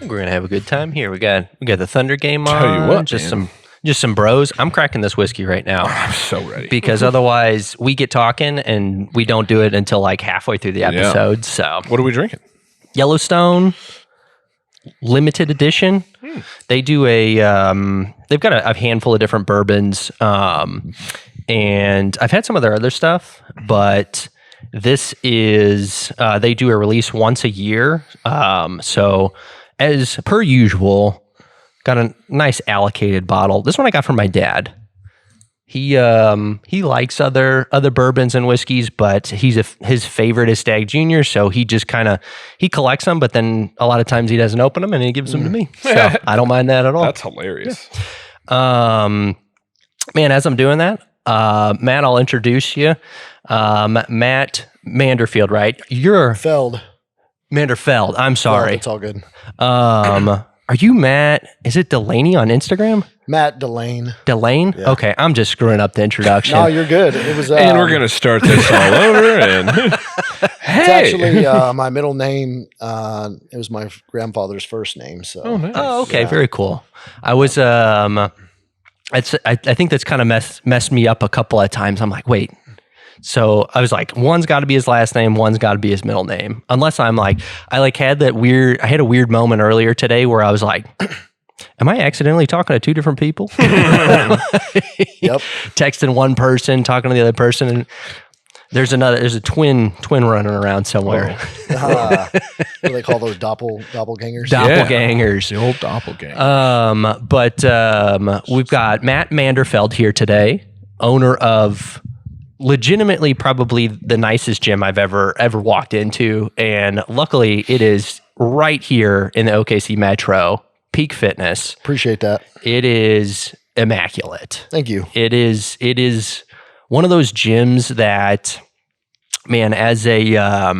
We're gonna have a good time here. We got the Thunder game on. Tell you what, just man. some bros. I'm cracking this whiskey right now. I'm so ready. Because otherwise we get talking and we don't do it until like halfway through the episode. So What are we drinking? Yellowstone limited edition. They do they've got a handful of different bourbons. And I've had some of their other stuff, but this is, they do a release once a year. So as per usual, got a nice allocated bottle. This one I got from my dad. He likes other bourbons and whiskeys, but his favorite is Stag Junior. So he just he collects them, but then a lot of times he doesn't open them and he gives them to me. So I don't mind that at all. That's hilarious. Man, as I'm doing that, Matt, I'll introduce you. Matt Manderfeld, right? You're Manderfeld. I'm sorry. It's all good. Are you Matt? Is it Delaney on Instagram? Matt Delane. Delane? Yeah. Okay, I'm just screwing up the introduction. No, you're good. It was. And we're going to start this all over. And It's actually my middle name. It was my grandfather's first name. So. Oh, nice. Oh, okay, very cool. I was I think that's kind of messed me up a couple of times. I'm like, wait. So I was like, one's got to be his last name, one's got to be his middle name. Unless I'm like, I had a weird moment earlier today where I was like, am I accidentally talking to two different people? Yep. Texting one person, talking to the other person, and there's a twin running around somewhere. What do they call those doppelgangers? Doppelgangers. The old doppelganger. But we've got Matt Manderfeld here today, owner of legitimately probably the nicest gym I've ever walked into. And luckily it is right here in the OKC Metro, Peak Fitness. Appreciate that. It is immaculate. Thank you. It is one of those gyms that, man, as a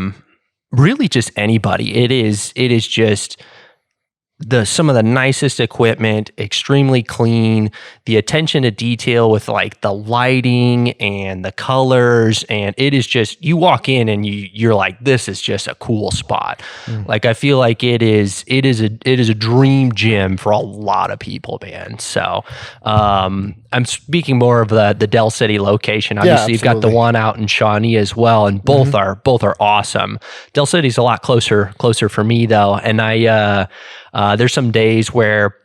really just anybody, it is just some of the nicest equipment, extremely clean, the attention to detail with like the lighting and the colors, and it is just, you walk in and you're like, this is just a cool spot. Like I feel like it is a dream gym for a lot of people, man. So I'm speaking more of the Del City location. Obviously, you've got the one out in Shawnee as well, and both are awesome. Del City's a lot closer for me though, and there's some days where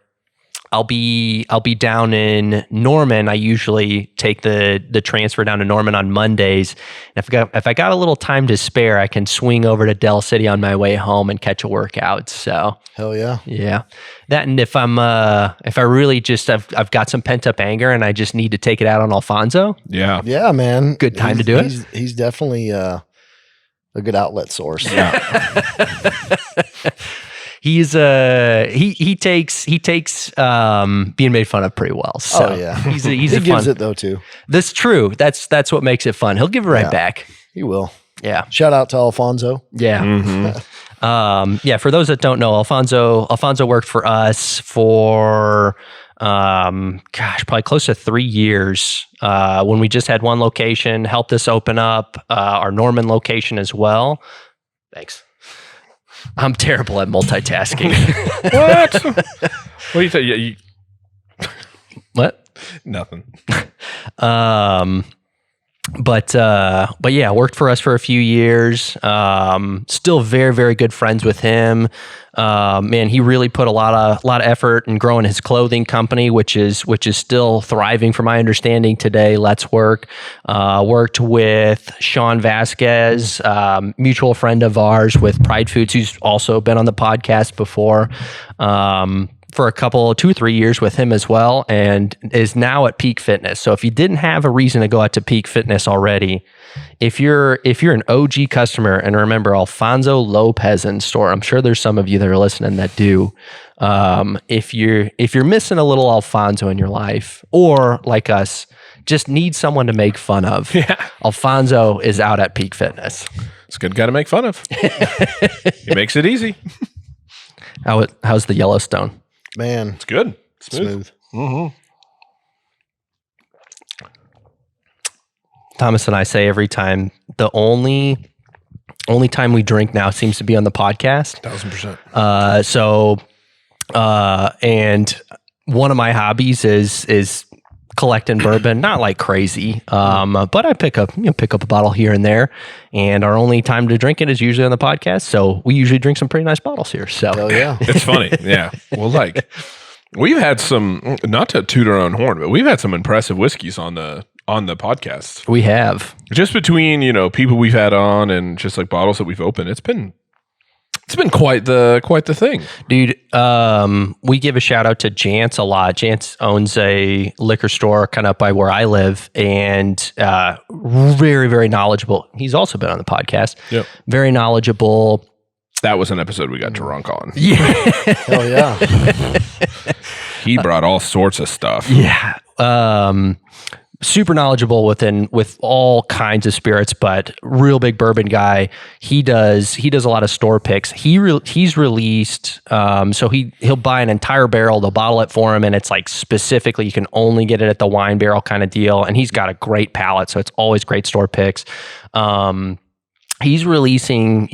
I'll be down in Norman. I usually take the transfer down to Norman on Mondays. And if I got a little time to spare, I can swing over to Del City on my way home and catch a workout. So Hell yeah. yeah, that, and if I really just I've got some pent up anger and I just need to take it out on Alfonso. Yeah. Yeah, man. Good time to do it. He's definitely a good outlet source. Yeah. He takes being made fun of pretty well. So Oh yeah. he's He a gives fun. it though too. That's true. That's what makes it fun. He'll give it right Yeah. back. He will. Yeah. Shout out to Alfonso. Yeah. Mm-hmm. Yeah. For those that don't know, Alfonso worked for us for, probably close to 3 years, when we just had one location, helped us open up, our Norman location as well. Thanks. I'm terrible at multitasking. What? What do you think? Yeah, What? nothing. But yeah, worked for us for a few years. Still very, very good friends with him. Man, he really put a lot of effort in growing his clothing company, which is still thriving from my understanding today. Let's Work. Worked with Sean Vasquez, mutual friend of ours with Pride Foods, who's also been on the podcast before. For a couple, 2-3 years with him as well, and is now at Peak Fitness. So if you didn't have a reason to go out to Peak Fitness already, if you're an OG customer, and remember Alfonso Lopez's store, I'm sure there's some of you that are listening that do. If you're missing a little Alfonso in your life, or like us, just need someone to make fun of, Alfonso is out at Peak Fitness. It's a good guy to make fun of. He makes it easy. How's the Yellowstone? Man, It's good. smooth. Mm-hmm. Thomas and I say every time, the only time we drink now seems to be on the podcast. 1000%. So And one of my hobbies is collecting bourbon, not like crazy. But I pick up a bottle here and there, and our only time to drink it is usually on the podcast. So we usually drink some pretty nice bottles here. So Oh yeah. It's funny. Yeah. Well, like we've had some, not to toot our own horn, but we've had some impressive whiskeys on the podcast. we have. Just between, people we've had on and just like bottles that we've opened, it's been quite the thing. Dude, we give a shout out to Jance a lot. Jance owns a liquor store kind of by where I live, and very, very knowledgeable. He's also been on the podcast. Yep. Very knowledgeable. That was an episode we got drunk on. Yeah. Hell yeah. He brought all sorts of stuff. Yeah. Super knowledgeable with all kinds of spirits, but real big bourbon guy. He does a lot of store picks. He's released, so he'll buy an entire barrel, they'll bottle it for him, and it's like specifically you can only get it at the wine barrel kind of deal. And he's got a great palate, so it's always great store picks. He's releasing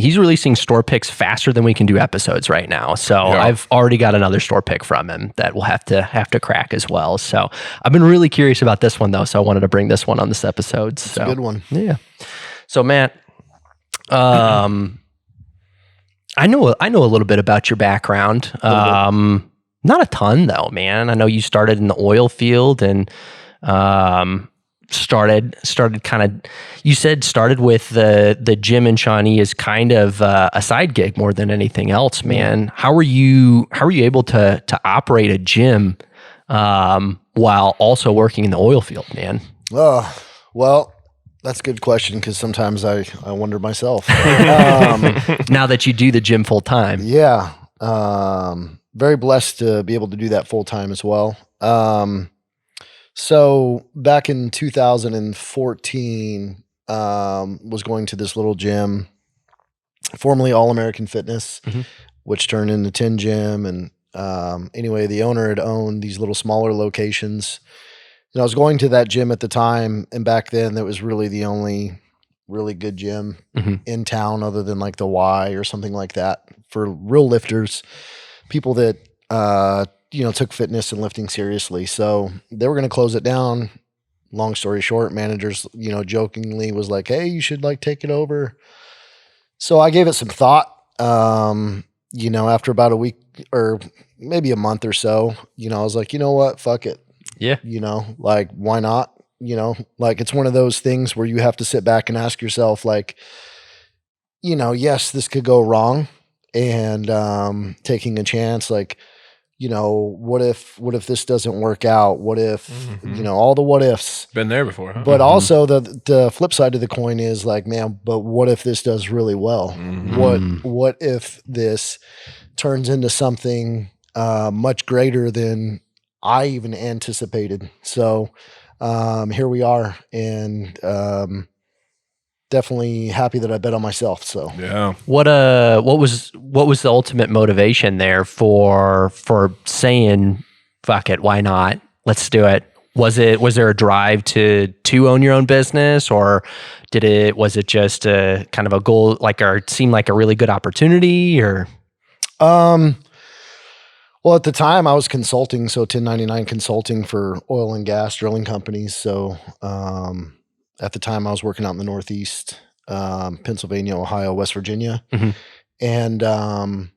store picks faster than we can do episodes right now. So Yeah. I've already got another store pick from him that we'll have to crack as well. So I've been really curious about this one though. So I wanted to bring this one on this episode. So Good one. yeah. So Matt, I know a little bit about your background. Not a ton though, man. I know you started in the oil field and started kind of, you said started with the gym in Shawnee as kind of a side gig more than anything else, man. How are you able to operate a gym while also working in the oil field, man? Well, that's a good question because sometimes I wonder myself. Now that you do the gym full time. Yeah. Very blessed to be able to do that full time as well. So back in 2014, was going to this little gym, formerly All American Fitness, which turned into 10 Gym. And anyway, the owner had owned these little smaller locations. And I was going to that gym at the time, and back then that was really the only really good gym in town, other than like the Y or something like that, for real lifters, people that took fitness and lifting seriously. So they were going to close it down. Long story short, managers, jokingly was like, "Hey, you should like take it over." So I gave it some thought. After about a week or maybe a month or so, I was like, you know what? Fuck it. Yeah. Like, why not? Like it's one of those things where you have to sit back and ask yourself, like, yes, this could go wrong. And taking a chance, like, what if this doesn't work out? What if, all the what ifs. Been there before, huh? But also the flip side of the coin is like, man, but what if this does really well? What if this turns into something much greater than I even anticipated? So here we are, and definitely happy that I bet on myself. So Yeah. What was the ultimate motivation there for saying, fuck it, why not? Let's do it. Was there a drive to own your own business, or was it just a kind of a goal, or it seemed like a really good opportunity, or? Well, at the time I was consulting, so 1099 consulting for oil and gas drilling companies. So at the time I was working out in the Northeast, Pennsylvania, Ohio, West Virginia. And, I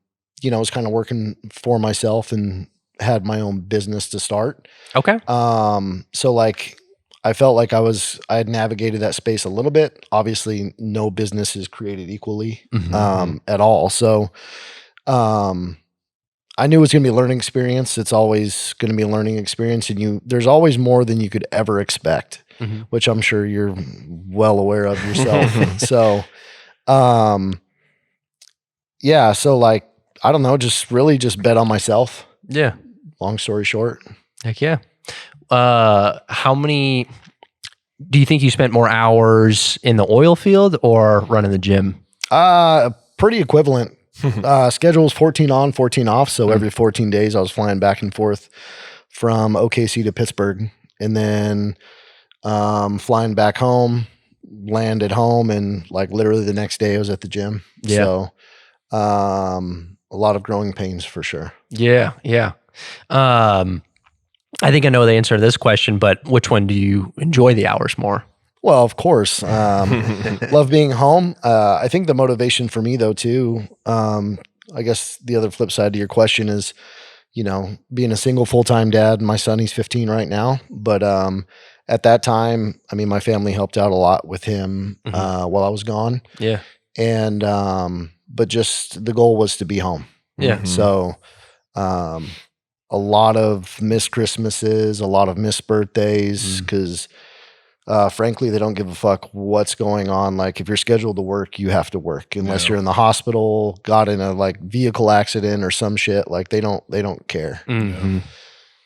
was kind of working for myself and had my own business to start. Okay. So like, I felt like I had navigated that space a little bit. Obviously no business is created equally, at all. So, I knew it was going to be a learning experience. It's always going to be a learning experience, and there's always more than you could ever expect, which I'm sure you're well aware of yourself. So, yeah. So like, I don't know, just bet on myself. Yeah. Long story short. Heck yeah. How many do you think you spent more hours in the oil field or running the gym? Pretty equivalent. Schedule was 14 on, 14 off. So every 14 days I was flying back and forth from OKC to Pittsburgh, and then flying back home, landed home, and like literally the next day I was at the gym. Yeah. So a lot of growing pains for sure. Yeah. Yeah. I think I know the answer to this question, but which one do you enjoy the hours more? Well, of course, love being home. I think the motivation for me though too, I guess the other flip side to your question is, being a single full-time dad. My son, he's 15 right now, but at that time, I mean, my family helped out a lot with him while I was gone. Yeah. And but just the goal was to be home. Yeah. So a lot of missed Christmases, a lot of missed birthdays, because frankly, they don't give a fuck what's going on. Like if you're scheduled to work, you have to work unless you're in the hospital, got in a like vehicle accident or some shit. Like they don't care. Mm-hmm.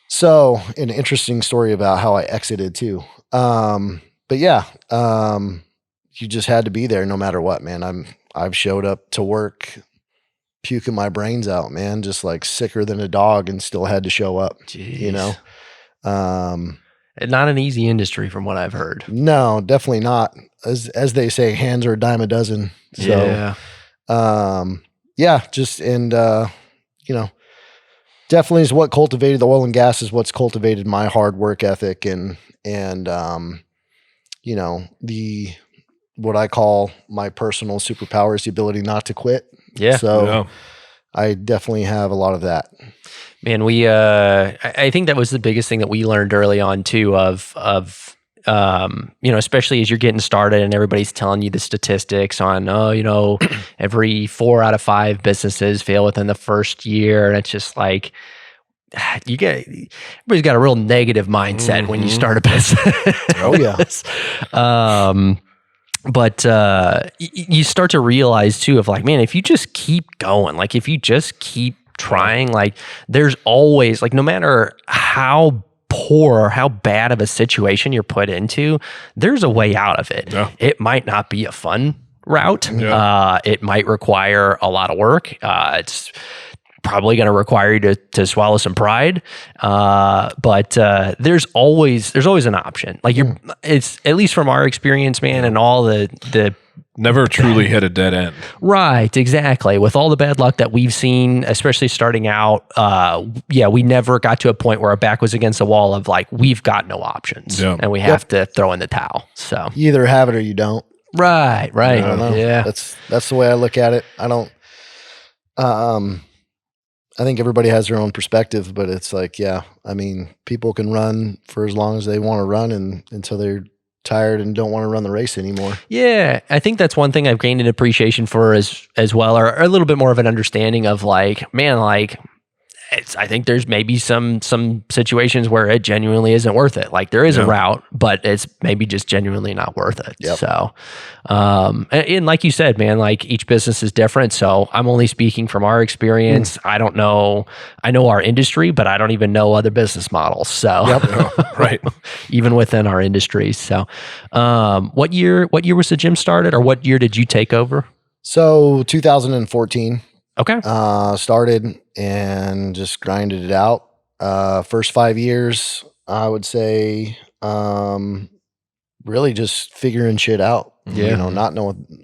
So an interesting story about how I exited too. But yeah, you just had to be there no matter what, man. I've showed up to work puking my brains out, man, just like sicker than a dog, and still had to show up. Jeez. Not an easy industry from what I've heard. No, definitely not. As they say, hands are a dime a dozen. So, definitely is what cultivated the oil and gas is what's cultivated my hard work ethic and what I call my personal superpower is the ability not to quit. Yeah. So I definitely have a lot of that. Man, I think that was the biggest thing that we learned early on too especially as you're getting started and everybody's telling you the statistics on, every 4 out of 5 businesses fail within the first year. And it's just like, everybody's got a real negative mindset when you start a business. Oh yeah. But you start to realize too of like, man, if you just keep going, like if you just keep trying, like there's always like, no matter how poor or how bad of a situation you're put into, there's a way out of it. Yeah. It might not be a fun route. Yeah. It might require a lot of work. It's probably going to require you to swallow some pride. But there's always an option. Like it's at least from our experience, man, and all the never truly hit a dead end. Right, exactly. With all the bad luck that we've seen, especially starting out, we never got to a point where our back was against the wall of like, we've got no options and we have to throw in the towel. So you either have it or you don't. Right. I don't know. Yeah. That's the way I look at it. I don't, I think everybody has their own perspective, but it's like, I mean, people can run for as long as they want to run and until they're tired and don't want to run the race anymore. Yeah. I think that's one thing I've gained an appreciation for as well, or a little bit more of an understanding of like, man, like I think there's maybe some situations where it genuinely isn't worth it. Like there is a route, but it's maybe just genuinely not worth it. Yep. So, and like you said, man, like each business is different. So I'm only speaking from our experience. I don't know. I know our industry, but I don't even know other business models. So, right. Even within our industry. So, what year was the gym started, or what year did you take over? So 2014. Okay. Started and just grinded it out. First 5 years, I would say, really just figuring shit out. Yeah. Not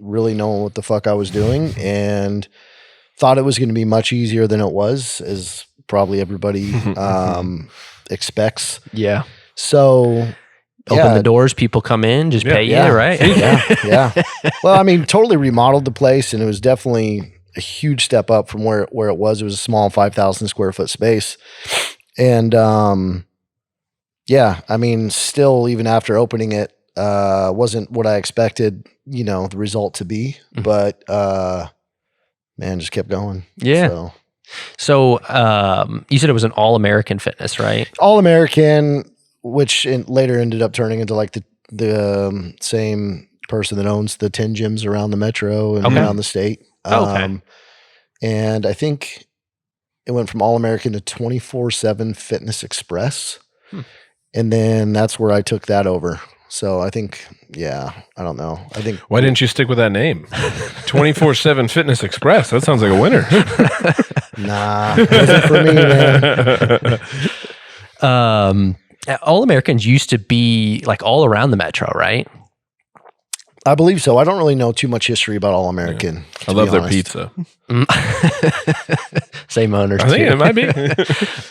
really knowing what the fuck I was doing, and thought it was going to be much easier than it was, as probably everybody expects. Yeah. So open the doors, people come in, just pay you, right? Yeah. Well, I mean, totally remodeled the place, and it was definitely a huge step up from where it was. It was a small 5,000 square foot space. And, I mean, still, even after opening it, wasn't what I expected, the result to be, but, man, just kept going. Yeah. So, you said it was an All-American Fitness, right? All-American, which later ended up turning into like the same person that owns the 10 gyms around the metro and around the state. And I think it went from All-American to 24/7 Fitness Express. And then that's where I took that over. So I think, I don't know. Why didn't you stick with that name? 24/7 Fitness Express. That sounds like a winner. Nah, it wasn't for me, man. All-Americans used to be like all around the metro, right? I believe so. I don't really know too much history about All American. I love their pizza. Same owners. I think too. it might be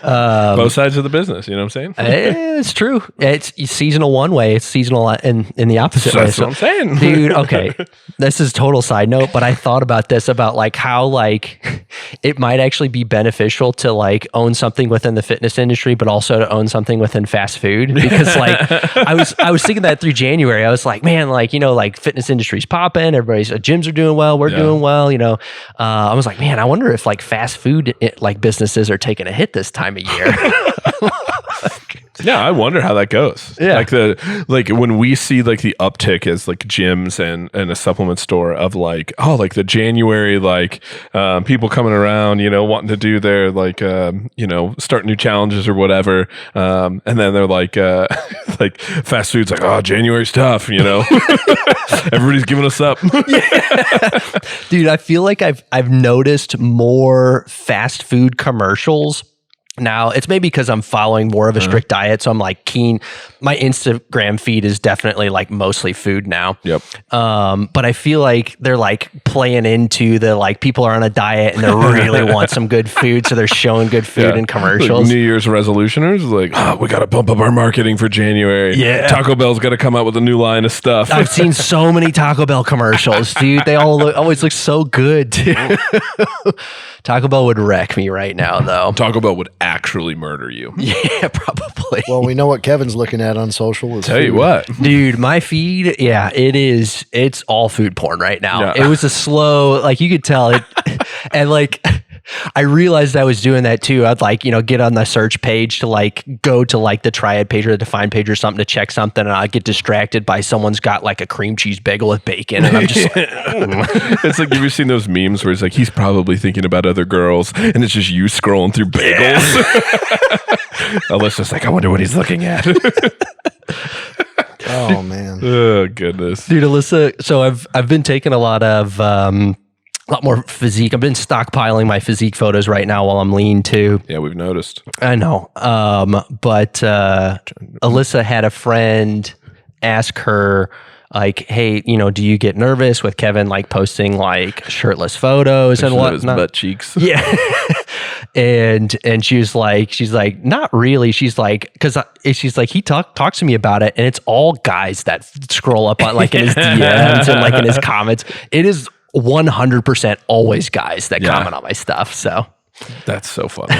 both sides of the business. You know what I'm saying? It's true. It's seasonal one way. It's seasonal in the opposite way. That's what I'm saying, dude. Okay, this is total side note, but I thought about this about like how like it might actually be beneficial to like own something within the fitness industry, but also to own something within fast food because like I was thinking that through January. I was like, man, like like fitness industry's popping. Everybody's gyms are doing well. We're doing well. I was like, man, I wonder if like fast food like businesses are taking a hit this time of year. Yeah, I wonder how that goes. Yeah. Like when we see like the uptick as like gyms and a supplement store of like, oh, like the January, like people coming around, wanting to do their like, start new challenges or whatever. And then they're like, like fast food's like, oh, January's tough, everybody's giving us up. Dude, I feel like I've noticed more fast food commercials. Now, it's maybe because I'm following more of a strict diet, so I'm like keen. My Instagram feed is definitely like mostly food now. Yep. But I feel like they're like playing into the like people are on a diet and they really want some good food, so they're showing good food in commercials. Like New Year's resolutioners, like, oh, we got to bump up our marketing for January. Yeah. Taco Bell's got to come out with a new line of stuff. I've seen so many Taco Bell commercials, dude. They always look so good, dude. Taco Bell would wreck me right now, though. Taco Bell would actually murder you. Yeah, probably. Well, we know what Kevin's looking at on social. Tell you what, dude, my feed, it's all food porn right now. Yeah. It was a slow, like you could tell it, and like I realized I was doing that too. I'd like, get on the search page to like go to like the Triad page or the Define page or something to check something, and I'd get distracted by someone's got like a cream cheese bagel with bacon, and I'm just like, It's like, have you seen those memes where it's like he's probably thinking about other girls, and it's just you scrolling through bagels? Alyssa's like, I wonder what he's looking at. Oh man. Oh goodness, dude, Alyssa. So I've been taking a lot more physique. I've been stockpiling my physique photos right now while I'm lean too. Yeah, we've noticed. I know. But Alyssa had a friend ask her like, hey, do you get nervous with Kevin like posting like shirtless photos and whatnot? His butt cheeks. Yeah. and she's like, not really. She's like, he talks to me about it, and it's all guys that scroll up on like in his DMs and like in his comments. It is 100% always guys that comment on my stuff. So that's so funny.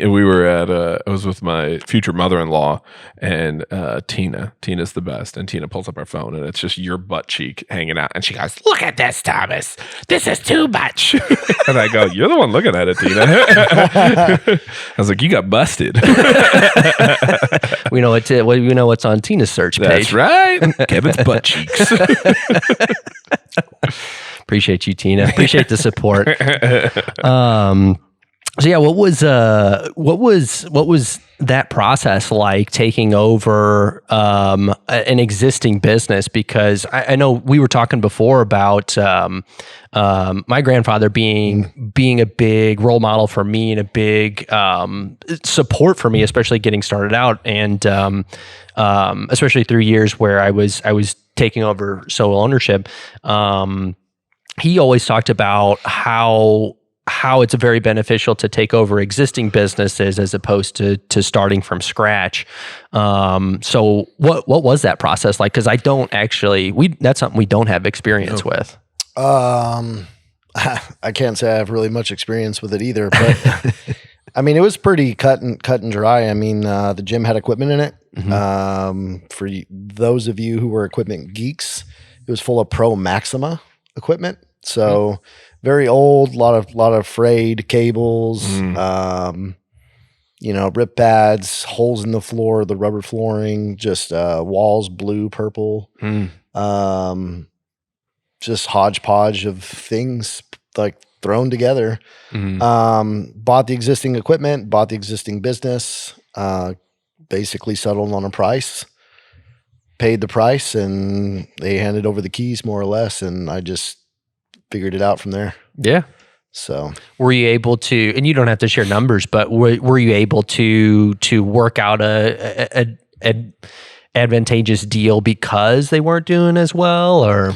We were at I was with my future mother-in-law, and Tina's the best, and Tina pulls up her phone and it's just your butt cheek hanging out, and she goes, look at this, Thomas, this is too much. And I go, you're the one looking at it, Tina. I was like, you got busted. We know what's on Tina's search page. That's right. Kevin's butt cheeks. Appreciate you, Tina. Appreciate the support. So yeah, what was that process like taking over an existing business? Because I know we were talking before about my grandfather being a big role model for me and a big support for me, especially getting started out, and especially through years where I was taking over solo ownership. He always talked about how it's very beneficial to take over existing businesses as opposed to starting from scratch. So what was that process like? Because I don't actually, that's something we don't have experience with. I can't say I have really much experience with it either, but I mean, it was pretty cut and dry. I mean, the gym had equipment in it. Mm-hmm. For those of you who were equipment geeks, it was full of Pro Maxima equipment. So very old, lot of frayed cables, rip pads, holes in the floor, the rubber flooring, just walls, blue, purple, just hodgepodge of things like thrown together. Bought the existing equipment, bought the existing business, basically settled on a price, paid the price, and they handed over the keys more or less. And I just figured it out from there. Yeah. So were you able to, and you don't have to share numbers, but were you able to work out advantageous deal because they weren't doing as well, or?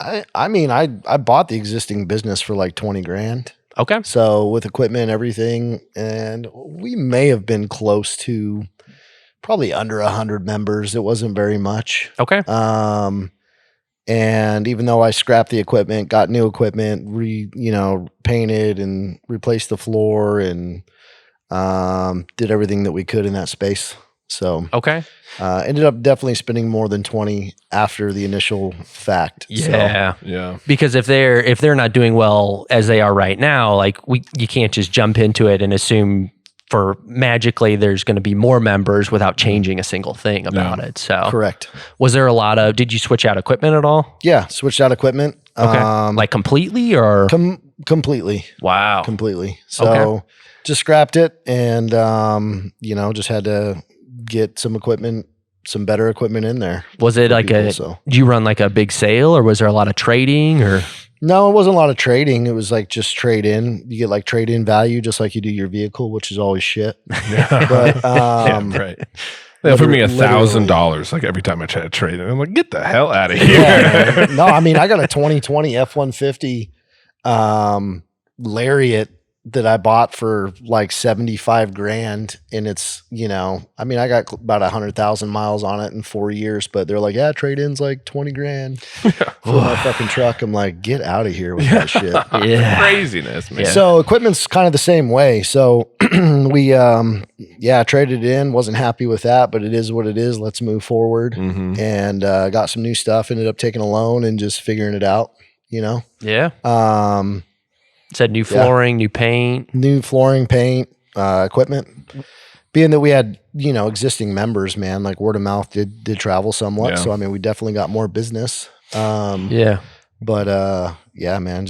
I mean, I bought the existing business for like 20 grand. Okay. So with equipment and everything, and we may have been close to probably under 100 members. It wasn't very much. Okay. And even though I scrapped the equipment, got new equipment, painted and replaced the floor and did everything that we could in that space. So Okay. ended up definitely spending more than 20 after the initial fact. Yeah. Yeah. Because if they're not doing well as they are right now, like you can't just jump into it and assume for magically there's going to be more members without changing a single thing about it. So Correct. Was there did you switch out equipment at all? Yeah, switched out equipment. Okay. Like completely or? Completely. Wow. Completely. So just scrapped it and, just had to get some equipment, some better equipment in there. Was it like did you run like a big sale or was there a lot of trading or? No, it wasn't a lot of trading. It was like just trade in. You get like trade in value, just like you do your vehicle, which is always shit. But, Right. They offered me $1,000 like every time I try to trade it. I'm like, get the hell out of here. Yeah, no, I mean, I got a 2020 F-150 Lariat that I bought for like 75 grand. And it's, I mean, I got about 100,000 miles on it in 4 years, but they're like, yeah, trade-in's like 20 grand for my fucking truck. I'm like, get out of here with that shit. Yeah. Craziness, man. So equipment's kind of the same way. So we, traded it in, wasn't happy with that, but it is what it is. Let's move forward. Mhm. And got some new stuff, ended up taking a loan and just figuring it out, Yeah. Um, Said new flooring, new paint. New flooring, paint, equipment. Being that we had, existing members, man, like word of mouth did travel somewhat. Yeah. So, I mean, we definitely got more business. Yeah. But, man,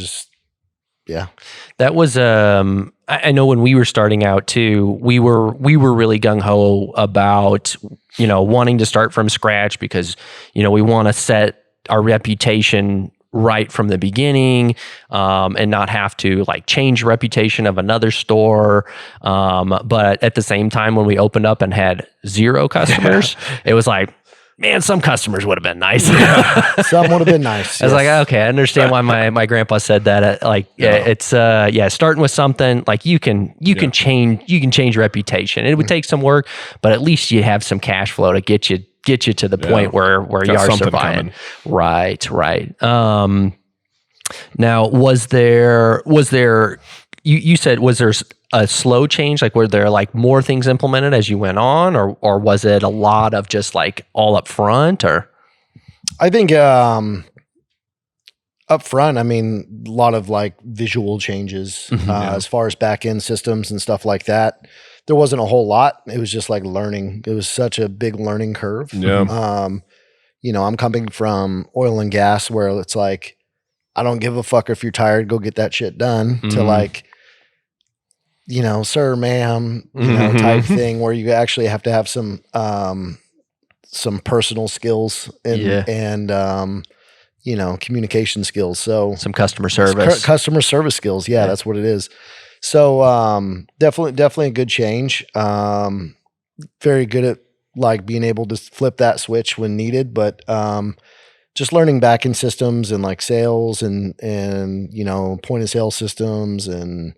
That was I know when we were starting out too, we were really gung ho about, wanting to start from scratch because, we want to set our reputation right from the beginning, and not have to like change the reputation of another store. But at the same time, when we opened up and had 0 customers, it was like, man, some customers would have been nice. some would have been nice. I was like, okay, I understand why my grandpa said that. It's starting with something like you can change reputation. It would take some work, but at least you have some cash flow to get you to the point where you are surviving. Right. Now, was there you said, was there a slow change? Like, were there like more things implemented as you went on, or was it a lot of just like all up front? Or I think up front, I mean, a lot of like visual changes as far as back end systems and stuff like that. There wasn't a whole lot. It was just like learning. It was such a big learning curve. Yeah. I'm coming from oil and gas where it's like, I don't give a fuck if you're tired, go get that shit done, to like, sir, ma'am, type thing where you actually have to have some personal skills and communication skills. So some customer service. Customer service skills. Yeah, that's what it is. So definitely a good change. Very good at like being able to flip that switch when needed, but just learning back end systems and like sales and point of sale systems and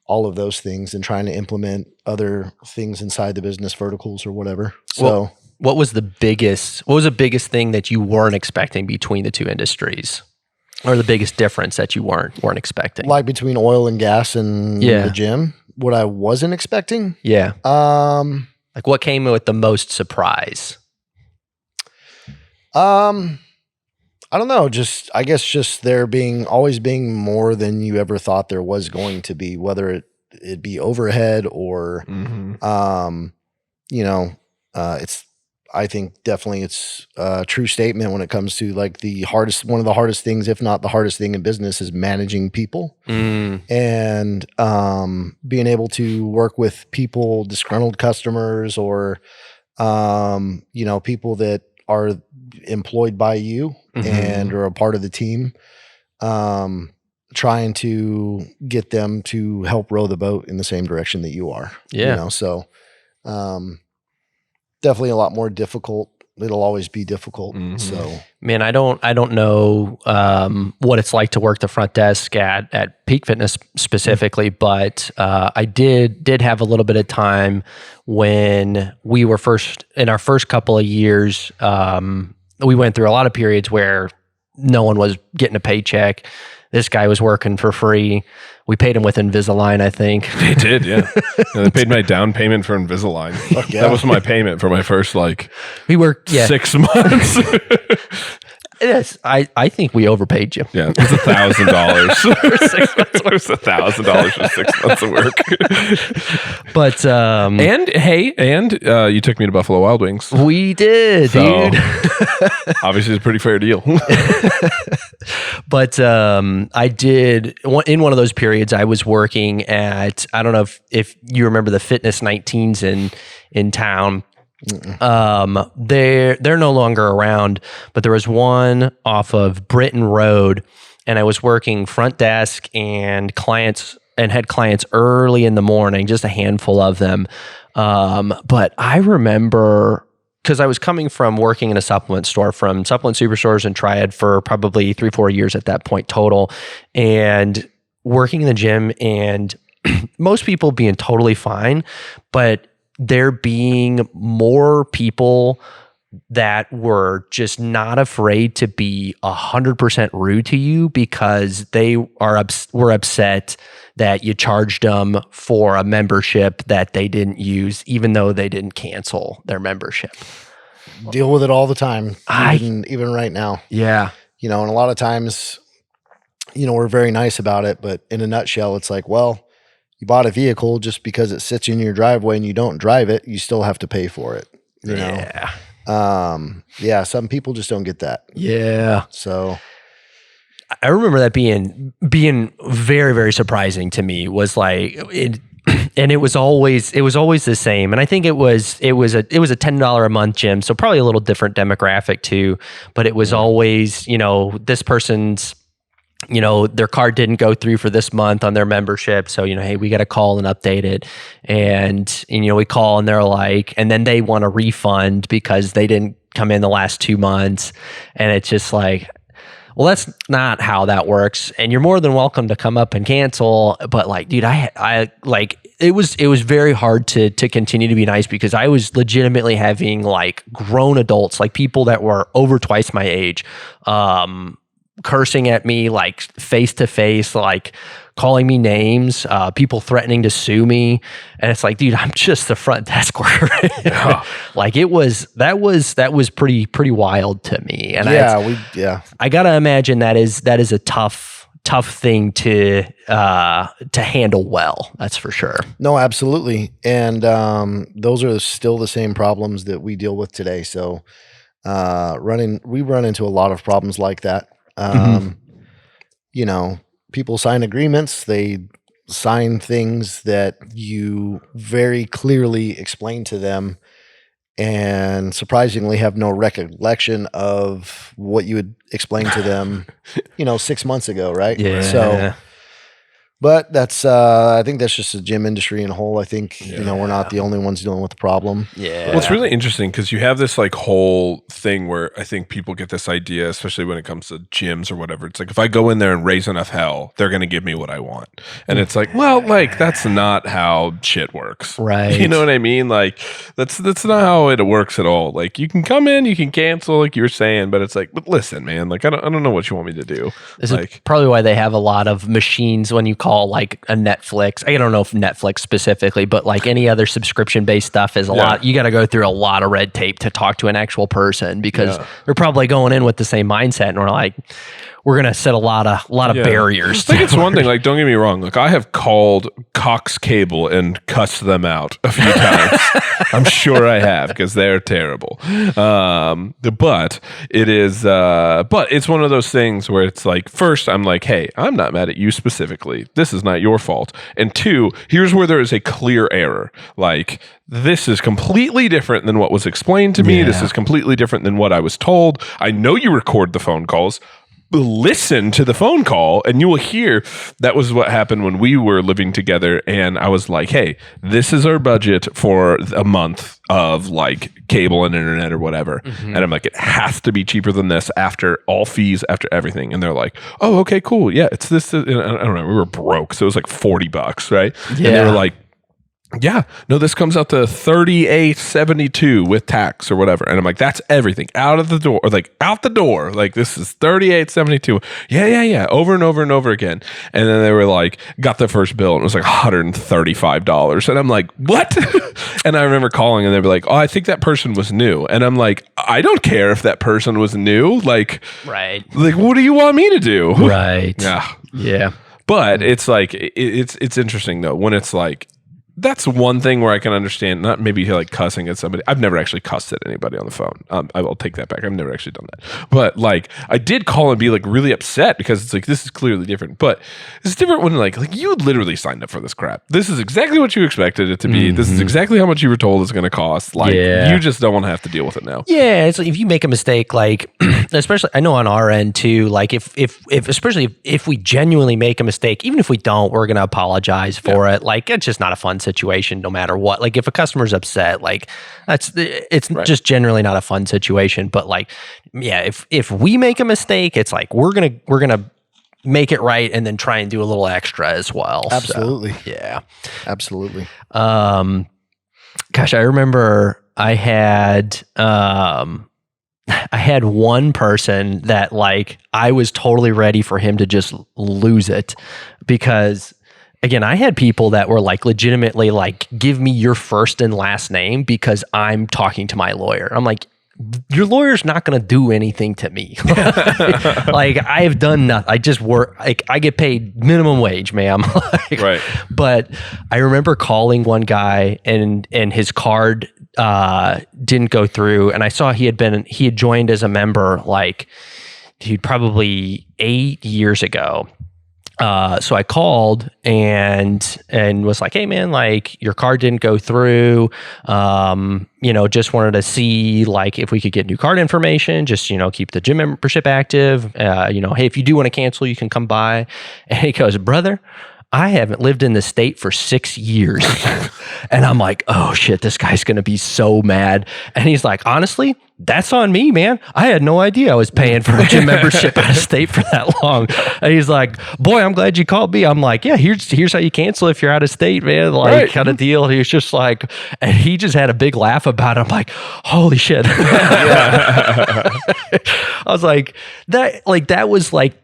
all of those things, and trying to implement other things inside the business verticals or whatever. So what was the biggest thing that you weren't expecting between the two industries? Or the biggest difference that you weren't expecting? Like between oil and gas and the gym, what I wasn't expecting? Yeah. Like what came with the most surprise? I don't know. I guess there always being more than you ever thought there was going to be, whether it be overhead or, I think definitely it's a true statement when it comes to like one of the hardest things, if not the hardest thing in business, is managing people and being able to work with people, disgruntled customers, or people that are employed by you and are a part of the team, trying to get them to help row the boat in the same direction that you are. Yeah. So definitely a lot more difficult it'll always be difficult. Mhm. So Man, I don't know what it's like to work the front desk at Peak Fitness specifically, but I did have a little bit of time when we were in our first couple of years. We went through a lot of periods where no one was getting a paycheck. This guy was working for free. We paid him with Invisalign, I think. They did, yeah. They paid my down payment for Invisalign. yeah. That was my payment for my first We worked 6 months. Yes, I think we overpaid you. Yeah, it was $1,000. It was $1,000 for 6 months of work. But And you took me to Buffalo Wild Wings. we did, So- dude. Obviously, it's a pretty fair deal. But I did in one of those periods. I was working at, I don't know if you remember the Fitness 19s in town. They're no longer around, but there was one off of Britain Road, and I was working front desk and had clients early in the morning, just a handful of them. But I remember, because I was coming from working in a supplement store, from Supplement Superstores and Triad for probably 3-4 years at that point total, and working in the gym, and most people being totally fine, but there being more people that were just not afraid to be 100% rude to you because they were upset that you charged them for a membership that they didn't use, even though they didn't cancel their membership. deal with it all the time, I- even right now. Yeah. And a lot of times, we're very nice about it, but in a nutshell, it's like, well, you bought a vehicle just because it sits in your driveway and you don't drive it, you still have to pay for it. Yeah. Some people just don't get that. Yeah. So I remember that being very, very surprising to me. Was like it, and it was always the same. And I think it was a $10 a month gym, so probably a little different demographic too. But it was always, this person's, their card didn't go through for this month on their membership, so hey, we got to call and update it. And we call and they're like, and then they want a refund because they didn't come in the last 2 months, and it's just like, well, that's not how that works. And you're more than welcome to come up and cancel. But like, dude, I like, it was very hard to continue to be nice because I was legitimately having like grown adults, like people that were over twice my age, cursing at me like face to face, like calling me names, people threatening to sue me. And it's like, dude, I'm just the front desk worker. Yeah. Like that was pretty wild to me. And I gotta imagine that is a tough thing to handle well. That's for sure. no, absolutely. And those are still the same problems that we deal with today. So we run into a lot of problems like that. People sign agreements, they sign things that you very clearly explain to them and surprisingly have no recollection of what you had explained to them, 6 months ago, right? Yeah. So, but that's, I think that's just the gym industry in a whole. I think, we're not the only ones dealing with the problem. Yeah. Well, it's really interesting because you have this like whole thing where I think people get this idea, especially when it comes to gyms or whatever. It's like, if I go in there and raise enough hell, they're going to give me what I want. And it's like, well, like that's not how shit works. Right. You know what I mean? Like that's not how it works at all. Like you can come in, you can cancel like you were saying, but it's like, but listen, man, like I don't know what you want me to do. This like, is probably why they have a lot of machines when you call like a Netflix. I don't know if Netflix specifically, but like any other subscription based stuff is a lot. You got to go through a lot of red tape to talk to an actual person because they're probably going in with the same mindset, and we're gonna set a lot of barriers. I think it's one thing. Like, don't get me wrong. Like, I have called Cox Cable and cussed them out a few times. I'm sure I have because they're terrible. But it is. But it's one of those things where it's like, first, I'm like, hey, I'm not mad at you specifically. This is not your fault. And two, here's where there is a clear error. Like, this is completely different than what was explained to me. This is completely different than what I was told. I know you record the phone calls. listen to the phone call, and you will hear that was what happened when we were living together. And I was like, hey, this is our budget for a month of like cable and internet or whatever. And I'm like, it has to be cheaper than this after all fees, after everything. And they're like, oh, okay, cool. Yeah, it's this. And I don't know. We were broke. So it was like $40, right? Yeah. And they were like, yeah, no, this comes out to $38.72 with tax or whatever. And I'm like, that's everything out of the door, or like out the door. Like, this is $38.72. Yeah. Over and over and over again. And then they were like, got the first bill and it was like $135. And I'm like, what? And I remember calling and they were like, oh, I think that person was new. And I'm like, I don't care if that person was new. Like, right. Like, what do you want me to do? Right. Yeah. But it's like, it's interesting though, when it's like, that's one thing where I can understand, not maybe like cussing at somebody. I've never actually cussed at anybody on the phone. I will take that back. I've never actually done that. But like, I did call and be like really upset because it's like, this is clearly different. But it's different when like you literally signed up for this crap. This is exactly what you expected it to be. This is exactly how much you were told it's going to cost. Like, you just don't want to have to deal with it now. Yeah, it's like if you make a mistake, like especially I know on our end too, like if especially if we genuinely make a mistake, even if we don't, we're going to apologize for it. Like, it's just not a fun situation no matter what. Like, if a customer's upset, like it's right. Just generally not a fun situation. But like, yeah, if we make a mistake, it's like we're gonna make it right and then try and do a little extra as well. Absolutely. So, yeah. Absolutely. Gosh, I remember I had one person that like I was totally ready for him to just lose it, because again, I had people that were like legitimately like, give me your first and last name because I'm talking to my lawyer. I'm like, your lawyer's not going to do anything to me. Like, I have done nothing. I just work. Like, I get paid minimum wage, ma'am. Like, right. But I remember calling one guy and his card didn't go through, and I saw he had joined as a member like, dude, probably 8 years ago. So I called and was like, hey man, like your card didn't go through. Just wanted to see like if we could get new card information, just, keep the gym membership active. Hey, if you do want to cancel, you can come by. And he goes, brother, I haven't lived in the state for 6 years. And I'm like, oh shit, this guy's going to be so mad. And he's like, honestly, that's on me, man. I had no idea I was paying for a gym membership out of state for that long. And he's like, boy, I'm glad you called me. I'm like, yeah, here's how you cancel if you're out of state, man. Like, right. Kind of deal. He was just like, and he just had a big laugh about it. I'm like, holy shit. I was like, that was like,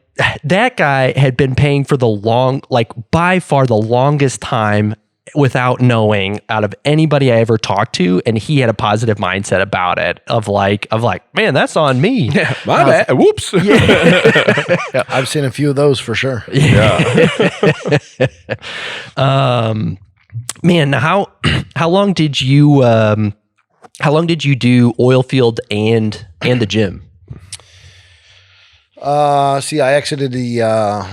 that guy had been paying for by far the longest time without knowing out of anybody I ever talked to. And he had a positive mindset about it of like, man, that's on me. Yeah, my bad. Whoops. Yeah. I've seen a few of those for sure. Yeah. Man, how long did you do oil field and the gym? I exited the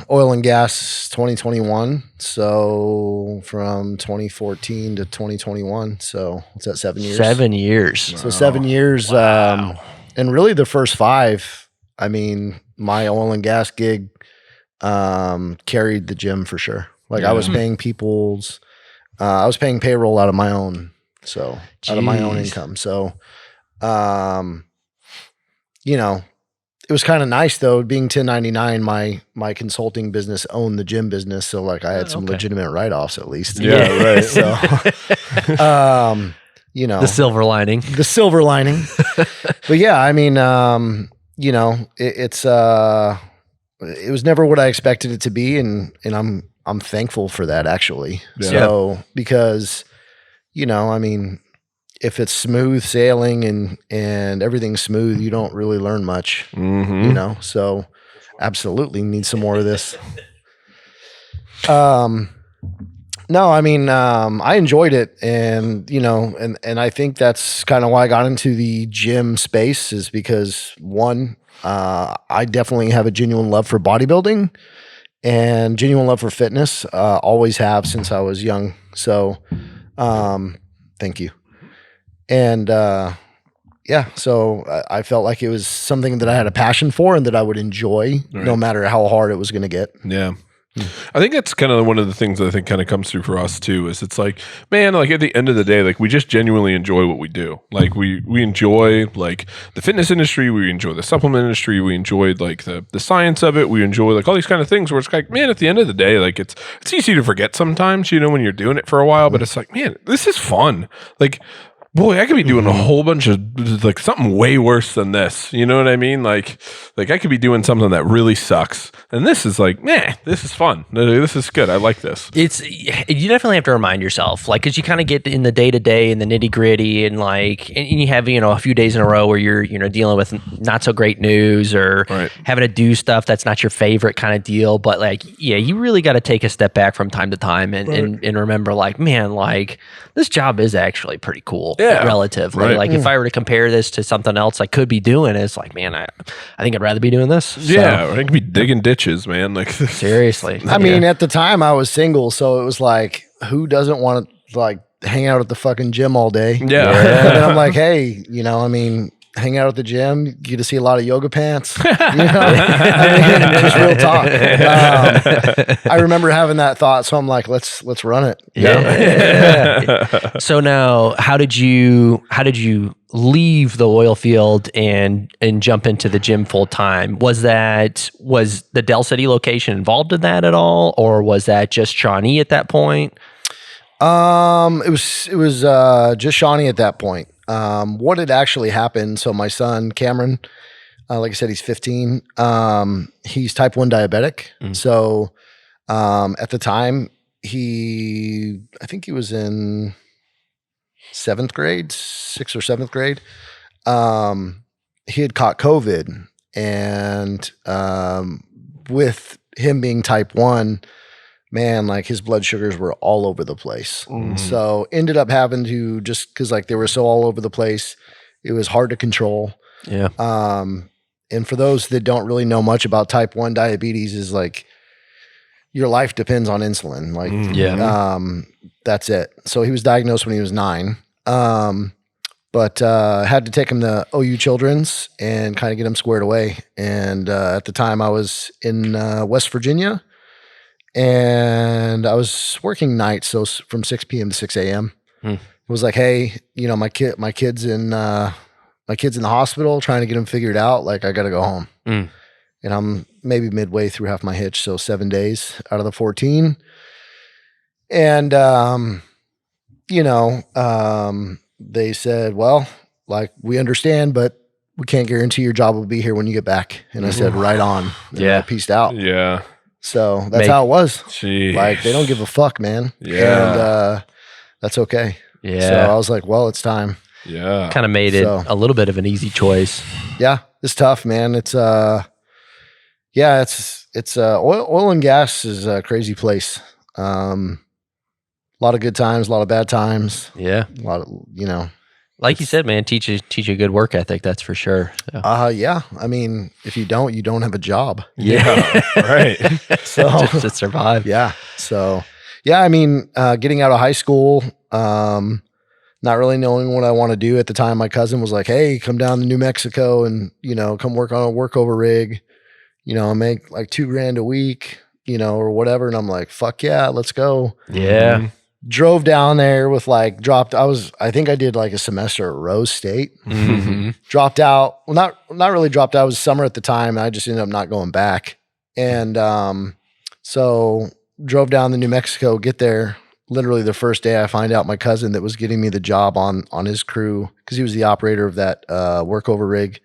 oil and gas 2021. So from 2014 to 2021. So what's that, 7 years? 7 years. So 7 years. Wow. And really the first 5, I mean, my oil and gas gig carried the gym for sure. Like I was paying I was paying payroll out of my own. So out of my own income. So, it was kind of nice though, being 1099, my consulting business owned the gym business. So like I had some legitimate write-offs at least. Yeah, right. So, the silver lining. But yeah, I mean, it was never what I expected it to be. And I'm thankful for that actually. Yeah. So, because, I mean, if it's smooth sailing and everything's smooth, you don't really learn much, so absolutely need some more of this. No, I mean, I enjoyed it and I think that's kind of why I got into the gym space is because one, I definitely have a genuine love for bodybuilding and genuine love for fitness. Always have since I was young. So, thank you. And, yeah, so I felt like it was something that I had a passion for and that I would enjoy no matter how hard it was going to get. Yeah. I think that's kind of one of the things that I think kind of comes through for us too, is it's like, man, like at the end of the day, like we just genuinely enjoy what we do. Like we enjoy like the fitness industry, we enjoy the supplement industry, we enjoyed like the science of it, we enjoy like all these kind of things where it's like, man, at the end of the day, like it's easy to forget sometimes, you know, when you're doing it for a while, but it's like, man, this is fun. Like, boy, I could be doing a whole bunch of like something way worse than this. You know what I mean? Like I could be doing something that really sucks. And this is like, man, this is fun. This is good. I like this. You definitely have to remind yourself, like, because you kind of get in the day to day and the nitty gritty, and like, and you have, you know, a few days in a row where you're, you know, dealing with not so great news or having to do stuff that's not your favorite kind of deal. But like, yeah, you really got to take a step back from time to time and remember, like, man, like this job is actually pretty cool. Yeah. Relatively. Like if I were to compare this to something else I could be doing, it's like, man, I think I'd rather be doing this. Yeah, I could be digging ditches, man. Like seriously. I mean, at the time I was single, so it was like, who doesn't want to like hang out at the fucking gym all day? Yeah. And I'm like, hey, you know, I mean, hang out at the gym, you get to see a lot of yoga pants. You know? I mean, just real talk. I remember having that thought, so I'm like, let's run it. Yeah. So now, how did you leave the oil field and jump into the gym full time? Was the Del City location involved in that at all, or was that just Shawnee at that point? It was just Shawnee at that point. What had actually happened, so my son Cameron, like I said, he's 15. He's type 1 diabetic. So at the time, I think he was in 6th or 7th grade. He had caught COVID, and with him being type 1, man, like his blood sugars were all over the place. So ended up having to, just because like they were so all over the place, it was hard to control. Yeah. And for those that don't really know much about type 1 diabetes, is like your life depends on insulin. Like, that's it. So he was diagnosed when he was 9. But had to take him to OU Children's and kind of get him squared away. And at the time I was in West Virginia, and I was working nights, so from 6 p.m. to 6 a.m. It was like, hey, you know, my kid's in the hospital, trying to get him figured out. Like, I got to go home. And I'm maybe midway through half my hitch, so 7 days out of the 14. And you know, they said, well, like, we understand, but we can't guarantee your job will be here when you get back. And I said, right on. And I peaced out. Yeah. So that's how it was. Jeez. Like, they don't give a fuck, man. Yeah. And that's okay. Yeah. So I was like, well, it's time. Yeah. Kind of made it a little bit of an easy choice. Yeah. It's tough, man. It's oil and gas is a crazy place. A lot of good times, a lot of bad times. Yeah. A lot of, you know. Like you said, man, teach you a good work ethic. That's for sure. So. Yeah. I mean, if you don't have a job. Yeah. Right. So just to survive. Yeah. So, yeah, I mean, getting out of high school, not really knowing what I want to do at the time. My cousin was like, hey, come down to New Mexico and, you know, come work on a workover rig, you know, make like $2,000 a week, you know, or whatever. And I'm like, fuck yeah, let's go. Yeah. Drove down there with like I think I did like a semester at Rose State. Dropped out. Well, not really dropped out. It was summer at the time. And I just ended up not going back. And so drove down to New Mexico, get there. Literally the first day I find out my cousin that was getting me the job on his crew, because he was the operator of that workover rig.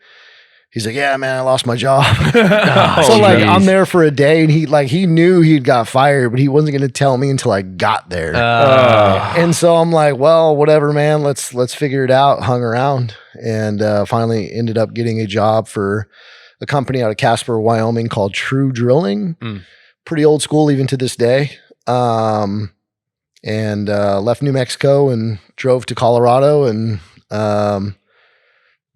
He's like, yeah, man, I lost my job. I'm there for a day, and he knew he'd got fired, but he wasn't going to tell me until I got there. And so I'm like, well, whatever, man, let's figure it out. Hung around, and finally ended up getting a job for a company out of Casper, Wyoming called True Drilling. Pretty old school even to this day. And left New Mexico and drove to Colorado, and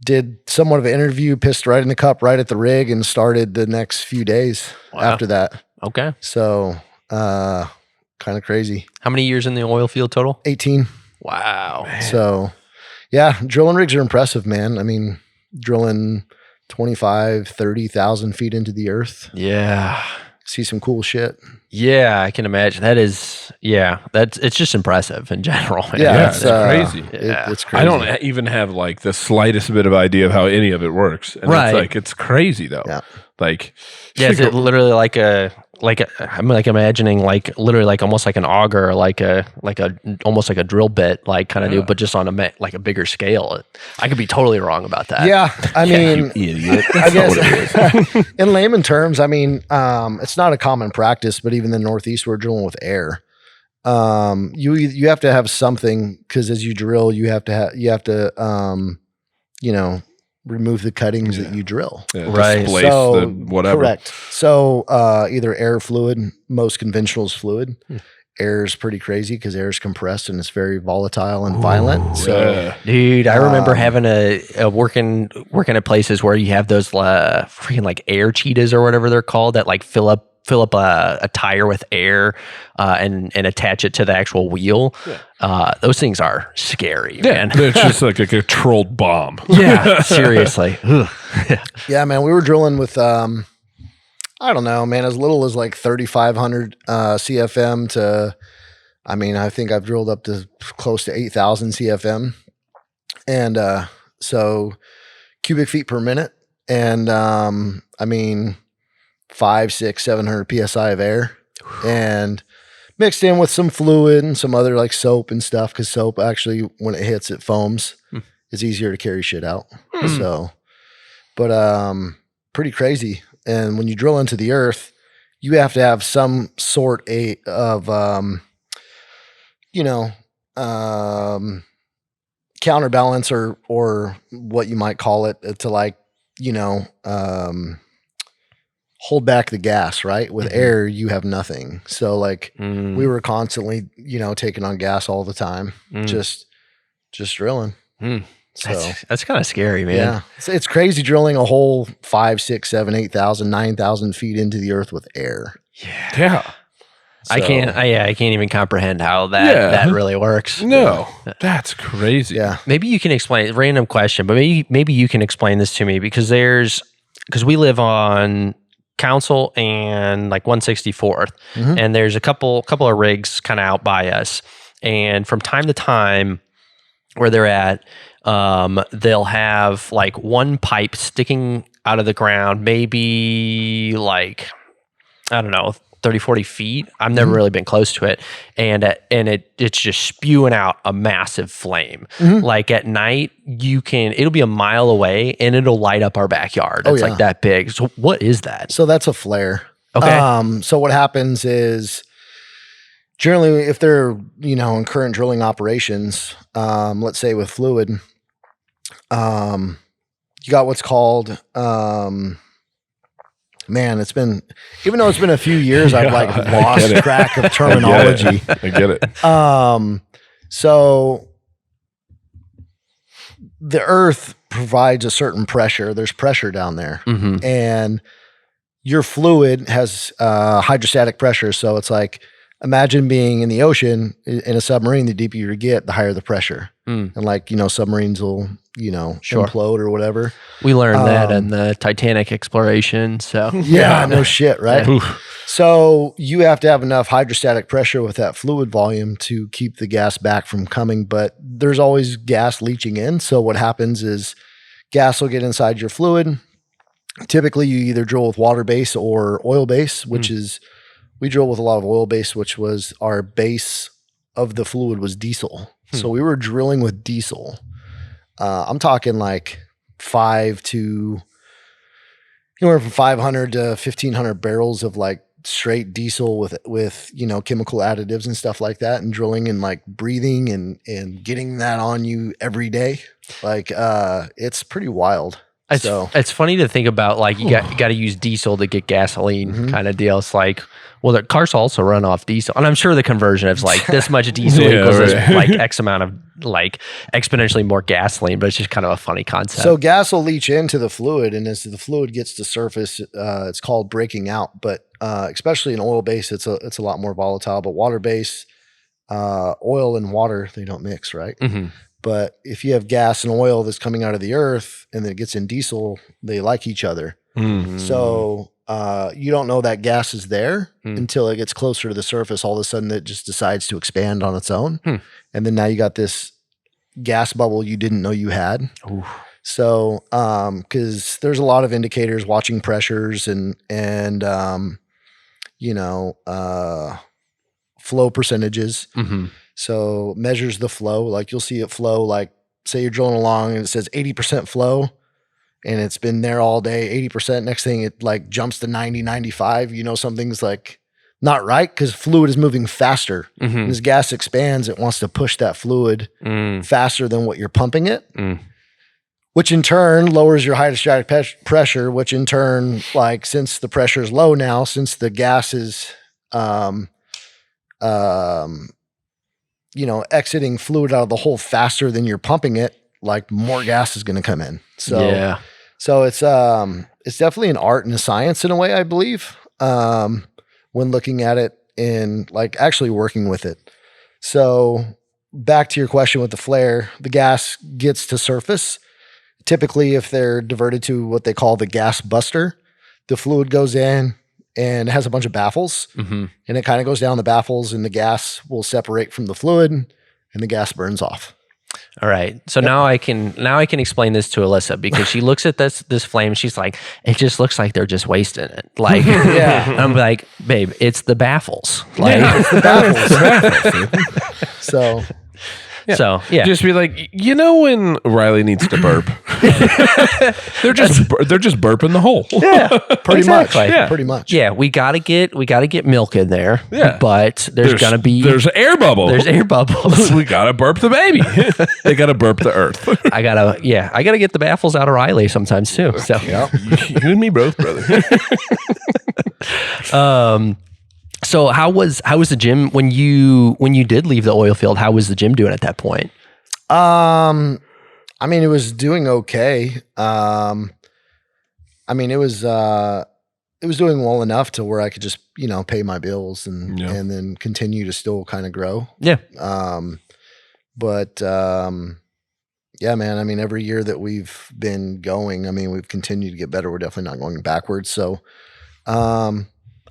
did somewhat of an interview, pissed right in the cup, right at the rig, and started the next few days after that. Okay. So, kind of crazy. How many years in the oil field total? 18. Wow. So, Yeah, drilling rigs are impressive, man. I mean, drilling 25, 30,000 feet into the earth. Yeah. See some cool shit. Yeah, I can imagine. It's just impressive in general. Man. Yeah, it's crazy. It's crazy. I don't even have like the slightest bit of idea of how any of it works. And Right. it's like, it's crazy though. Yeah. Like, Is it literally I'm like imagining like literally like almost like an auger, almost like a drill bit, like kind of do, but just on a bigger scale. I could be totally wrong about that. Yeah, I mean, idiot. I guess in layman terms, I mean, it's not a common practice, but even in the Northeast, we're drilling with air. You have to have something because as you drill, you have to remove the cuttings that you drill. Yeah, Right. displace the whatever. Correct. So either air, fluid. Most conventional is fluid. Air is pretty crazy because air is compressed and it's very volatile and violent. So, dude, I remember having a working at places where you have those freaking like air cheetahs or whatever they're called that like fill up a tire with air and attach it to the actual wheel. Those things are scary, man. It's just like a controlled bomb. Yeah, seriously. yeah, man, we were drilling with I don't know, man, as little as like 3,500 CFM to, I mean, I think I've drilled up to close to 8,000 CFM. And so cubic feet per minute. And I mean, 500, 600, 700 PSI of air and mixed in with some fluid and some other like soap and stuff. Cause soap actually, when it hits, it foams. It's easier to carry shit out. So, but pretty crazy. And when you drill into the earth, you have to have some sort of counterbalance or what you might call it to like, hold back the gas, right? With air, you have nothing. So like we were constantly, taking on gas all the time, just drilling. So That's kind of scary, man. yeah, it's crazy drilling a hole 5, 6, 7, 8,000, 9,000 feet into the earth with air. Yeah. I can't even comprehend how that really works. No, that's crazy. Yeah. Maybe you can explain, random question, but maybe you can explain this to me because we live on Council and like 164th, and there's a couple of rigs kind of out by us, and from time to time where they're at, they'll have like one pipe sticking out of the ground, maybe like, I don't know, 30, 40 feet. I've never really been close to it. And it's just spewing out a massive flame. Like at night, it'll be a mile away and it'll light up our backyard. It's like that big. So what is that? So that's a flare. Okay. So what happens is generally if they're, in current drilling operations, let's say with fluid, you got what's called, man, even though it's been a few years, I've like lost track of terminology. I get it. So the earth provides a certain pressure. There's pressure down there and your fluid has hydrostatic pressure. So it's like, imagine being in the ocean in a submarine, the deeper you get, the higher the pressure. And like, submarines will, implode or whatever. We learned that in the Titanic exploration. So yeah, no shit, right? So you have to have enough hydrostatic pressure with that fluid volume to keep the gas back from coming, but there's always gas leaching in. So what happens is gas will get inside your fluid. Typically you either drill with water base or oil base, which is, we drill with a lot of oil base, which was our base of the fluid was diesel. So we were drilling with diesel. I'm talking like 5 to anywhere from 500 to 1,500 barrels of like straight diesel with chemical additives and stuff like that, and drilling and like breathing and getting that on you every day. Like it's pretty wild. It's funny to think about, like you got to use diesel to get gasoline kind of deal. It's like, well, the cars also run off diesel, and I'm sure the conversion is like this much diesel equals this, like X amount of like exponentially more gasoline, but it's just kind of a funny concept. So gas will leach into the fluid, and as the fluid gets to surface, it's called breaking out. But especially in oil base, it's a lot more volatile. But water base, oil and water, they don't mix, right? But if you have gas and oil that's coming out of the earth and then it gets in diesel, they like each other. So you don't know that gas is there until it gets closer to the surface. All of a sudden, it just decides to expand on its own. And then now you got this gas bubble you didn't know you had. Oof. So, because there's a lot of indicators, watching pressures and flow percentages. So measures the flow. Like you'll see it flow. Like say you're drilling along and it says 80% flow, and it's been there all day. 80%. Next thing it like jumps to 90, 95. You know something's like not right because fluid is moving faster. And as gas expands, it wants to push that fluid faster than what you're pumping it. Which in turn lowers your hydrostatic pressure, which in turn, like since the pressure is low now, since the gas is, exiting fluid out of the hole faster than you're pumping it, like more gas is going to come in. So, so it's definitely an art and a science in a way, I believe, when looking at it and like actually working with it. So back to your question with the flare, the gas gets to surface. Typically, if they're diverted to what they call the gas buster, the fluid goes in and it has a bunch of baffles, and it kind of goes down the baffles, and the gas will separate from the fluid, and the gas burns off. All right. So now I can explain this to Alyssa because she looks at this flame. She's like, it just looks like they're just wasting it. Like, I'm like, babe, it's the baffles. Like, It's the baffles. So. Yeah. So yeah, just be like, when Riley needs to burp, they're just burping the hole. Yeah, pretty much. Yeah. Pretty much. Yeah, we gotta get milk in there. Yeah, but there's air bubbles. There's air bubbles. We gotta burp the baby. They gotta burp the earth. I gotta get the baffles out of Riley sometimes too. So you and me both, brother. So how was the gym when you did leave the oil field? How was the gym doing at that point? I mean, it was doing okay. I mean, it was doing well enough to where I could just, pay my bills and then continue to still kind of grow. Yeah. Yeah, man, I mean, every year that we've been going, I mean, we've continued to get better. We're definitely not going backwards. So, I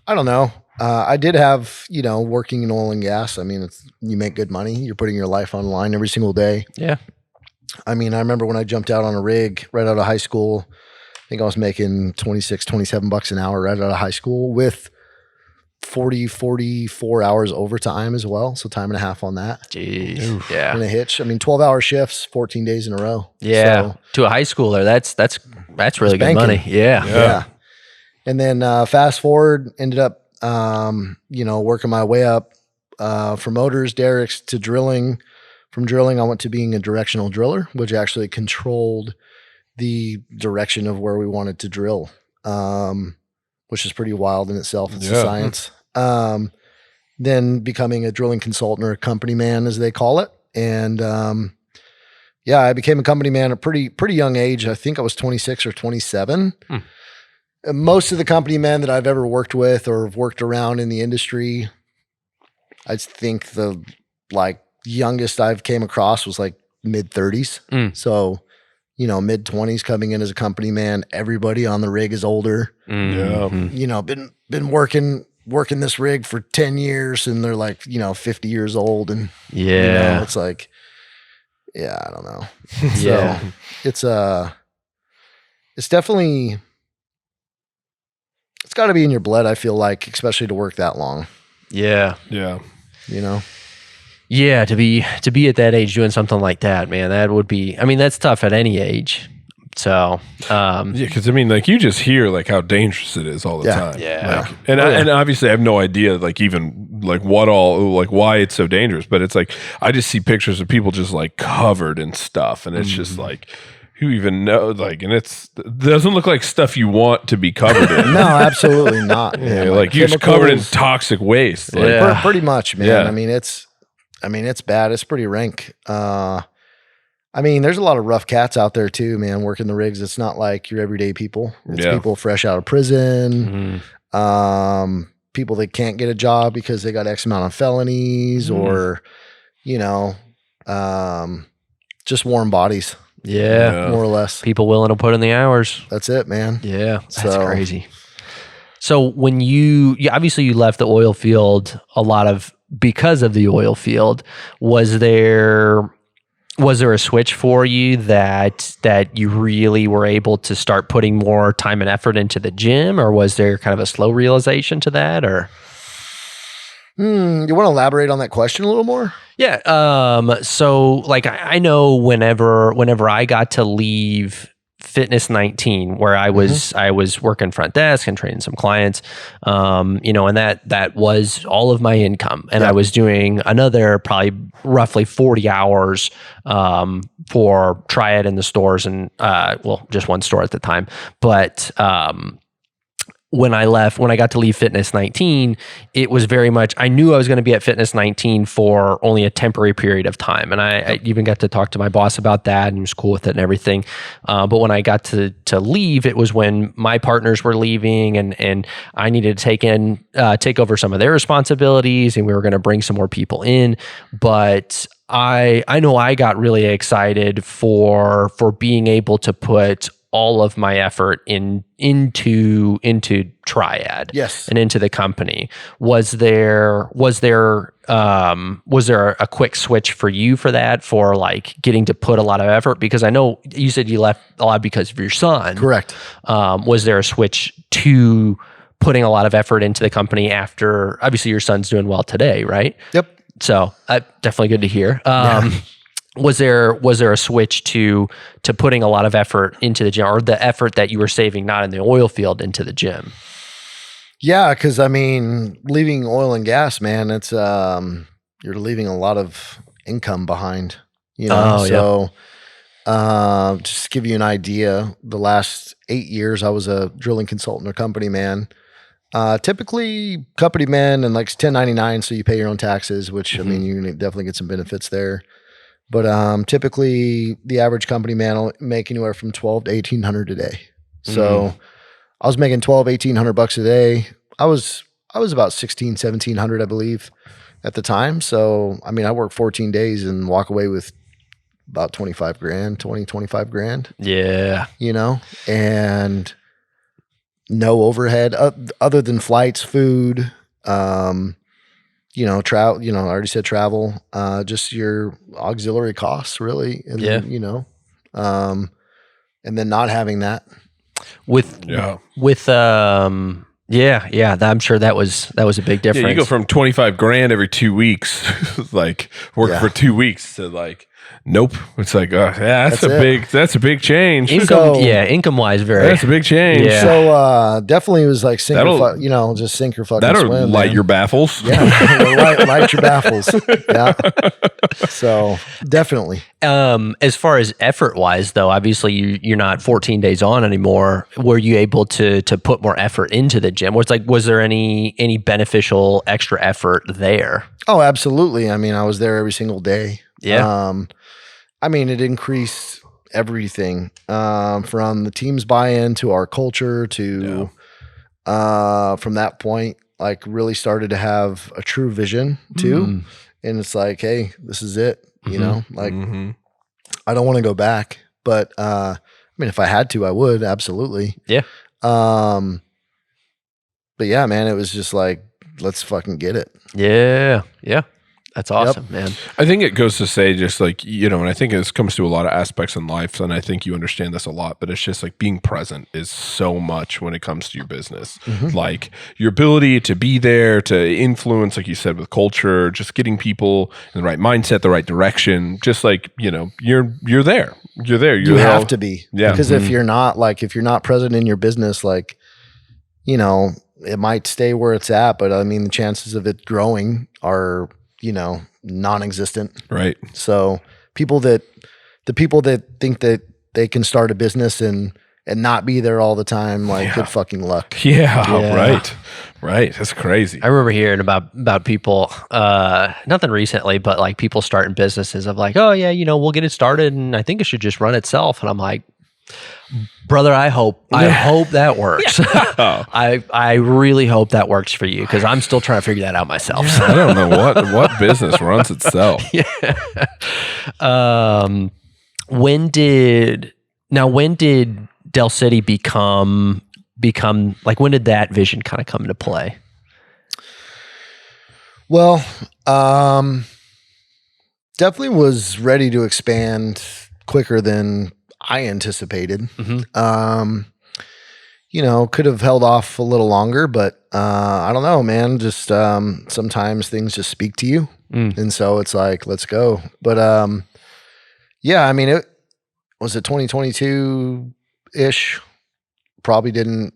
don't know. I did have, working in oil and gas. I mean, you make good money. You're putting your life on the line every single day. Yeah. I mean, I remember when I jumped out on a rig right out of high school, I think I was making $27 an hour right out of high school with 44 hours overtime as well. So time and a half on that. Jeez. Yeah. And a hitch. I mean, 12-hour shifts, 14 days in a row. Yeah. So, to a high schooler, that's really good money. Yeah. And then fast forward, ended up working my way up from motors, derricks to drilling. From drilling, I went to being a directional driller, which actually controlled the direction of where we wanted to drill, which is pretty wild in itself. It's a science. Then becoming a drilling consultant or a company man, as they call it. And I became a company man at a pretty young age. I think I was 26 or 27. Most of the company men that I've ever worked with or have worked around in the industry, I think the youngest I've came across was like mid 30s. So, mid 20s coming in as a company man. Everybody on the rig is older. Been working this rig for 10 years, and they're like 50 years old, and it's like, I don't know. So it's definitely. It's got to be in your blood, I feel like, especially to work that long. Yeah. Yeah, to be at that age doing something like that, man, that would be. I mean, that's tough at any age. So, because I mean, you just hear how dangerous it is all the time. Yeah, and obviously I have no idea, what all, why it's so dangerous. But it's I just see pictures of people just covered in stuff, and it's just who even knows? And it doesn't look like stuff you want to be covered in. No, absolutely not. Yeah, you're just covered in toxic waste. Pretty much, man. Yeah. I mean, it's bad. It's pretty rank. I mean, there's a lot of rough cats out there too, man, working the rigs. It's not like your everyday people. It's people fresh out of prison. People that can't get a job because they got X amount of felonies or, just warm bodies, Yeah. more or less. People willing to put in the hours. That's it, man. Yeah. That's So- crazy. So when you obviously you left the oil field because of the oil field, was there a switch for you that you really were able to start putting more time and effort into the gym, or was there kind of a slow realization to that, or? You want to elaborate on that question a little more? Yeah. So like I know whenever I got to leave Fitness 19, where I was working front desk and training some clients, and that was all of my income, and I was doing another probably roughly 40 hours for Triad in the stores, and just one store at the time, but when I got to leave Fitness 19, it was very much, I knew I was going to be at Fitness 19 for only a temporary period of time. And I even got to talk to my boss about that, and he was cool with it and everything. But when I got to leave, it was when my partners were leaving, and I needed to take over some of their responsibilities, and we were going to bring some more people in. But I know I got really excited for being able to put all of my effort into Triad, Yes, and into the company. Was there a quick switch for you for that, for like getting to put a lot of effort? Because I know you said you left a lot because of your son. correct. Was there a switch to putting a lot of effort into the company after, obviously your son's doing well today, right? Yep. So definitely good to hear. Was there a switch to putting a lot of effort into the gym, or the effort that you were saving not in the oil field into the gym? Yeah, because I mean, leaving oil and gas, man, it's you're leaving a lot of income behind. So just to give you an idea, the last 8 years I was a drilling consultant or company man. Typically company man and like 1099, so you pay your own taxes, which I mean, you can definitely get some benefits there. But typically the average company man will make anywhere from 12 to 1800 a day. So I was making 1,200, 1,800 a day. I was about 1,1700, I believe at the time. So, I mean, I work 14 days and walk away with about 25 grand. Yeah. And no overhead other than flights, food, travel, I already said travel, just your auxiliary costs really. And then, and then not having that I'm sure that was a big difference. Yeah, you go from 25 grand every 2 weeks, like work for 2 weeks, to like, nope. It's like, that's a big change. Income wise, that's a big change. Yeah. So definitely it was like sink or fucking that'll swim. light man. your baffles. Yeah, light your baffles. Yeah. So definitely. As far as effort wise, though, obviously you're not 14 days on anymore. Were you able to put more effort into the gym? Was there any beneficial extra effort there? Oh, absolutely. I mean, I was there every single day. Yeah. I mean, it increased everything, from the team's buy-in to our culture to, from that point, like really started to have a true vision too. And it's like, hey, this is it. I don't want to go back, but, I mean, if I had to, I would absolutely. Yeah. But yeah, man, it was just like, let's fucking get it. Yeah. Yeah. That's awesome, man. I think it goes to say just like, and I think this comes to a lot of aspects in life, and I think you understand this a lot, but it's just like being present is so much when it comes to your business. Like your ability to be there, to influence, like you said, with culture, just getting people in the right mindset, the right direction, just like, you're there. You're there. You have to be. Yeah. Because if you're not present in your business, like, it might stay where it's at, but I mean, the chances of it growing are, non-existent. Right. So the people that think that they can start a business and not be there all the time, like good fucking luck. Yeah. Right. That's crazy. I remember hearing about people, nothing recently, but like people starting businesses of like, oh yeah, we'll get it started and I think it should just run itself. And I'm like, brother, I hope that works. I really hope that works for you, because I'm still trying to figure that out myself. I don't know what business runs itself. when did Del City become like, when did that vision kind of come into play? Well, definitely was ready to expand quicker than I anticipated. Could have held off a little longer, but I don't know, man. Just sometimes things just speak to you. And so it's like, let's go. But yeah, I mean, it was it 2022-ish. Probably didn't.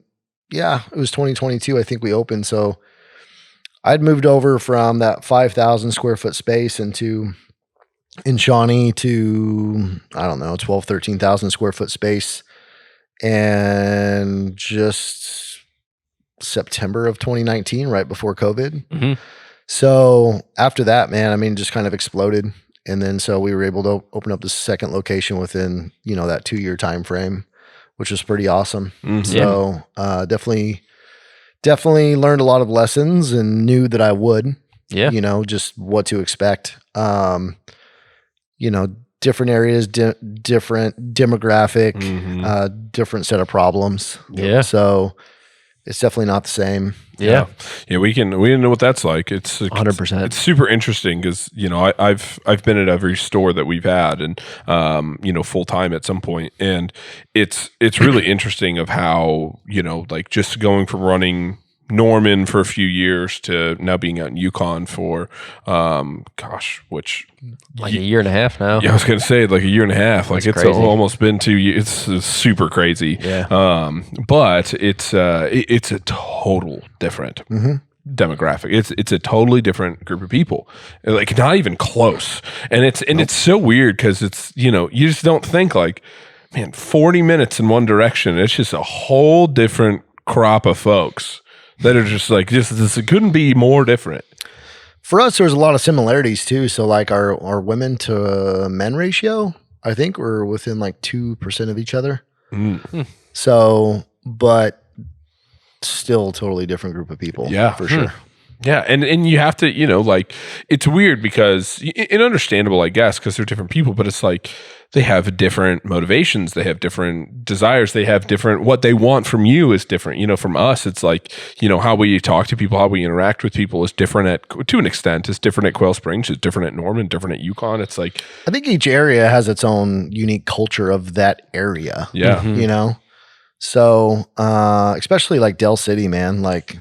Yeah, it was 2022. I think we opened. So I'd moved over from that 5,000 square foot space in Shawnee to, I don't know, 12, 13,000 square foot space. And just September of 2019, right before COVID. So after that, man, I mean, just kind of exploded. And then so we were able to open up the second location within, that 2-year time frame, which was pretty awesome. So definitely learned a lot of lessons and knew that I would, just what to expect. Different areas, different demographic, different set of problems. Yeah. So it's definitely not the same. Yeah. We know what that's like. It's 100%. It's super interesting because, I've been at every store that we've had and, full time at some point. And it's really interesting of how, like just going from running Norman for a few years to now being out in Yukon for, which like a year and a half now. Yeah, I was going to say like a year and a half. Like it's almost been 2 years. It's super crazy. Yeah. But it's a total different demographic. It's a totally different group of people. Like not even close. And it's so weird because it's, you just don't think like, man, 40 minutes in one direction. It's just a whole different crop of folks that are just like, this couldn't be more different. For us, there's a lot of similarities too. So like our women to men ratio, I think we're within like 2% of each other. So, but still totally different group of people. Yeah, for sure. Yeah, and you have to, like, it's weird because, and understandable, I guess, because they're different people, but it's like they have different motivations, they have different desires, they have different, what they want from you is different. From us, it's like, how we talk to people, how we interact with people is different to an extent. It's different at Quail Springs, it's different at Norman, different at Yukon. It's like, I think each area has its own unique culture of that area. Yeah. So, especially like Del City, man, like,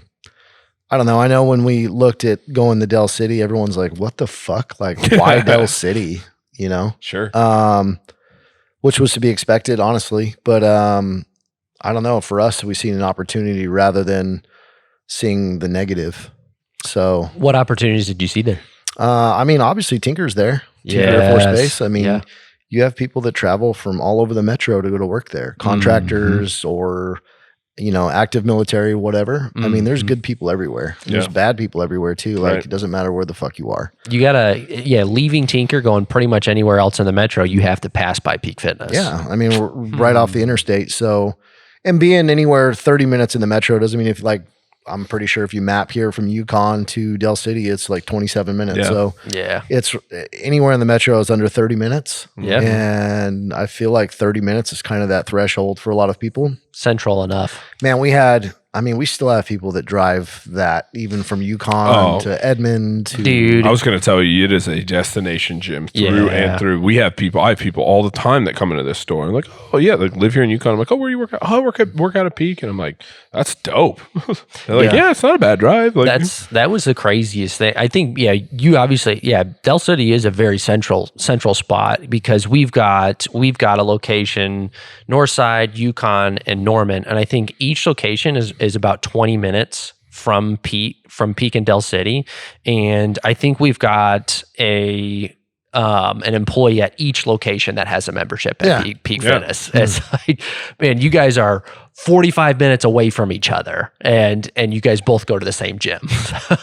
I don't know. I know when we looked at going to Del City, everyone's like, what the fuck? Like, why Del City? Sure. Which was to be expected, honestly. But I don't know. For us, we've seen an opportunity rather than seeing the negative. So, what opportunities did you see there? I mean, obviously, Tinker's there. Tinker Air Force Base. I mean, you have people that travel from all over the metro to go to work there, contractors or active military, whatever. I mean, there's good people everywhere. There's bad people everywhere too. Like it doesn't matter where the fuck you are. You gotta, leaving Tinker, going pretty much anywhere else in the metro, you have to pass by Peak Fitness. Yeah. I mean, we're right off the interstate. So, and being anywhere 30 minutes in the metro doesn't mean I'm pretty sure if you map here from Yukon to Del City, it's like 27 minutes. Yeah. So it's anywhere in the metro is under 30 minutes. Yeah. And I feel like 30 minutes is kind of that threshold for a lot of people. Central enough. Man, we still have people that drive that even from Yukon to Edmond to. Dude. I was going to tell you, it is a destination gym through and through. I have people all the time that come into this store and like, oh yeah, they live here in Yukon. I'm like, oh, where do you work out? Oh, I work out at Peak. And I'm like, that's dope. They're like, yeah, it's not a bad drive. Like, that was the craziest thing. I think, you obviously, Del City is a very central spot because we've got a location, Northside, Yukon, and Norman. And I think each location is about 20 minutes from Peak and Del City. And I think we've got an employee at each location that has a membership at Peak Fitness. It's like, man, you guys are 45 minutes away from each other and you guys both go to the same gym.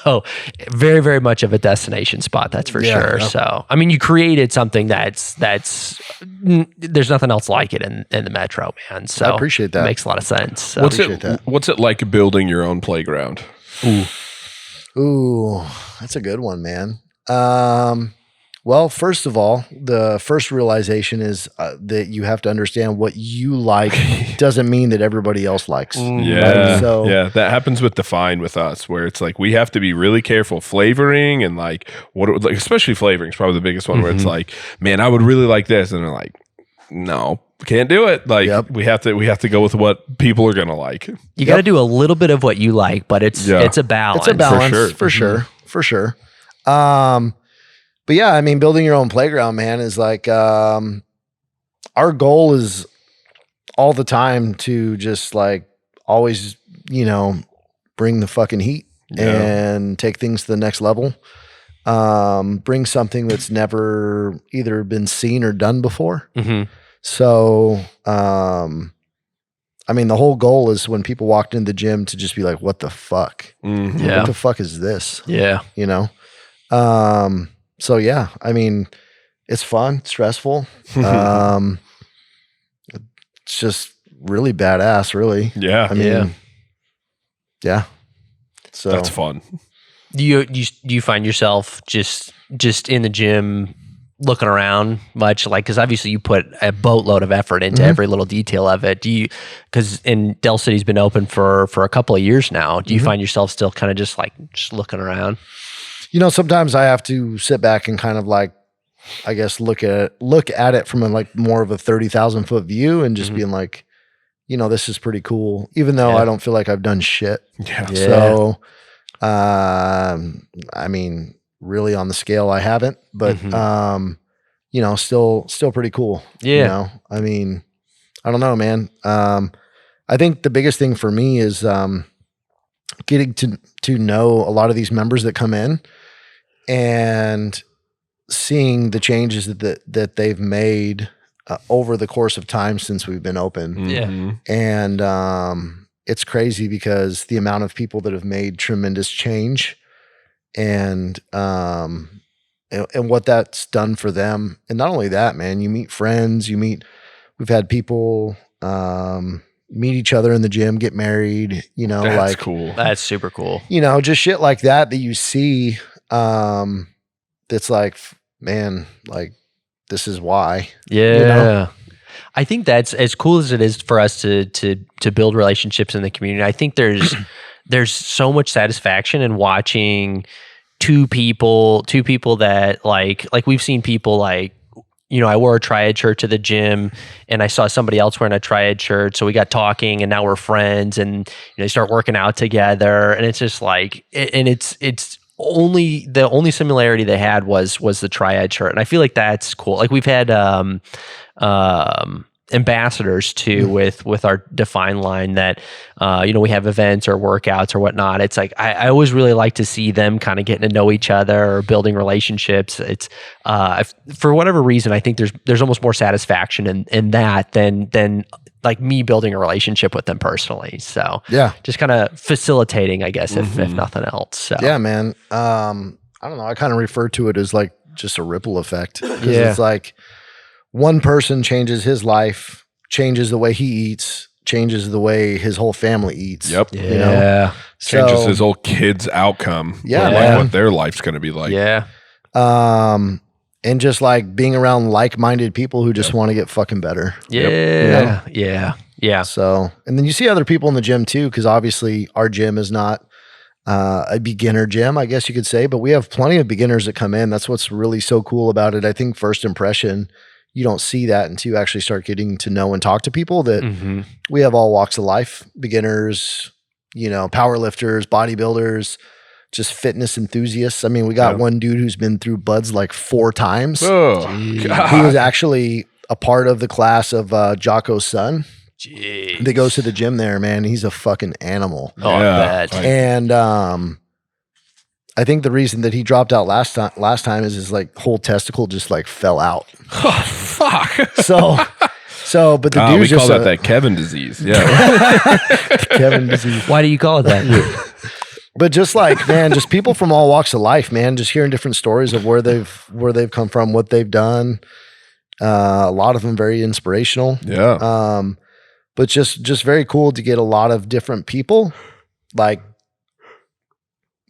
So very, very much of a destination spot. That's for sure. Yeah. So, I mean, you created something that's there's nothing else like it in the metro, man. So I appreciate that. It makes a lot of sense. So. What's it like building your own playground? Ooh, that's a good one, man. Well, first of all, the first realization is that you have to understand what you like doesn't mean that everybody else likes. Yeah. Right? So yeah, that happens with Define with us, where it's like we have to be really careful flavoring and like like especially flavoring is probably the biggest one, where it's like, man, I would really like this, and they're like, no, can't do it. Like we have to go with what people are gonna like. You got to do a little bit of what you like, but it's a balance. It's a balance for sure. But yeah, I mean, building your own playground, man, is like our goal is all the time to just like always, bring the fucking heat and take things to the next level. Bring something that's never either been seen or done before. So, I mean, the whole goal is when people walked into the gym to just be like, what the fuck? What the fuck is this? Yeah. So yeah, I mean, it's fun, stressful. It's just really badass, really. Yeah. I mean, yeah. So that's fun. Do you find yourself just in the gym looking around much? Like, because obviously you put a boatload of effort into every little detail of it. Because in Del City's been open for a couple of years now. Do you find yourself still kind of just looking around? Sometimes I have to sit back and kind of like, I guess, look at it from a like more of a 30,000 foot view and just being like, this is pretty cool, even though I don't feel like I've done shit. Yeah. So, I mean, really on the scale, I haven't, but, still pretty cool. Yeah. I mean, I don't know, man. I think the biggest thing for me is, getting to know a lot of these members that come in and seeing the changes that they've made over the course of time since we've been open. Yeah. And it's crazy because the amount of people that have made tremendous change and what that's done for them. And not only that, man, you meet friends, we've had people meet each other in the gym, get married, That's like cool. That's super cool. just shit like that you see. That's like, man, like this is why. Yeah. I think that's as cool as it is for us to build relationships in the community. I think there's so much satisfaction in watching two people that like we've seen people like, I wore a Triad shirt to the gym and I saw somebody else wearing a Triad shirt. So we got talking and now we're friends and they start working out together. And it's just like, and it's only the only similarity they had was the Triad shirt. And I feel like that's cool. Like we've had, ambassadors too with our Define line that we have events or workouts or whatnot. It's like I always really like to see them kind of getting to know each other or building relationships. It's for whatever reason I think there's almost more satisfaction in that than like me building a relationship with them personally. So Yeah. just kind of facilitating, I guess, if nothing else. So Yeah, man. I don't know. I kind of refer to it as like just a ripple effect. 'Cause it's like one person changes his life, changes the way he eats, changes the way his whole family eats. Yep. yeah. Changes So- his whole kid's outcome. Yeah, Like man. what their life's going to be like. Yeah. And just like being around like-minded people who just want to get fucking better. Yeah. Yeah. So, and then you see other people in the gym too, because obviously our gym is not a beginner gym, I guess you could say, but we have plenty of beginners that come in. That's what's really so cool about it. I think first impression, you don't see that until you actually start getting to know and talk to people that we have all walks of life, beginners, power lifters, bodybuilders, just fitness enthusiasts. I mean, we got one dude who's been through buds like 4 times. Oh, He God. was actually a part of the class of Jocko's son Jeez. that goes to the gym there, man. He's a fucking animal. Oh, Yeah. I bet. Like- And I think the reason that he dropped out last time is his like whole testicle just like fell out. Oh, fuck. So, but the We dude's call just that Kevin disease. Yeah. Kevin disease. Why do you call it that? But just like, man, just people from all walks of life, man, just hearing different stories of where they've come from, what they've done. A lot of them very inspirational. Yeah. But just very cool to get a lot of different people like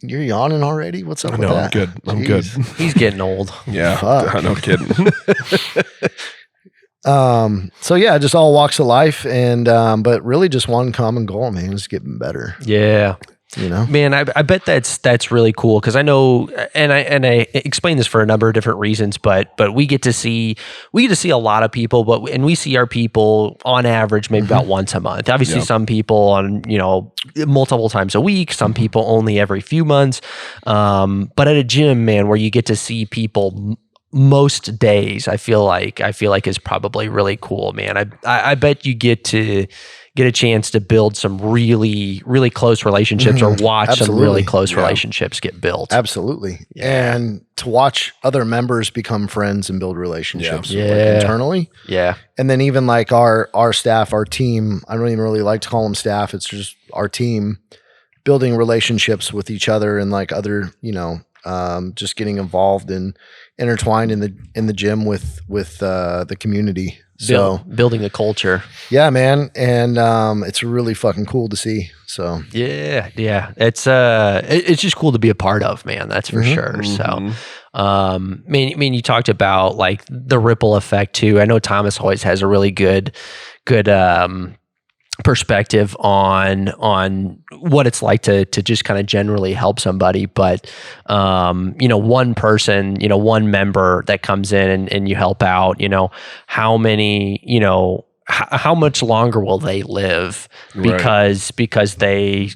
You're yawning already? What's up with No, that? I'm good. I'm good. Jeez. He's getting old. Yeah, Fuck. no kidding. So yeah, just all walks of life, and but really just one common goal, man, is getting better. Yeah. You know, Man, I bet that's really cool because I know, and I explain this for a number of different reasons, but we get to see a lot of people, and we see our people on average maybe about once a month. Obviously, Yep. some people on multiple times a week, some people only every few months. But at a gym, man, where you get to see people most days, I feel like is probably really cool, man. I bet you get a chance to build some really, really close relationships or watch some really Absolutely. close relationships get built. absolutely, Yeah. and to watch other members become friends and build relationships like, Yeah. internally. Yeah. And then even like our staff, our team, I don't even really like to call them staff. It's just our team building relationships with each other and like other, just getting involved and intertwined in the gym with the community. So Building a culture. yeah, man. And it's really fucking cool to see. So Yeah. It's just cool to be a part of, man. That's for sure. So, I mean, you talked about like the ripple effect too. I know Thomas always has a really good perspective on what it's like to just kind of generally help somebody, but one person, one member that comes in and you help out, how many, how much longer will they live because they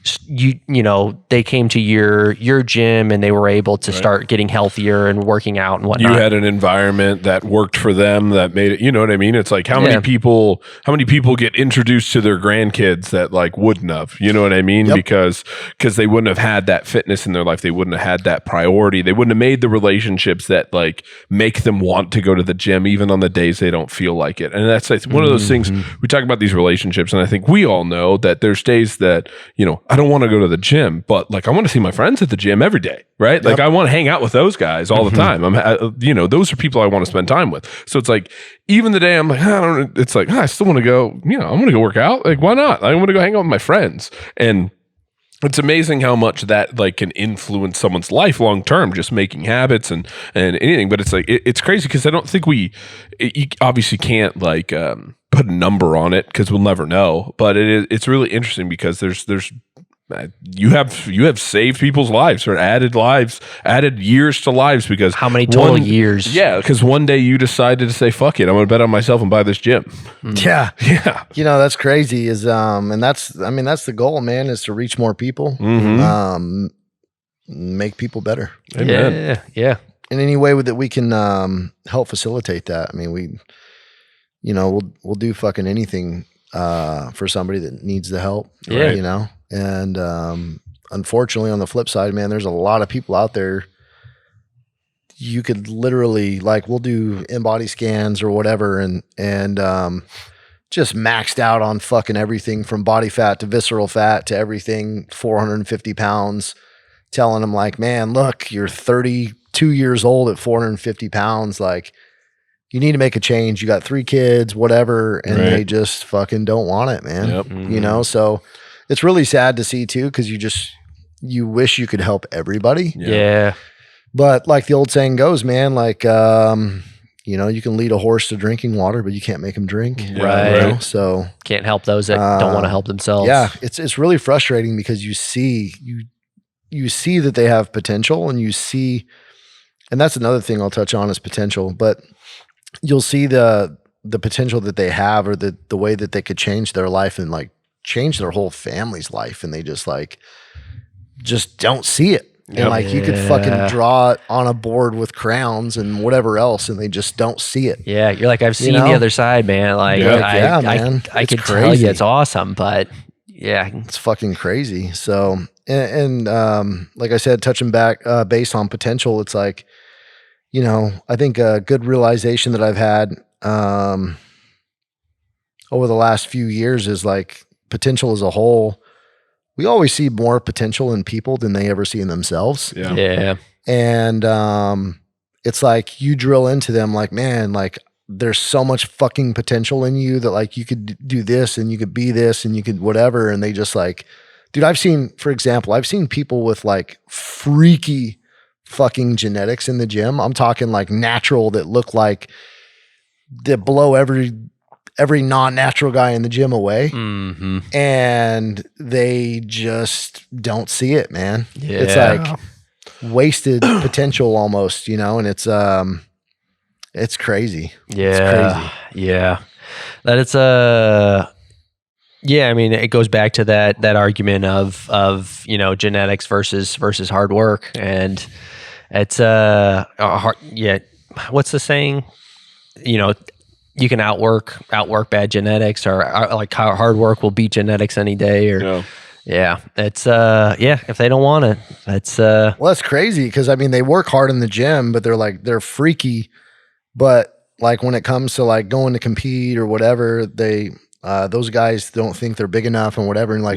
they came to your gym and they were able to start getting healthier and working out and whatnot. You had an environment that worked for them that made it, you know what I mean? It's like how many people get introduced to their grandkids that like wouldn't have, you know what I mean? Yep. Because they wouldn't have had that fitness in their life. They wouldn't have had that priority. They wouldn't have made the relationships that like make them want to go to the gym even on the days they don't feel like it. And that's like, one of those things we talk about, these relationships. And I think we all know that there's days that, I don't want to go to the gym, but like I want to see my friends at the gym every day, right? Like I want to hang out with those guys all the time. Those are people I want to spend time with. So it's like, even the day I'm like, it's like, I still want to go, I'm going to go work out. Like, why not? I want to go hang out with my friends. And it's amazing how much that like can influence someone's life long term, just making habits and anything. But it's like it's crazy because I don't think you obviously can't like put a number on it because we'll never know. But it's really interesting because there's you have saved people's lives or added years to lives because How many total years? Yeah, because one day you decided to say fuck it, I'm gonna bet on myself and buy this gym. yeah, Yeah, that's crazy is and that's the goal, man, is to reach more people, make people better. Amen. Yeah. In any way that we can help facilitate that. I mean, we'll do fucking anything for somebody that needs the help. Yeah. And unfortunately, on the flip side, man, there's a lot of people out there. You could literally like we'll do in-body scans or whatever, and just maxed out on fucking everything from body fat to visceral fat to everything, 450 pounds. Telling them like, man, look, you're 32 years old at 450 pounds. Like, you need to make a change. You got 3 kids, whatever. And they just fucking don't want it, man. Yep. So it's really sad to see too. Cause you wish you could help everybody. Yeah. But like the old saying goes, man, like, you can lead a horse to drinking water, but you can't make him drink. Right. So Can't help those that don't want to help themselves. yeah, it's really frustrating because you see that they have potential, and and that's another thing I'll touch on is potential, but you'll see the potential that they have, or the way that they could change their life and like change their whole family's life, and they just don't see it. And like you could fucking draw it on a board with crowns and whatever else, and they just don't see it. Yeah, you're like, I've seen the other side, man. Like, man, I it's can tell crazy. you it's awesome, but yeah, It's fucking crazy. So, and like I said, touching back based on potential, it's like, I think a good realization that I've had over the last few years is like potential as a whole. We always see more potential in people than they ever see in themselves. yeah, And it's like you drill into them like, man, like there's so much fucking potential in you that like you could do this and you could be this and you could whatever. And they just like, dude, for example, I've seen people with like freaky fucking genetics in the gym. I'm talking like natural that look like that blow every non-natural guy in the gym away. Mm-hmm. And they just don't see it, man. Yeah. It's like wasted potential almost, and it's crazy. Yeah. It's crazy. Yeah. That it's yeah, I mean, it goes back to that argument of genetics versus hard work, and it's hard. Yeah, what's the saying? You can outwork bad genetics, or like hard work will beat genetics any day. Or yeah, it's if they don't want it, that's well, that's crazy because I mean they work hard in the gym, but they're freaky, but like when it comes to like going to compete or whatever, those guys don't think they're big enough and whatever, and like,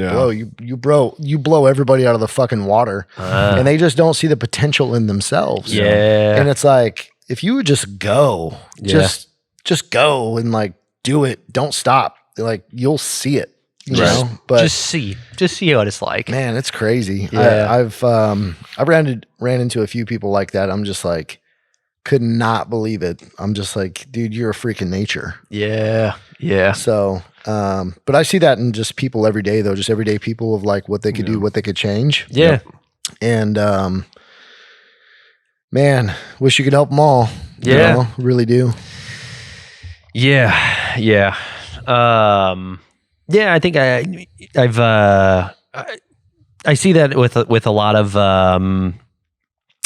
you blow everybody out of the fucking water, and they just don't see the potential in themselves. Yeah. And it's like, if you would just go, just go and like do it, don't stop. Like you'll see it, you know. But just see what it's like. Man, it's crazy. Yeah. I've ran into a few people like that. I'm just like, could not believe it. I'm just like, dude, you're a freaking nature. Yeah. Yeah. So, but I see that in just people every day, though, just everyday people of like what they could do, what they could change. Yeah. And, man, wish you could help them all. Yeah. Really do. Yeah. Yeah. Yeah. I think I see that with a lot of,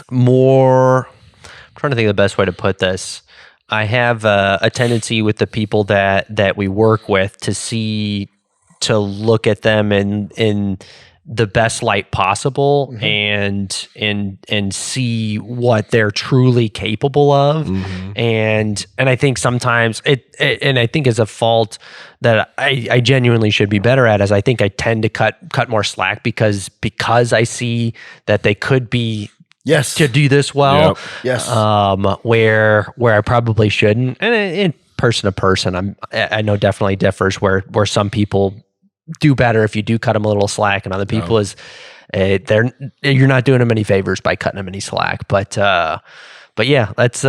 more, I'm trying to think of the best way to put this. I have a tendency with the people that we work with to look at them in the best light possible, mm-hmm. and see what they're truly capable of. Mm-hmm. And I think sometimes and I think is a fault that I genuinely should be better at, is I think I tend to cut more slack because I see that they could be to do this well. Yep. Yes. Where I probably shouldn't. And in person to person, I know definitely differs where some people do better if you do cut them a little slack, and other people you're not doing them any favors by cutting them any slack. But yeah, that's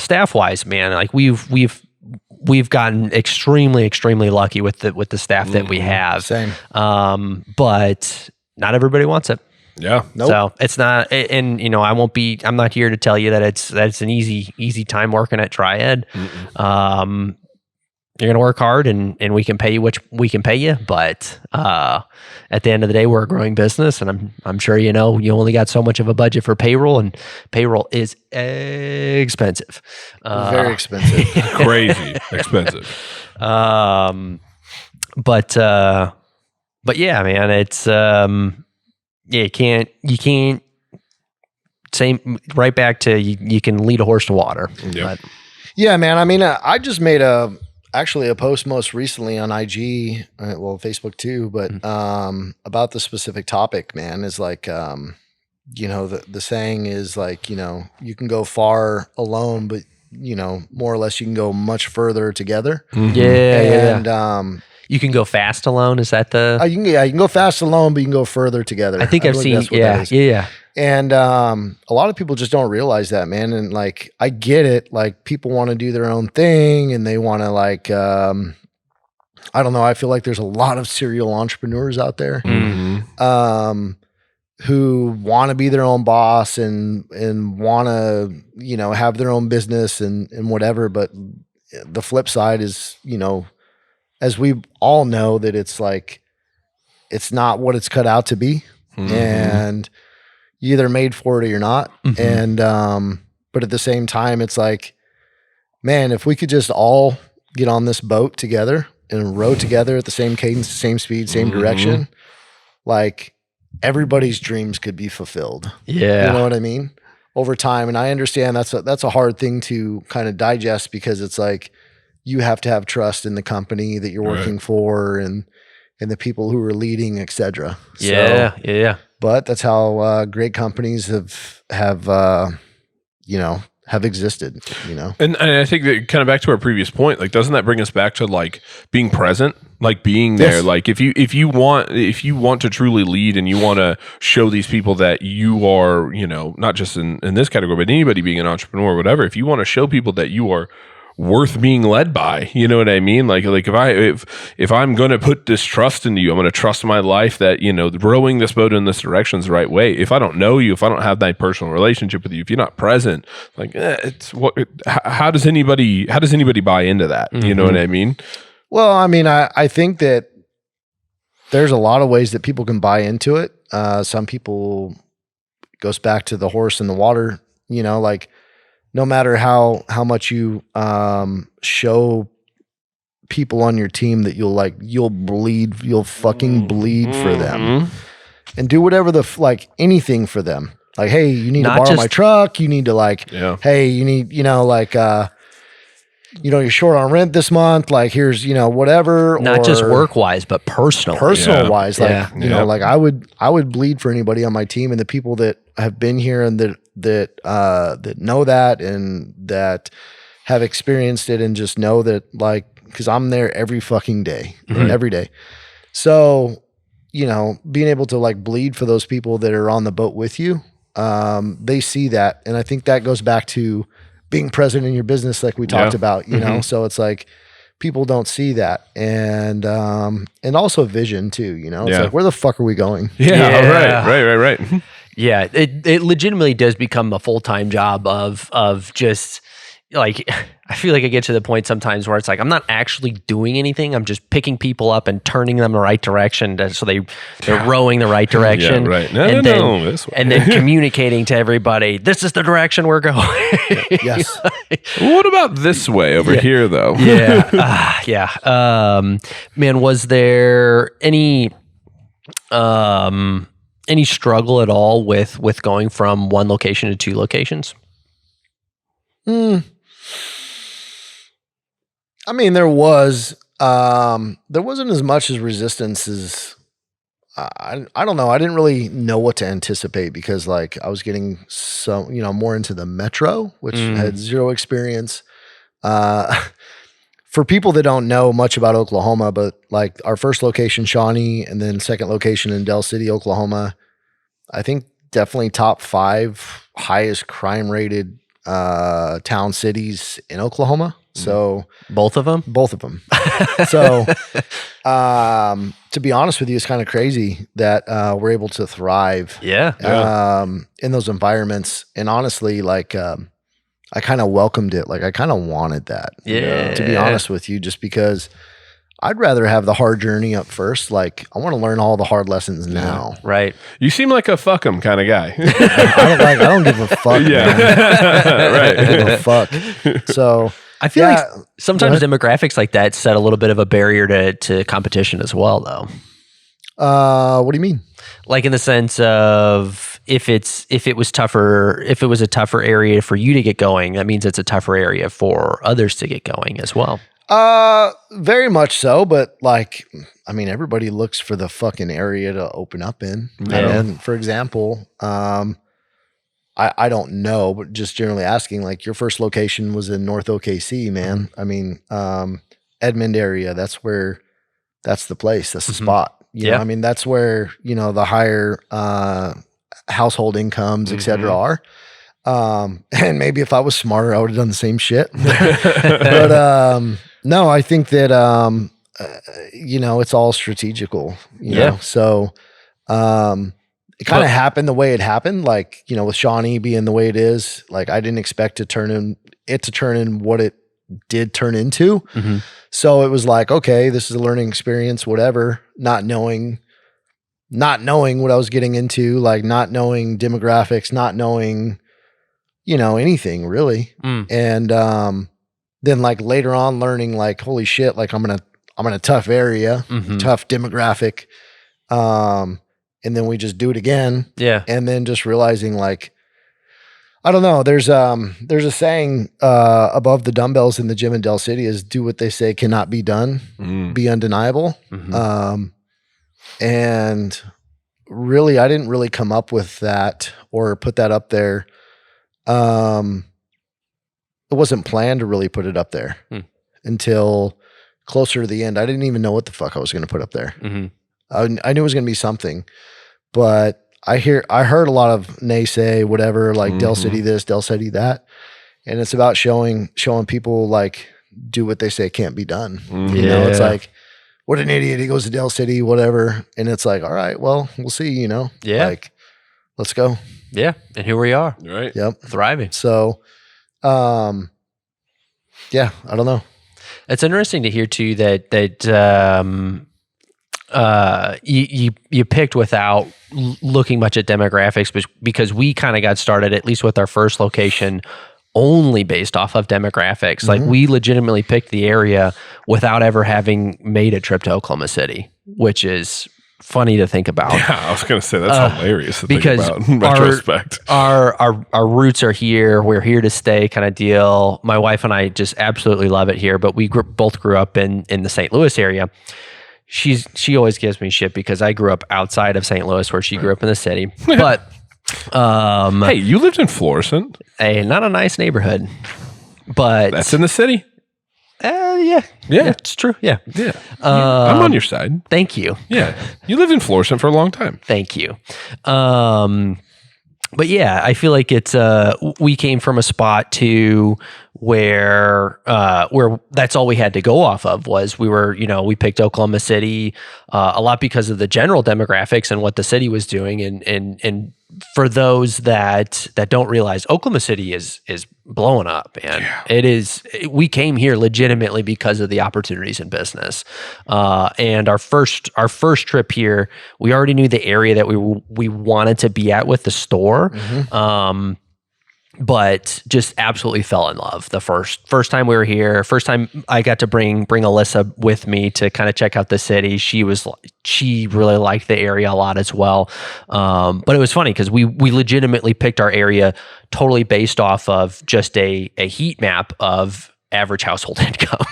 staff wise, man. Like we've gotten extremely, extremely lucky with the staff that we have. Same. But not everybody wants it. Yeah. Nope. So it's not, and I'm not here to tell you that it's an easy time working at Triad. Mm-mm. You're going to work hard and we can pay you which we can pay you. But, at the end of the day, we're a growing business, and I'm sure, you only got so much of a budget for payroll, and payroll is expensive. Very expensive. Crazy expensive. But yeah, man, it's, you can't same right back to you can lead a horse to water. Yep. Yeah, man. I mean, I just made actually a post most recently on IG, Facebook too, but about the specific topic, man, is like, the saying is like, you can go far alone, but more or less you can go much further together. Mm-hmm. Yeah. And you can go fast alone. Is that the? You can go fast alone, but you can go further together. I think I've seen. Yeah. And a lot of people just don't realize that, man. And like, I get it. Like, people want to do their own thing, and they want to like, I don't know. I feel like there's a lot of serial entrepreneurs out there, mm-hmm. Who want to be their own boss and want to, have their own business and whatever. But the flip side is, as we all know, that it's like, it's not what it's cut out to be. Mm-hmm. And you either made for it or you're not. Mm-hmm. And, but at the same time, it's like, man, if we could just all get on this boat together and row together at the same cadence, same speed, same mm-hmm. direction, like everybody's dreams could be fulfilled. Yeah. You know what I mean? Over time. And I understand that's a hard thing to kind of digest, because it's like, you have to have trust in the company that you're working for and the people who are leading, et cetera. Yeah. Yeah. But that's how great companies have have existed, you know? And I think that kind of back to our previous point, like, doesn't that bring us back to like being present, like being there? Yes. Like if you want to truly lead and you want to show these people that you are, you know, not just in this category, but anybody being an entrepreneur or whatever, if you want to show people that you are worth being led by, you know what I mean? Like if I'm going to put this trust into you, I'm going to trust my life that, you know, rowing this boat in this direction is the right way. If I don't know you, if I don't have that personal relationship with you, if you're not present, like it's what, how does anybody buy into that? You know what I mean? Well, I mean, I think that there's a lot of ways that people can buy into it. Some people, it goes back to the horse in the water, you know, like, no matter how much you show people on your team that you'll fucking bleed for them, and do whatever anything for them. Like, hey, you need Not to borrow just- my truck. You need to hey, you need, you know, you're short on rent this month. Like, here's, you know, whatever. Not just work wise, but personal. Personal wise, like, Yeah. you know, like I would bleed for anybody on my team, and the people that have been here and that know that and that have experienced it and just know that, like, because I'm there every fucking day, every day. So, you know, being able to like bleed for those people that are on the boat with you, they see that, and I think that goes back to being present in your business, like we talked about, you know. So it's like people don't see that, and also vision too, you know. It's like, where the fuck are we going? Right. Yeah, it legitimately does become a full-time job of just like, I feel like I get to the point sometimes where it's like, I'm not actually doing anything. I'm just picking people up and turning them the right direction so they're rowing the right direction. Yeah, right. No, this way. and then communicating to everybody, this is the direction we're going. Yes. What about this way over here though? Yeah. Man, was there any struggle at all with going from one location to two locations? I mean, there wasn't as much as resistance as I don't know. I didn't really know what to anticipate because, like, I was getting more into the metro, which had zero experience. For people that don't know much about Oklahoma, but like our first location, Shawnee, and then second location in Del City, Oklahoma, I think definitely top 5 highest crime rated town cities in Oklahoma. So both of them. So, to be honest with you, it's kind of crazy that we're able to thrive. In those environments. And honestly, like, I kind of welcomed it. Like, I kind of wanted that. Yeah. To be honest with you, just because I'd rather have the hard journey up first. Like, I want to learn all the hard lessons now. Right. You seem like a fuck 'em kind of guy. I don't give a fuck. Yeah. Man. Right. I don't give a fuck. So I feel like sometimes demographics like that set a little bit of a barrier to competition as well, though. What do you mean? Like, in the sense of if it was a tougher area for you to get going, that means it's a tougher area for others to get going as well. Very much so, but like, I mean, everybody looks for the fucking area to open up in. Yeah. And for example, I don't know, but just generally asking, like, your first location was in North OKC, man. I mean, Edmond area, that's the place, that's the spot. You know, I mean, that's where, you know, the higher, household incomes, et cetera, are. And maybe if I was smarter, I would have done the same shit. But, no, I think that, you know, it's all strategical, you know? So, it kind of happened the way it happened. Like, you know, with Shawnee being the way it is, like, I didn't expect to turn in what it did turn into. So it was like, okay, this is a learning experience, whatever, not knowing what I was getting into, like not knowing demographics, not knowing, you know, anything really. And, then like later on learning, like, holy shit, like I'm in a tough area, tough demographic. And then we just do it again. Yeah. And then just realizing, like, I don't know, there's a saying, above the dumbbells in the gym in Del City is do what they say cannot be done, be undeniable. And really, I didn't really come up with that or put that up there. wasn't planned to really put it up there until closer to the end. I didn't even know what the fuck I was going to put up there. Mm-hmm. I knew it was going to be something, but I heard a lot of naysay, whatever, like Del City this, Del City that. And it's about showing people like do what they say can't be done. You know, it's like, what an idiot. He goes to Del City, whatever. And it's like, all right, well, we'll see, you know? Yeah. Like, let's go. Yeah. And here we are. Right. Yep. Thriving. So, yeah, I don't know. It's interesting to hear too that you picked without looking much at demographics, but because we kind of got started, at least with our first location, only based off of demographics. Like we legitimately picked the area without ever having made a trip to Oklahoma City, which is funny to think about. Yeah, I was going to say that's hilarious to because think about in retrospect. Our roots are here. We're here to stay kind of deal. My wife and I just absolutely love it here, but we both grew up in the St. Louis area. She always gives me shit because I grew up outside of St. Louis where she grew up in the city. But hey, you lived in Florissant. Not a nice neighborhood, but That's in the city. Yeah, it's true. Yeah. I'm on your side. Thank you. Yeah. You lived in Florissant for a long time. Thank you. But yeah, I feel like it's we came from a spot to where that's all we had to go off of was we picked Oklahoma City a lot because of the general demographics and what the city was doing, and for those that don't realize, Oklahoma City is blowing up, man. Yeah. It is. We came here legitimately because of the opportunities in business, and our first trip here, we already knew the area that we wanted to be at with the store. But just absolutely fell in love the first time we were here. First time I got to bring Alyssa with me to kind of check out the city. She really liked the area a lot as well. But it was funny because we legitimately picked our area totally based off of just a heat map of average household income.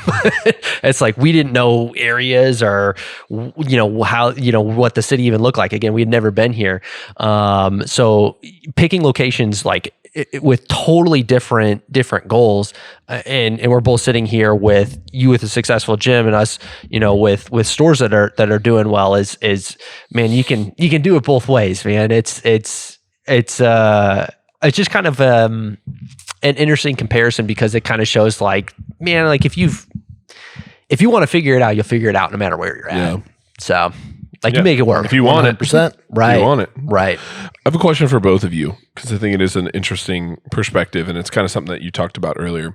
It's like we didn't know areas or how what the city even looked like. Again, we had never been here, so picking locations like with totally different goals, and we're both sitting here with you with a successful gym and us, with stores that are doing well. Is man, you can do it both ways, man. It's just kind of an interesting comparison because it kind of shows like, man, like if you want to figure it out, you'll figure it out no matter where you're at. Yeah. So you make it work. If you want 100%. it. Right. You want it. Right. I have a question for both of you because I think it is an interesting perspective and it's kind of something that you talked about earlier.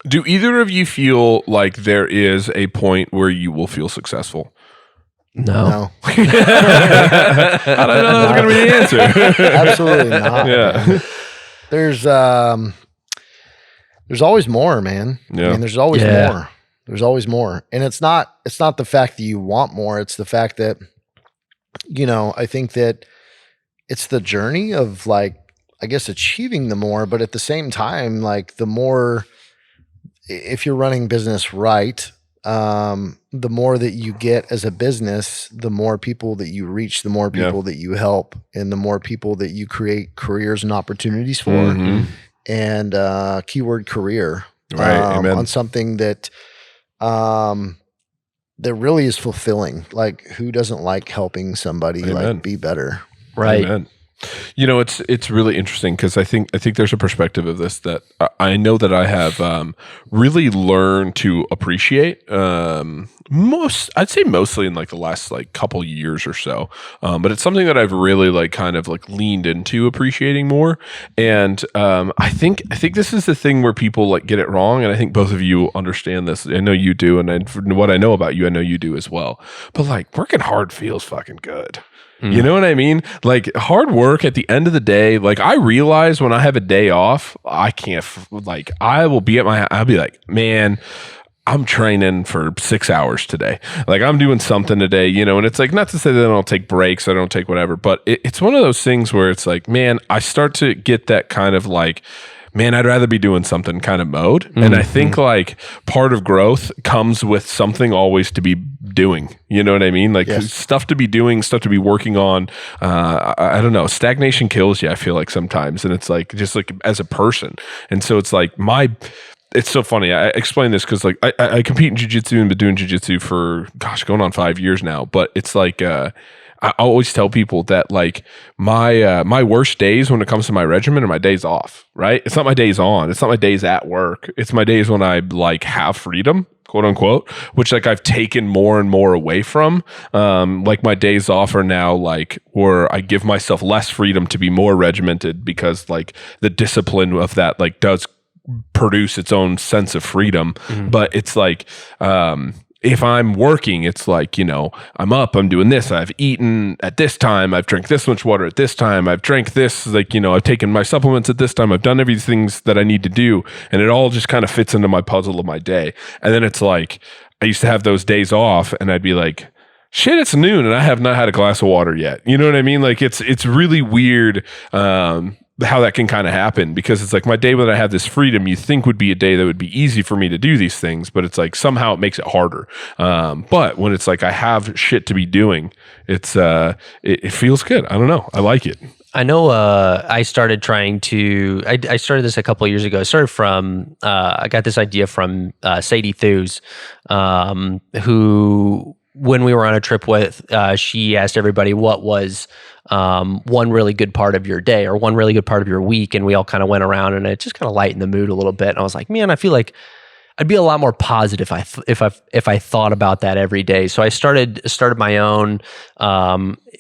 Do either of you feel like there is a point where you will feel successful? No. I don't know that was going to be the answer. Absolutely not. Yeah. There's always more, man. Yeah. I mean, there's always more. There's always more. And it's not the fact that you want more. It's the fact that, I think that it's the journey of like, I guess, achieving the more, but at the same time, like the more, if you're running business right, the more that you get as a business, the more people that you reach, the more people that you help, and the more people that you create careers and opportunities for. Mm-hmm. And keyword career, right? Amen. On something that that really is fulfilling. Like, who doesn't like helping somebody like be better? Right. Amen. It's really interesting because I think there's a perspective of this that I know that I have really learned to appreciate. I'd say mostly in like the last like couple years or so, but it's something that I've really like kind of like leaned into appreciating more. And I think this is the thing where people like get it wrong, and I think both of you understand this. I know you do, and what I know about you, I know you do as well. But like working hard feels fucking good. You know what I mean? Like hard work at the end of the day, like I realize when I have a day off, I can't, like I will be I'll be like, man, I'm training for 6 hours today. Like I'm doing something today, and it's like, not to say that I don't take breaks, I don't take whatever, but it's one of those things where it's like, man, I start to get that kind of like, man, I'd rather be doing something kind of mode. And I think like part of growth comes with something always to be doing. You know what I mean? Like stuff to be doing, stuff to be working on. I don't know. Stagnation kills you, I feel like sometimes. And it's like, just like as a person. And so it's like it's so funny. I explain this because like I compete in jiu-jitsu and been doing jiu-jitsu for, going on 5 years now. But it's like, I always tell people that like my worst days when it comes to my regimen are my days off, right? It's not my days on. It's not my days at work. It's my days when I like have freedom, quote unquote, which like I've taken more and more away from. Like my days off are now like, or I give myself less freedom to be more regimented because like the discipline of that like does produce its own sense of freedom. But it's like, if I'm working, it's like, I'm up, I'm doing this, I've eaten at this time, I've drank this much water at this time, I've drank this, like, I've taken my supplements at this time, I've done every things that I need to do. And it all just kind of fits into my puzzle of my day. And then it's like, I used to have those days off and I'd be like, shit, it's noon and I have not had a glass of water yet. You know what I mean? Like it's really weird, how that can kind of happen because it's like my day when I have this freedom, you think would be a day that would be easy for me to do these things, but it's like somehow it makes it harder. But when it's like I have shit to be doing, it's it feels good. I don't know. I like it. I know I started trying to, I started this a couple of years ago. I started from, I got this idea from Sadie Thews, who, when we were on a trip with, she asked everybody what was one really good part of your day or one really good part of your week, and we all kind of went around, and it just kind of lightened the mood a little bit. And I was like, man, I feel like I'd be a lot more positive if I thought about that every day. So I started my own.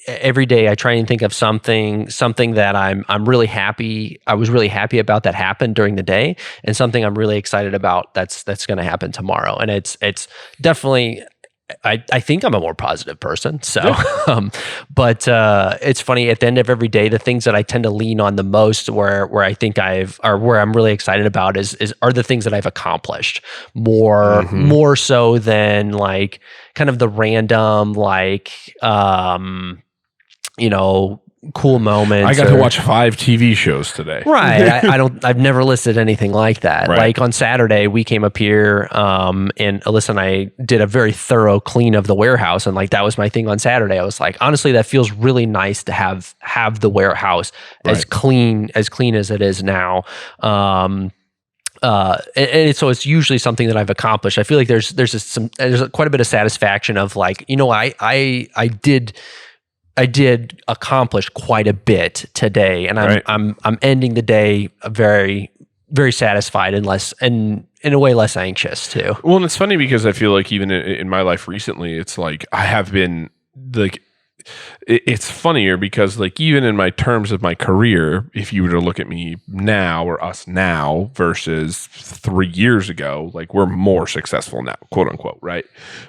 Every day I try and think of something that I'm really happy. I was really happy about that happened during the day, and something I'm really excited about that's going to happen tomorrow. And it's definitely. I think I'm a more positive person. So, but it's funny at the end of every day, the things that I tend to lean on the most, where I think where I'm really excited about are the things that I've accomplished more so than like kind of the random, like, cool moments. I got to watch 5 TV shows today. Right. I've never listed anything like that. Right. Like on Saturday, we came up here, and Alyssa and I did a very thorough clean of the warehouse. And like, that was my thing on Saturday. I was like, honestly, that feels really nice to have the warehouse as clean as it is now. And so it's usually something that I've accomplished. I feel like there's quite a bit of satisfaction of like, I did accomplish quite a bit today, and I'm ending the day very, very satisfied and in a way less anxious too. Well, and it's funny because I feel like even in my life recently, it's like I have been like. It's funnier because like even in my terms of my career, if you were to look at me now or us now versus 3 years ago, like we're more successful now, quote unquote, right?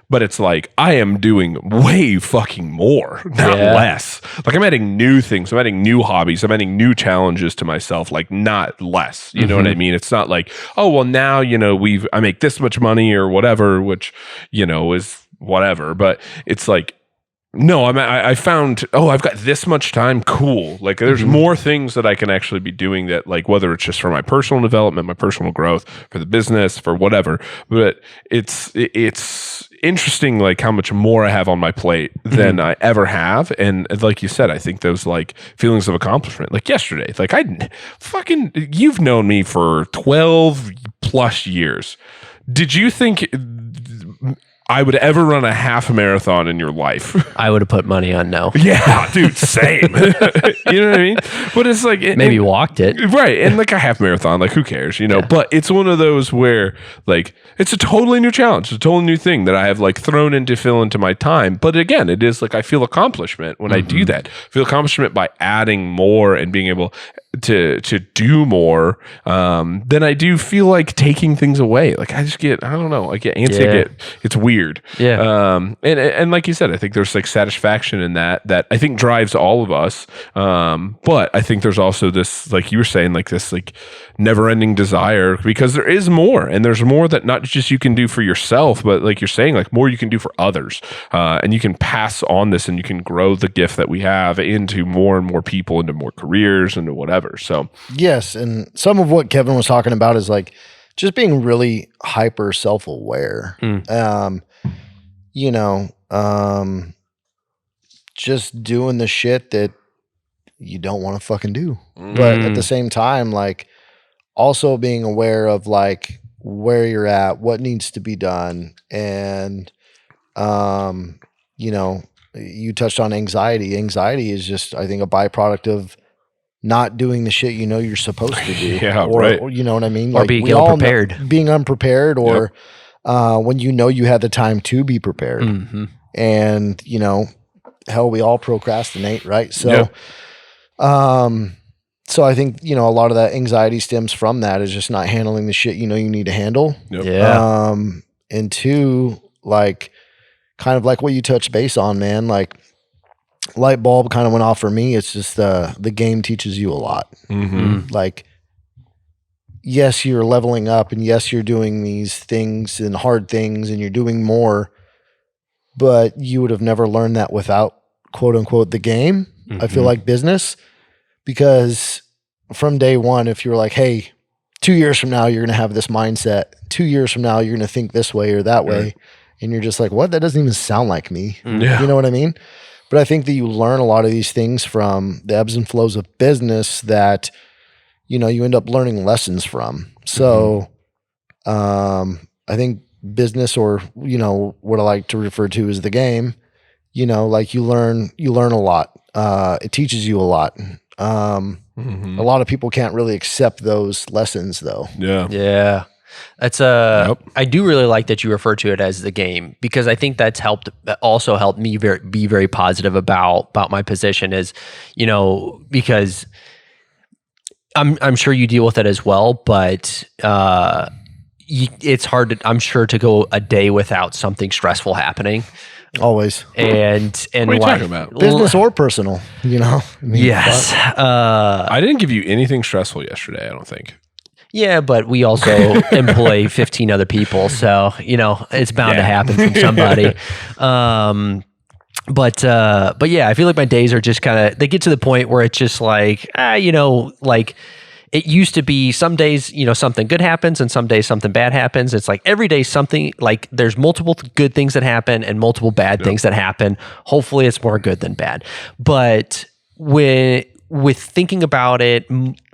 But it's like I am doing way fucking more, not less. Like I'm adding new things, I'm adding new hobbies, I'm adding new challenges to myself, like not less. You know what I mean? It's not like, oh well now, I make this much money or whatever, which, is whatever. But it's like no, I found, I've got this much time. Cool. Like there's more things that I can actually be doing that, like whether it's just for my personal development, my personal growth, for the business, for whatever. But it's interesting, like how much more I have on my plate than I ever have. And like you said, I think those like feelings of accomplishment, like yesterday, like you've known me for 12 plus years. Did you think I would ever run a half marathon in your life? I would have put money on no. Yeah, dude, same. You know what I mean? But it's like maybe walked it. Right. And like a half marathon, like who cares, Yeah. But it's one of those where like it's a totally new challenge, it's a totally new thing that I have like thrown in to fill into my time. But again, it is like I feel accomplishment when I do that. I feel accomplishment by adding more and being able to do more than I do feel like taking things away. Like I don't know, I get antsy. It's weird. Yeah. And like you said, I think there's like satisfaction in that I think drives all of us. But I think there's also this, like you were saying, like this like never ending desire, because there is more, and there's more that not just you can do for yourself, but like you're saying, like more you can do for others. And you can pass on this and you can grow the gift that we have into more and more people, into more careers, into whatever. whatever. So yes. And some of what Kevin was talking about is like just being really hyper self-aware. You know, just doing the shit that you don't want to fucking do. But at the same time, like also being aware of like where you're at, what needs to be done. And, you know, you touched on anxiety. Anxiety is just, I think, a byproduct of not doing the shit you know you're supposed to do. Yeah, or, right. or you know what I mean? Or being ill-prepared. Being unprepared, or when you know you had the time to be prepared. And, you know, hell, we all procrastinate, right? So, so I think, you know, a lot of that anxiety stems from that, is just not handling the shit you know you need to handle. Yeah. And two, like, kind of like what you touched base on, man, like light bulb kind of went off for me. It's just the game teaches you a lot. Like, yes, you're leveling up, and yes, you're doing these things and hard things, and you're doing more, but you would have never learned that without, quote unquote, the game. I feel like business, because from day one, if you're like, hey, 2 years from now, you're going to have this mindset. 2 years from now, you're going to think this way or that way. And you're just like, what? That doesn't even sound like me. You know what I mean? But I think that you learn a lot of these things from the ebbs and flows of business that, you know, you end up learning lessons from. So I think business, or, you know, what I like to refer to as the game, you know, like you learn a lot. It teaches you a lot. A lot of people can't really accept those lessons though. Yeah. That's I do really like that you refer to it as the game, because I think that's also helped me be very positive about my position, is, you know, because I'm sure you deal with it as well, but it's hard I'm sure to go a day without something stressful happening. Always. And what are you talking about? Business or personal, you know? I mean, yes. I didn't give you anything stressful yesterday, I don't think. Yeah, but we also employ 15 other people, so, you know, it's bound to happen from somebody. But yeah, I feel like my days are just kind of, they get to the point where it's just like, you know, like it used to be some days, you know, something good happens and some days something bad happens. It's like every day something, like there's multiple good things that happen and multiple bad things that happen. Hopefully it's more good than bad. But with thinking about it,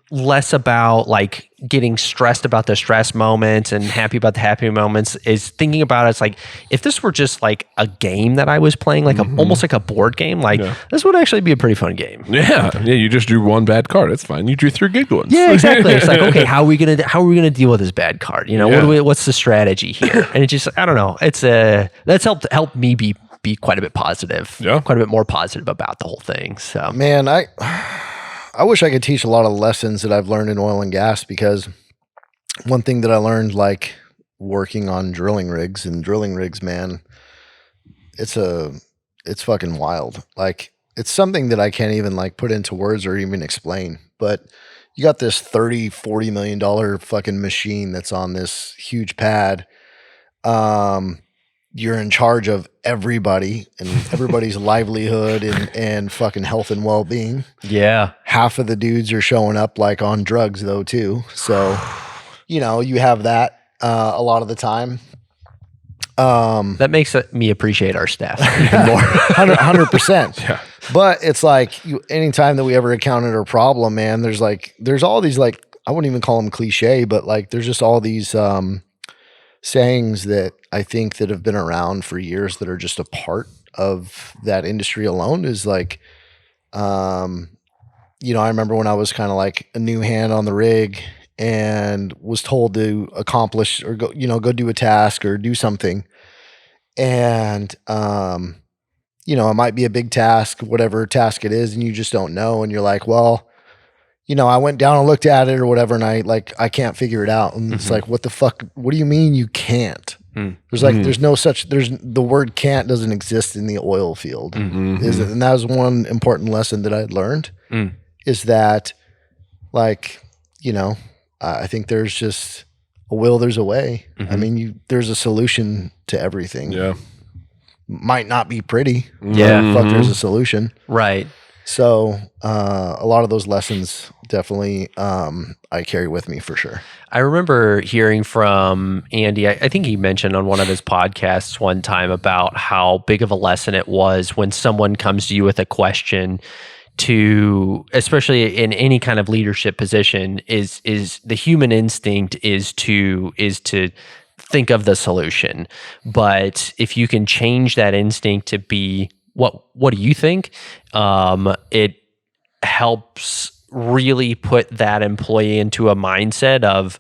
less about like getting stressed about the stress moments and happy about the happy moments, is thinking about it. It's like, if this were just like a game that I was playing, like almost like a board game, like this would actually be a pretty fun game. Yeah. You just drew one bad card. It's fine. You drew 3 good ones. Yeah, exactly. It's like, okay, how are we gonna deal with this bad card? You know, what's the strategy here? And it just, I don't know. It's that's helped me be quite a bit positive. Quite a bit more positive about the whole thing. So, man, I wish I could teach a lot of lessons that I've learned in oil and gas, because one thing that I learned, like working on drilling rigs, man, it's fucking wild. Like, it's something that I can't even like put into words or even explain, but you got this $30-40 million fucking machine that's on this huge pad. You're in charge of everybody and everybody's livelihood and fucking health and well-being. Yeah. Half of the dudes are showing up like on drugs though too. So, you know, you have that a lot of the time. That makes me appreciate our staff even more. 100%. Yeah. But it's like, anytime that we ever encountered a problem, man, there's all these, like, I wouldn't even call them cliche, but like, there's just all these sayings that I think that have been around for years that are just a part of that industry alone. Is like, you know, I remember when I was kind of like a new hand on the rig and was told to accomplish or go do a task or do something. And, you know, it might be a big task, whatever task it is, and you just don't know. And you're like, well, you know, I went down and looked at it or whatever, and I can't figure it out. And it's like, what the fuck? What do you mean you can't? There's like, there's the word can't doesn't exist in the oil field. Is it? And that was one important lesson that I learned, is that, like, you know, I think there's just a will, there's a way. I mean, there's a solution to everything. Yeah. Might not be pretty. Yeah. Fuck, there's a solution. Right. So a lot of those lessons definitely I carry with me for sure. I remember hearing from Andy, I think he mentioned on one of his podcasts one time about how big of a lesson it was when someone comes to you with a question to, especially in any kind of leadership position, is the human instinct is to think of the solution. But if you can change that instinct to be what do you think? It helps really put that employee into a mindset of,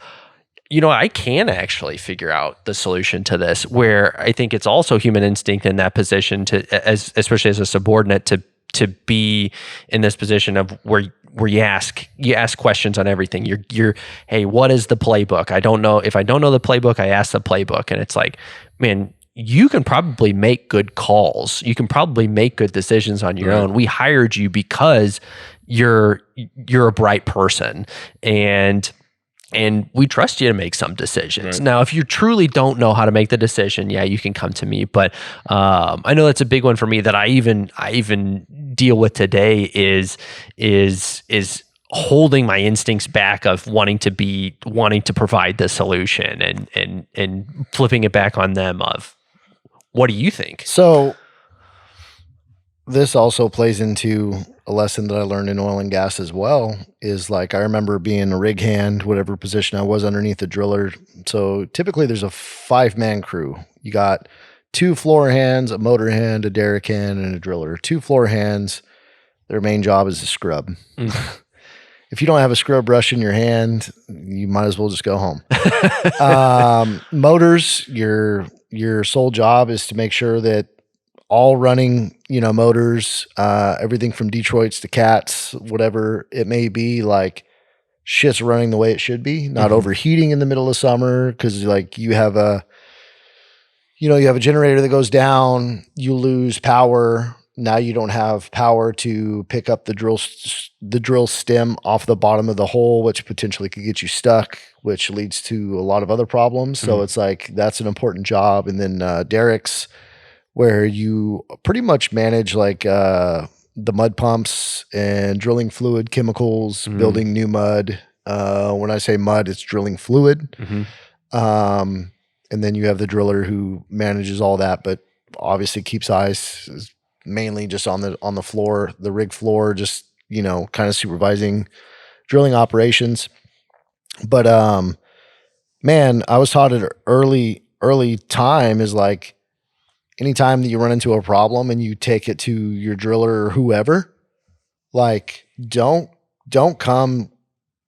I can actually figure out the solution to this, where I think it's also human instinct in that position especially as a subordinate to be in this position of where you ask questions on everything. You're hey, what is the playbook? I don't know. If I don't know the playbook, I ask the playbook. And it's like, man, you can probably make good calls. You can probably make good decisions on your own. We hired you because you're a bright person, and we trust you to make some decisions. Right. Now, if you truly don't know how to make the decision, yeah, you can come to me. But I know that's a big one for me that I even deal with today is holding my instincts back of wanting to provide the solution and flipping it back on them of, what do you think? So this also plays into a lesson that I learned in oil and gas as well, is like, I remember being a rig hand, whatever position I was underneath the driller. So typically there's a 5-man crew. You got 2 floor hands, a motor hand, a derrick hand, and a driller. 2 floor hands, their main job is to scrub. If you don't have a scrub brush in your hand, you might as well just go home. Motors, your sole job is to make sure that all running, motors, everything from Detroits to Cats, whatever it may be, like, shit's running the way it should be, not overheating in the middle of summer. Cause like you have a generator that goes down, you lose power. Now you don't have power to pick up the drill stem off the bottom of the hole, which potentially could get you stuck, which leads to a lot of other problems. So it's like, that's an important job. And then derricks, where you pretty much manage like the mud pumps and drilling fluid chemicals, building new mud. When I say mud, it's drilling fluid. And then you have the driller who manages all that, but obviously keeps eyes mainly just on the floor, the rig floor, just, kind of supervising drilling operations. But man, I was taught at early time is like, anytime that you run into a problem and you take it to your driller or whoever, like, don't come,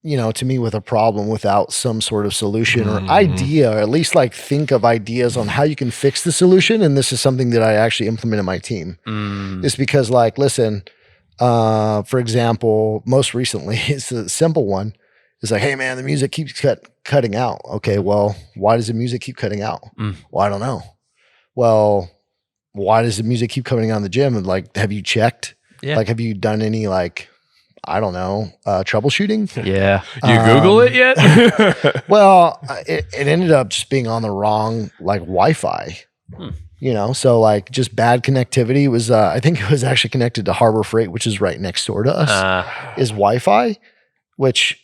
to me with a problem without some sort of solution or idea, or at least like think of ideas on how you can fix the solution. And this is something that I actually implement in my team. It's because, like, listen, for example, most recently, it's a simple one. It's like, hey man, the music keeps cutting out. Okay, well, why does the music keep cutting out? Well, I don't know. Well, why does the music keep coming on in the gym? And like, have you checked? Yeah. Like, have you done any, like, I don't know, troubleshooting? Yeah. You Google it yet? Well, it ended up just being on the wrong, like, Wi-Fi, so like just bad connectivity. Was, I think it was actually connected to Harbor Freight, which is right next door to us, is Wi-Fi, which,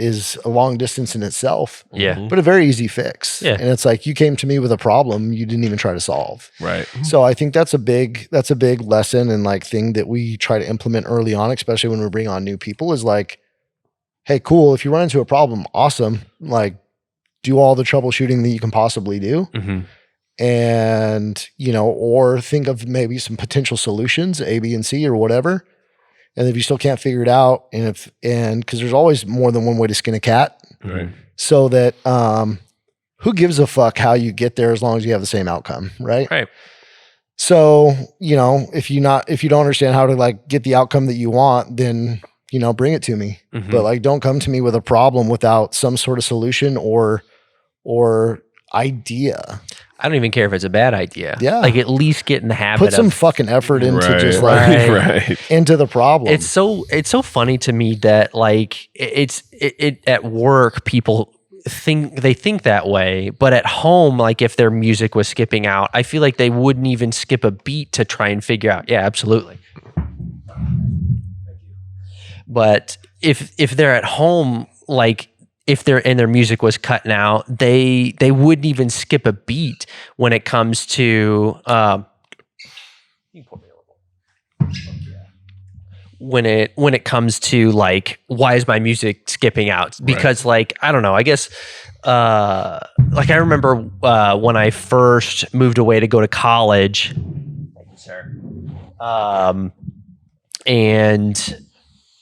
is a long distance in itself, but a very easy fix. Yeah. And it's like, you came to me with a problem you didn't even try to solve. Right. So I think that's a big lesson and like thing that we try to implement early on, especially when we bring on new people, is like, hey, cool. If you run into a problem, awesome. Like, do all the troubleshooting that you can possibly do. And, or think of maybe some potential solutions, A, B, and C or whatever. And if you still can't figure it out, and because there's always more than one way to skin a cat, right? So that who gives a fuck how you get there as long as you have the same outcome, right? Right. So if you don't understand how to like get the outcome that you want, then bring it to me. But like, don't come to me with a problem without some sort of solution or idea. I don't even care if it's a bad idea. Yeah. Like, at least get in the habit Put some fucking effort into just like right. into the problem. It's so funny to me that like it at work, people think that way, but at home, like if their music was skipping out, I feel like they wouldn't even skip a beat to try and figure out. Yeah, absolutely. But if they're at home, like if their music was cutting out, they wouldn't even skip a beat when it comes to you can pour me a little. When it comes to like, why is my music skipping out? Because like, I don't know, I guess like I remember when I first moved away to go to college. Thank you, sir. And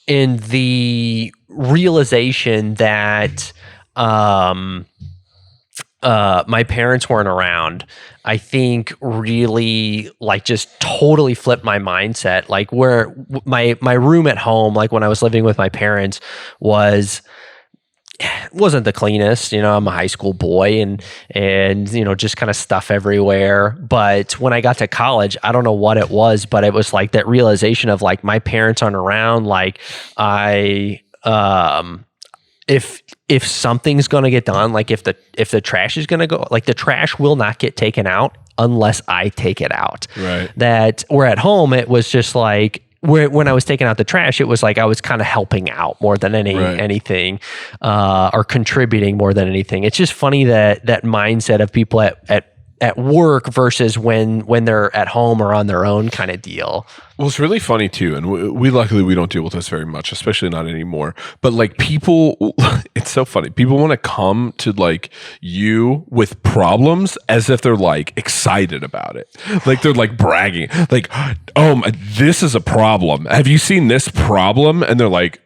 in the realization that my parents weren't around, I think really like just totally flipped my mindset. Like where my room at home, like when I was living with my parents, wasn't the cleanest. You know, I'm a high school boy and you know, just kind of stuff everywhere. But when I got to college, I don't know what it was, but it was like that realization of like, my parents aren't around. Like if something's going to get done, like if the trash is going to go, like the trash will not get taken out unless I take it out. Right. That where at home, it was just like, when I was taking out the trash, it was like I was kind of helping out more than anything, or contributing more than anything. It's just funny that mindset of people at work versus when they're at home or on their own kind of deal. Well, it's really funny too, and we luckily we don't deal with this very much, especially not anymore. But like people, it's so funny. People want to come to like you with problems as if they're like excited about it, like they're like bragging, like, "Oh, this is a problem. Have you seen this problem?" And they're like,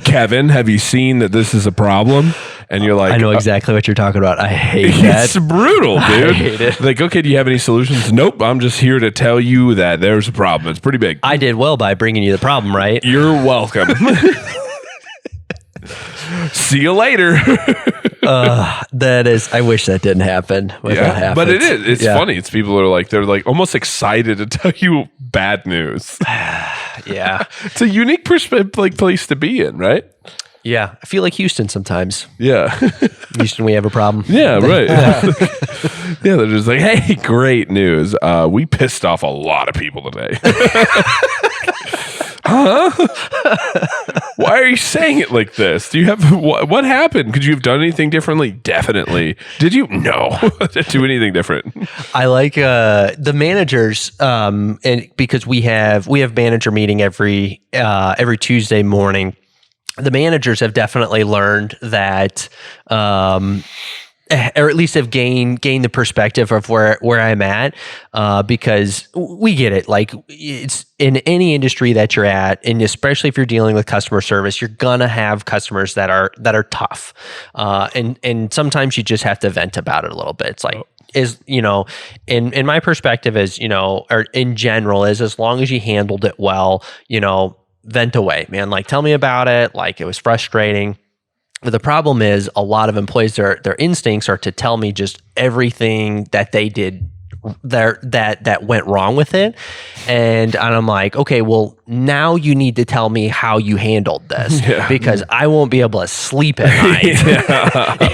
"Kevin, have you seen that this is a problem?" And you're like, I know exactly what you're talking about. I hate that. It's brutal, dude. I hate it. Like, okay, do you have any solutions? Nope. I'm just here to tell you that there's a problem. It's pretty big. I did well by bringing you the problem, right? You're welcome. See you later. That is, I wish that didn't happen. When that happens. But it is. It's funny. It's people are like, they're like almost excited to tell you bad news. Yeah. It's a unique like place to be in, right? Yeah. I feel like Houston sometimes. Yeah. Houston, we have a problem. Yeah, right. Yeah, they're just like, hey, great news. We pissed off a lot of people today. Huh? Why are you saying it like this? Do you have what happened? Could you have done anything differently? Definitely. Did you? No. Didn't do anything different. I like the managers, and because we have manager meeting every Tuesday morning. The managers have definitely learned that, or at least have gained the perspective of where I'm at, because we get it. Like, it's in any industry that you're at, and especially if you're dealing with customer service, you're gonna have customers that are tough, and sometimes you just have to vent about it a little bit. It's like, is, you know, in my perspective is, you know, or in general is, as long as you handled it well, you know, vent away, man. Like, tell me about it. Like, it was frustrating. But the problem is, a lot of employees, their instincts are to tell me just everything that they did that went wrong with it. And I'm like, okay, well, now you need to tell me how you handled this, because I won't be able to sleep at night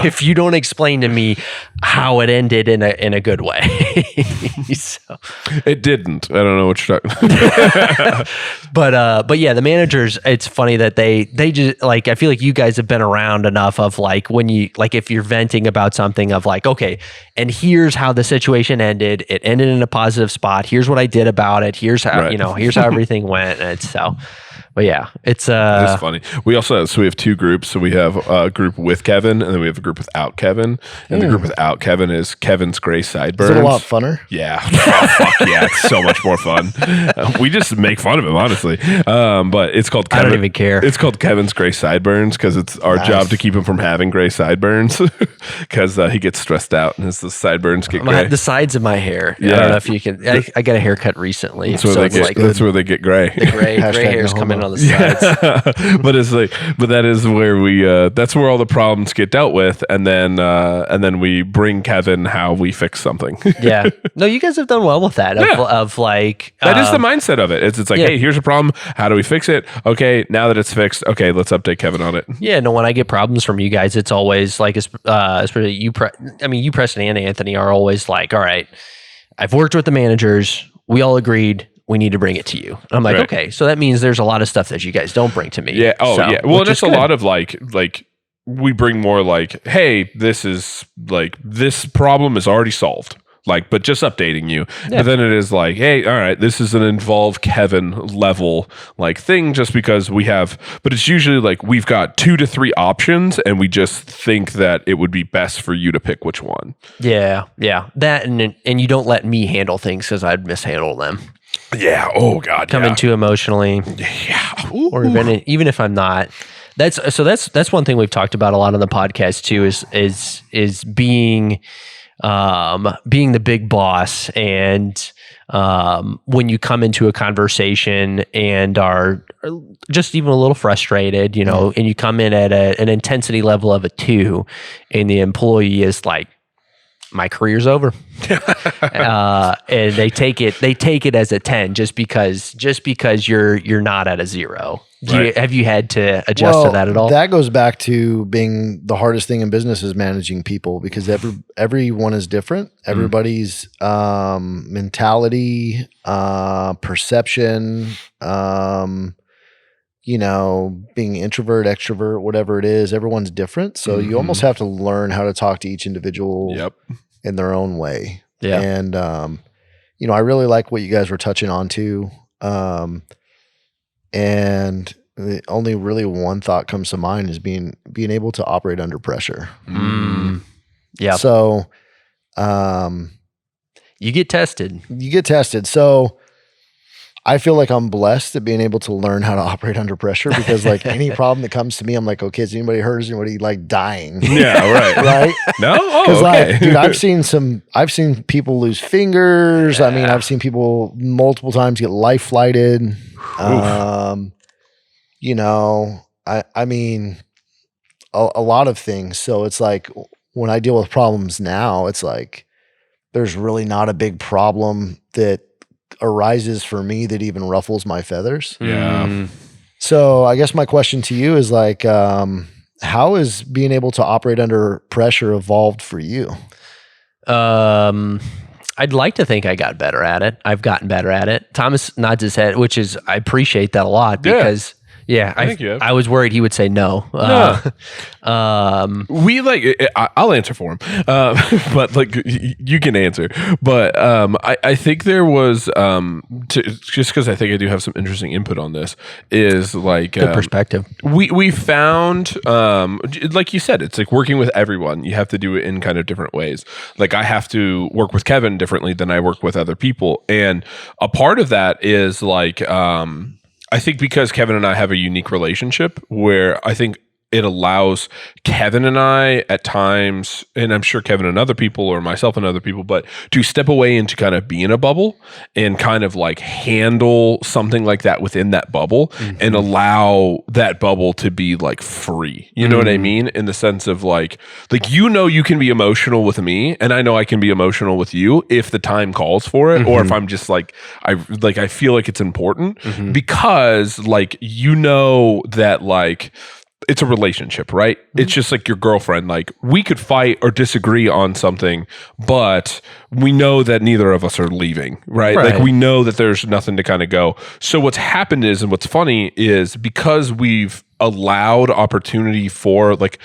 if you don't explain to me how it ended in a good way. So, it didn't. I don't know what you're talking about. But yeah, the managers, it's funny that they just, like, I feel like you guys have been around enough of like, when you, like, if you're venting about something of like, okay, and here's how the situation ended. It ended in a positive spot. Here's what I did about it. Here's how, you know, here's how everything went. And it's so, but yeah, it's funny. We also have, so we have two groups. So we have a group with Kevin, and then we have a group without Kevin. And the group without Kevin is Kevin's gray sideburns. Is it a lot funner? Yeah. Oh, fuck yeah. It's so much more fun. We just make fun of him, honestly. But it's called Kevin. I don't even care. It's called Kevin's gray sideburns because it's our job to keep him from having gray sideburns, because he gets stressed out and his sideburns get gray. The sides of my hair. Yeah. I don't know if you can. I got a haircut recently. That's where, that's where they get gray. The gray hairs come in on the sides. But it's like, but that is where we that's where all the problems get dealt with, and then we bring Kevin how we fix something. Yeah, no, you guys have done well with that. Of like, that is the mindset of it. It's like, hey, here's a problem. How do we fix it? Okay, now that it's fixed, okay, let's update Kevin on it. Yeah, no, when I get problems from you guys, it's always like, especially you, Preston and Anthony are always like, all right, I've worked with the managers. We all agreed we need to bring it to you. And I'm like, Right. okay, so that means there's a lot of stuff that you guys don't bring to me. Yeah. Oh, So, yeah. Well, which and it's is a good. lot of like we bring more like, hey, this is like this problem is already solved. Like, but just updating you. Yeah. But then it is like, hey, all right, this is an involve Kevin level like thing just because we have, but it's usually like we've got 2 to 3 options and we just think that it would be best for you to pick which one. Yeah. That and you don't let me handle things because I'd mishandle them. Yeah. Oh God. Coming too emotionally. Yeah. Ooh. Or even if I'm not. That's one thing we've talked about a lot on the podcast too is being the big boss, and when you come into a conversation and are just even a little frustrated, and you come in at an intensity level of a 2, and the employee is like, my career's over, and they take it as a 10 just because you're not at a 0. Have you had to adjust to that at all? That goes back to being the hardest thing in business is managing people, because everyone is different. Everybody's mentality, perception, being introvert, extrovert, whatever it is, everyone's different. So you almost have to learn how to talk to each individual in their own way. Yeah. And, I really like what you guys were touching on too. And the only really one thought comes to mind is being able to operate under pressure. Yeah. So, you get tested. So I feel like I'm blessed at being able to learn how to operate under pressure, because like any problem that comes to me, I'm like, okay, is anybody hurt? Is anybody like dying? Yeah. Right. Right. No. Because Okay. like, dude, I've seen people lose fingers. I mean, I've seen people multiple times get life flighted. I mean, a lot of things. So it's like when I deal with problems now, it's like there's really not a big problem that arises for me that even ruffles my feathers. Yeah. So I guess my question to you is like, how is being able to operate under pressure evolved for you? I'd like to think I got better at it. I've gotten better at it. Thomas nods his head, which is, I appreciate that a lot, because I think you have. I was worried he would say no. We I'll answer for him, but like you can answer. But I think there was just because I think I do have some interesting input on this, is like good perspective. We found like you said, it's like working with everyone. You have to do it in kind of different ways. Like I have to work with Kevin differently than I work with other people, and a part of that is like I think because Kevin and I have a unique relationship where I think it allows Kevin and I at times, and I'm sure Kevin and other people, or myself and other people, but to step away and to kind of be in a bubble and kind of like handle something like that within that bubble and allow that bubble to be like free. You know what I mean? In the sense of like, you can be emotional with me, and I know I can be emotional with you if the time calls for it, or if I'm just like, I feel like it's important because like, that like, it's a relationship, right? It's just like your girlfriend. Like we could fight or disagree on something, but we know that neither of us are leaving, right? Like we know that there's nothing to kind of go. So what's happened is, and what's funny is, because we've allowed opportunity for like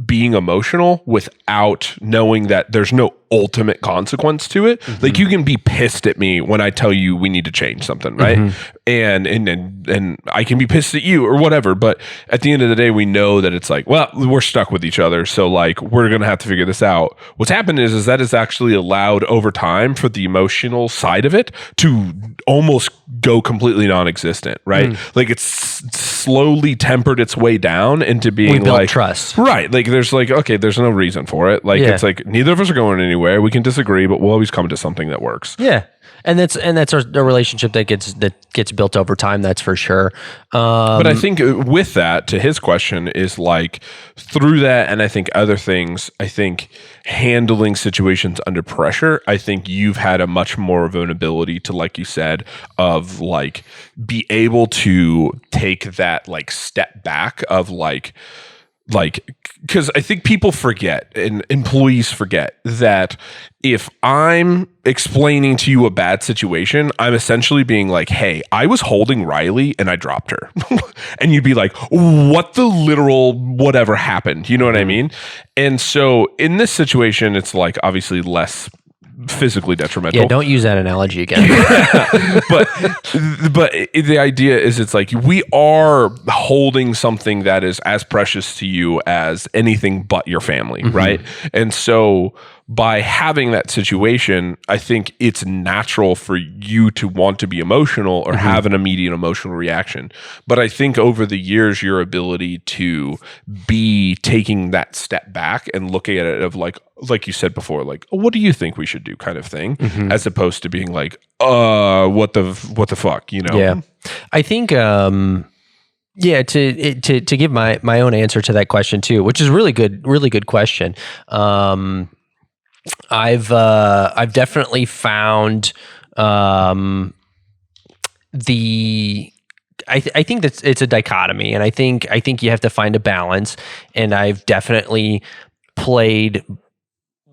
being emotional without knowing that there's no ultimate consequence to it. Like you can be pissed at me when I tell you we need to change something, right? And I can be pissed at you or whatever, but at the end of the day, we know that it's like, well, we're stuck with each other, so like we're gonna have to figure this out. What's happened is that is actually allowed over time for the emotional side of it to almost go completely non-existent, right? Like it's slowly tempered its way down into being We built like trust, right? Like there's like, okay, there's no reason for it. Like it's like neither of us are going anywhere. We can disagree, but we'll always come to something that works. Yeah. And that's a relationship that gets built over time. That's for sure. But I think with that, to his question, is like through that, and I think other things, I think handling situations under pressure, I think you've had a much more of an ability to, like you said, of like be able to take that like step back of like like, because I think people forget and employees forget that if I'm explaining to you a bad situation, I'm essentially being like, hey, I was holding Riley and I dropped her. And you'd be like, what the literal whatever happened? You know what I mean? And so in this situation, it's like obviously less physically detrimental. Yeah, don't use that analogy again. but the idea is it's like we are holding something that is as precious to you as anything but your family, right? And so by having that situation, I think it's natural for you to want to be emotional or have an immediate emotional reaction. But I think over the years, your ability to be taking that step back and looking at it of like you said before, like, oh, what do you think we should do kind of thing, as opposed to being like, what the fuck, you know? Yeah. I think, yeah, to give my own answer to that question too, which is really good question. I've definitely found I think that it's a dichotomy, and I think you have to find a balance. And I've definitely played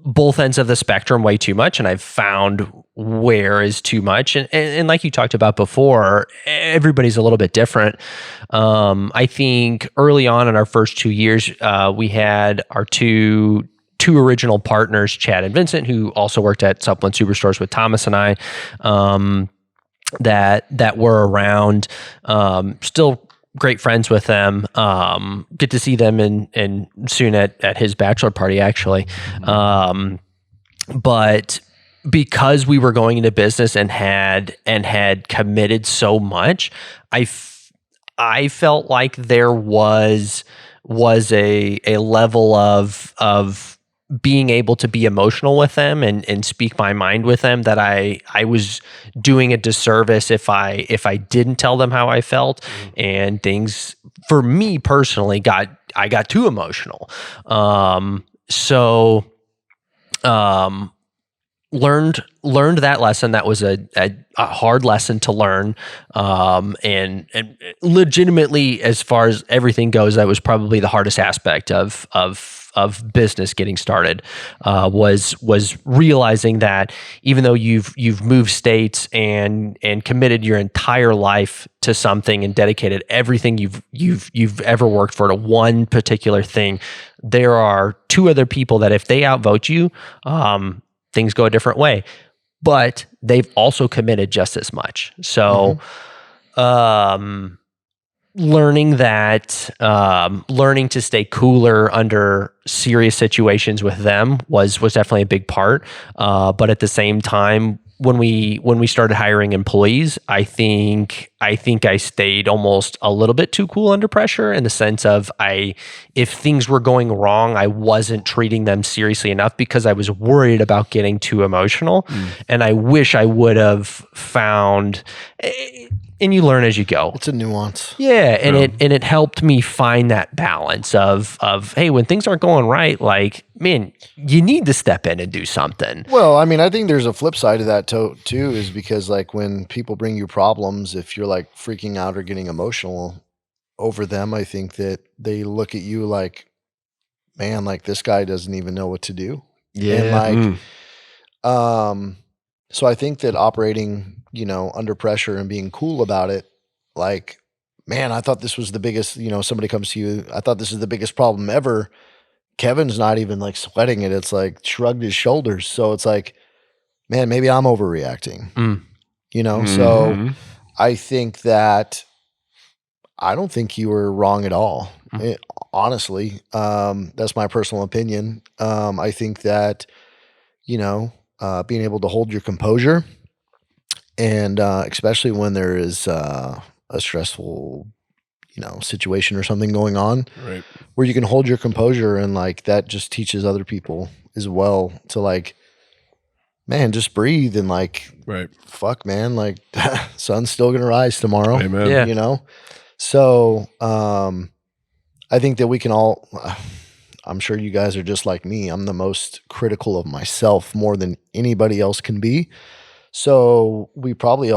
both ends of the spectrum way too much, and I've found where is too much. And like you talked about before, everybody's a little bit different. I think early on in our first 2 years, we had our two original partners, Chad and Vincent, who also worked at Supplement Superstores with Thomas and I, that were around, still great friends with them. Get to see them and soon at his bachelor party, actually. But because we were going into business and had committed so much, I felt like there was a level of being able to be emotional with them and speak my mind with them that I was doing a disservice if I didn't tell them how I felt, and things for me personally I got too emotional. Learned that lesson. That was a hard lesson to learn. And legitimately, as far as everything goes, that was probably the hardest aspect of business getting started, was realizing that even though you've moved states and committed your entire life to something and dedicated everything you've ever worked for to one particular thing, there are two other people that if they outvote you, things go a different way, but they've also committed just as much. So, learning to stay cooler under serious situations with them was definitely a big part. But at the same time, when we started hiring employees, I think I stayed almost a little bit too cool under pressure, in the sense of if things were going wrong, I wasn't treating them seriously enough because I was worried about getting too emotional. And I wish I would have found, and you learn as you go. It's a nuance. Yeah, and it helped me find that balance of hey, when things aren't going right, like, man, you need to step in and do something. Well, I mean, I think there's a flip side of that too, is because like when people bring you problems, if you're like freaking out or getting emotional over them, I think that they look at you like, man, like this guy doesn't even know what to do. Yeah. And like, so I think that operating, under pressure and being cool about it, like, man, I thought this was the biggest, somebody comes to you, I thought this is the biggest problem ever. Kevin's not even like sweating it. It's like shrugged his shoulders. So it's like, man, maybe I'm overreacting, So I think that I don't think you were wrong at all. Honestly, that's my personal opinion. I think that, being able to hold your composure, and especially when there is a stressful, situation or something going on, right, where you can hold your composure, and like that just teaches other people as well to like, man, just breathe and like, right, fuck, man, like sun's still gonna rise tomorrow. Amen. Yeah. So I think that we can all. I'm sure you guys are just like me. I'm the most critical of myself more than anybody else can be. So we probably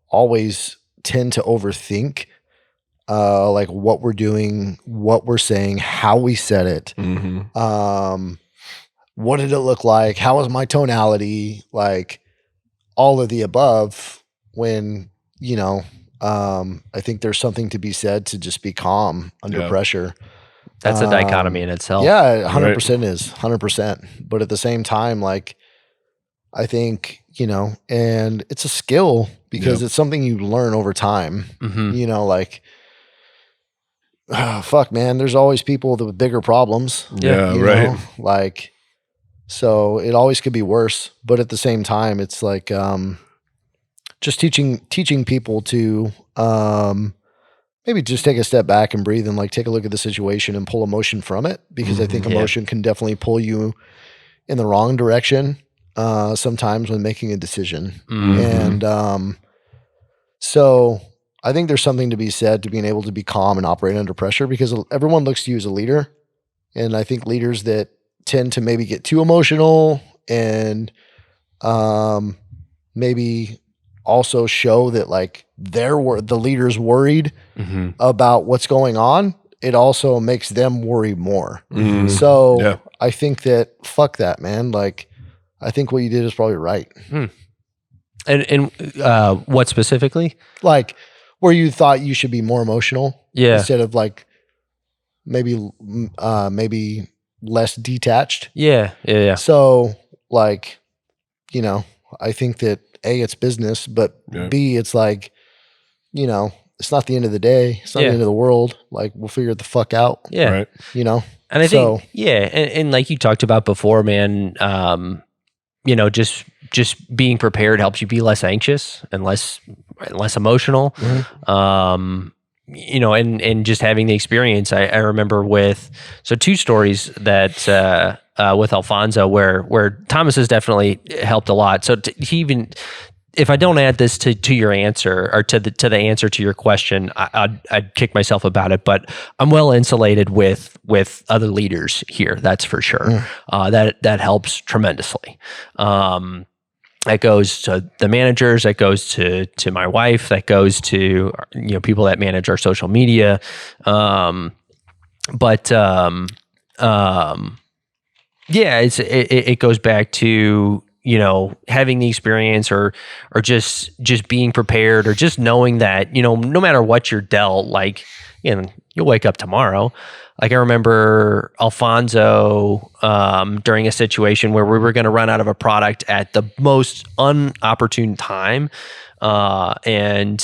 always tend to overthink like what we're doing, what we're saying, how we said it. What did it look like? How was my tonality? Like all of the above when, I think there's something to be said to just be calm under pressure. That's a dichotomy in itself. Yeah, 100% is 100%. But at the same time, like, I think, and it's a skill because it's something you learn over time, like, fuck, man, there's always people with bigger problems. Yeah, right. Like, so it always could be worse. But at the same time, it's like, just teaching people to, maybe just take a step back and breathe and like take a look at the situation and pull emotion from it, because I think emotion can definitely pull you in the wrong direction sometimes when making a decision. And so I think there's something to be said to being able to be calm and operate under pressure, because everyone looks to you as a leader. And I think leaders that tend to maybe get too emotional and maybe also show that like the leader's worried about what's going on, it also makes them worry more. So I think that fuck that, man. Like, I think what you did is probably right. And what specifically? Like where you thought you should be more emotional, instead of like maybe less detached. Yeah. So like, I think that A, it's business, but B, it's like, it's not the end of the day. It's not the end of the world. Like, we'll figure it the fuck out. Yeah. Right. And I think, and like you talked about before, man, just being prepared helps you be less anxious and less emotional. And just having the experience. I remember two stories that with Alfonso where Thomas has definitely helped a lot. So he even, if I don't add this to your answer or to the answer to your question, I'd kick myself about it. But I'm well insulated with other leaders here. That's for sure. That helps tremendously. That goes to the managers. That goes to my wife. That goes to people that manage our social media. It goes back to having the experience or just being prepared, or just knowing that no matter what you're dealt, like you'll wake up tomorrow. Like I remember Alfonso during a situation where we were going to run out of a product at the most unopportune time. And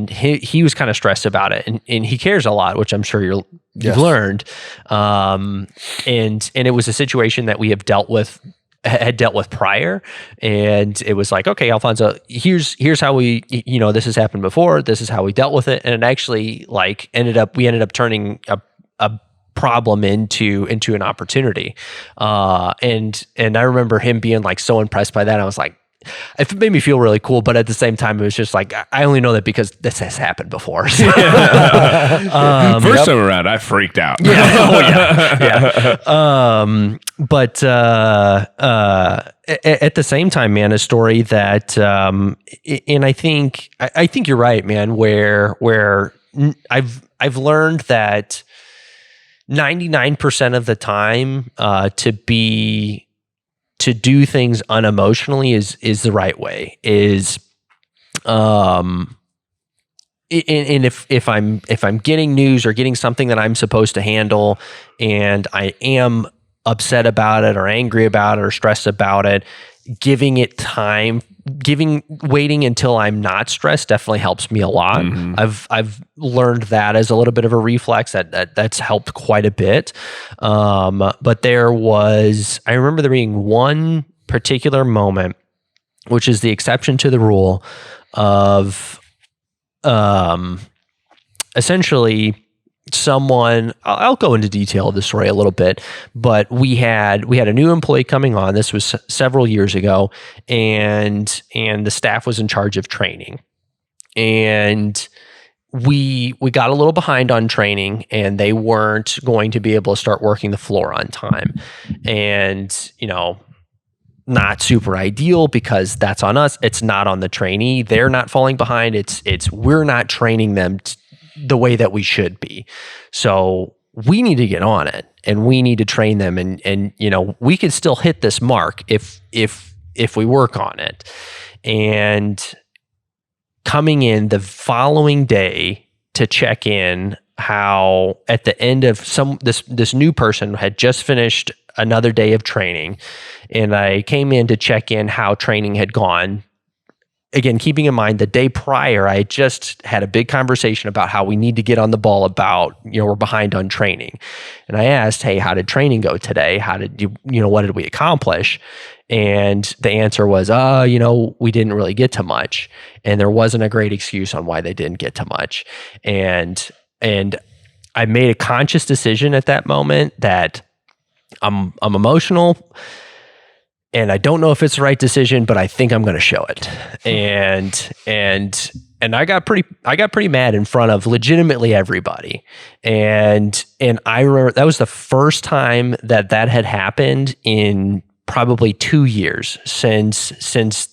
he was kind of stressed about it, and he cares a lot, which I'm sure you've learned. And it was a situation that we had dealt with prior, and it was like, okay, Alfonso, here's how we, this has happened before. This is how we dealt with it. And it actually we ended up turning a problem into an opportunity. And I remember him being like so impressed by that. I was like, it made me feel really cool, but at the same time, it was just like, I only know that because this has happened before. So. First time around, I freaked out. But at the same time, man, a story that, and I think you're right, man, where I've learned that 99% of the time, to do things unemotionally is the right way. And if I'm getting news or getting something that I'm supposed to handle, and I am upset about it or angry about it or stressed about it, giving it time, waiting until I'm not stressed definitely helps me a lot. I've learned that as a little bit of a reflex that's helped quite a bit. But I remember there being one particular moment, which is the exception to the rule of, essentially someone, I'll go into detail of the story a little bit, but we had a new employee coming on. This was several years ago, and the staff was in charge of training, and we got a little behind on training, and they weren't going to be able to start working the floor on time, and not super ideal, because that's on us. It's not on the trainee. They're not falling behind. It's we're not training them the way that we should be. So we need to get on it, and we need to train them, and you know, we can still hit this mark if we work on it. And coming in the following day to check in, how at the end of this new person had just finished another day of training, and I came in to check in how training had gone. Again, keeping in mind the day prior, I just had a big conversation about how we need to get on the ball about, you know, we're behind on training. And I asked, hey, how did training go today? How did what did we accomplish? And the answer was, you know, we didn't really get to much. And there wasn't a great excuse on why they didn't get to much. And I made a conscious decision at that moment that I'm emotional, and I don't know if it's the right decision, but I think I'm going to show it. And I got pretty mad in front of legitimately everybody. And I remember that was the first time that had happened in probably 2 years since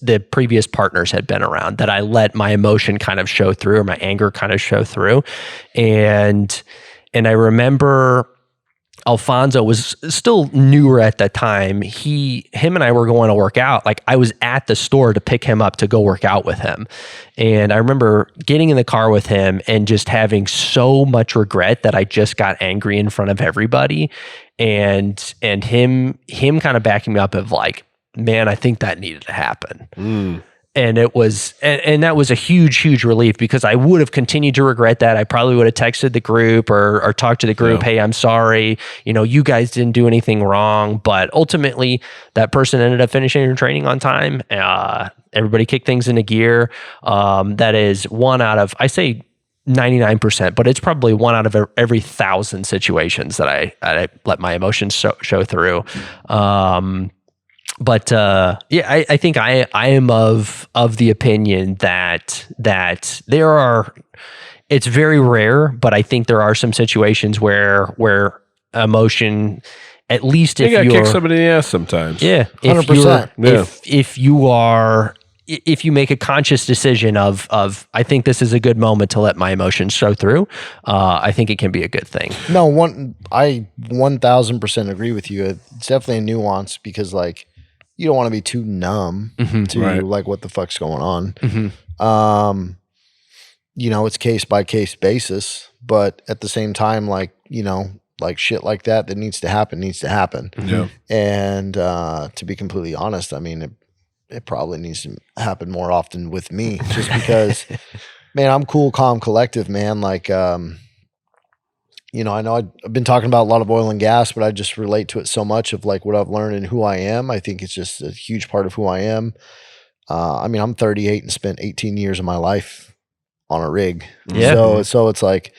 the previous partners had been around, that I let my emotion kind of show through, or my anger kind of show through. And I remember Alfonso was still newer at that time. Him and I were going to work out. Like, I was at the store to pick him up to go work out with him. And I remember getting in the car with him and just having so much regret that I just got angry in front of everybody. And him kind of backing me up of like, man, I think that needed to happen. And it was, and that was a huge, huge relief, because I would have continued to regret that. I probably would have texted the group or talked to the group, hey, I'm sorry, you know, you guys didn't do anything wrong. But ultimately, that person ended up finishing their training on time. Everybody kicked things into gear. That is one out of, I say 99%, but it's probably one out of every 1,000 situations that I let my emotions show through. But I think I am of the opinion that there are, it's very rare, but I think there are some situations where emotion, at least if you kick somebody in the ass sometimes. Yeah, 100%. If you make a conscious decision of I think this is a good moment to let my emotions show through, I think it can be a good thing. No, I 1000% agree with you. It's definitely a nuance, because like, you don't want to be too numb to like what the fuck's going on. You know, it's case by case basis, but at the same time, like, you know, like shit like that needs to happen. Yeah. And to be completely honest, I mean, it probably needs to happen more often with me, just because, man, I'm cool, calm, collective, man. Like, you know, I know I've been talking about a lot of oil and gas, but I just relate to it so much of like what I've learned and who I am. I think it's just a huge part of who I am. I mean, I'm 38 and spent 18 years of my life on a rig. Yeah. So it's like,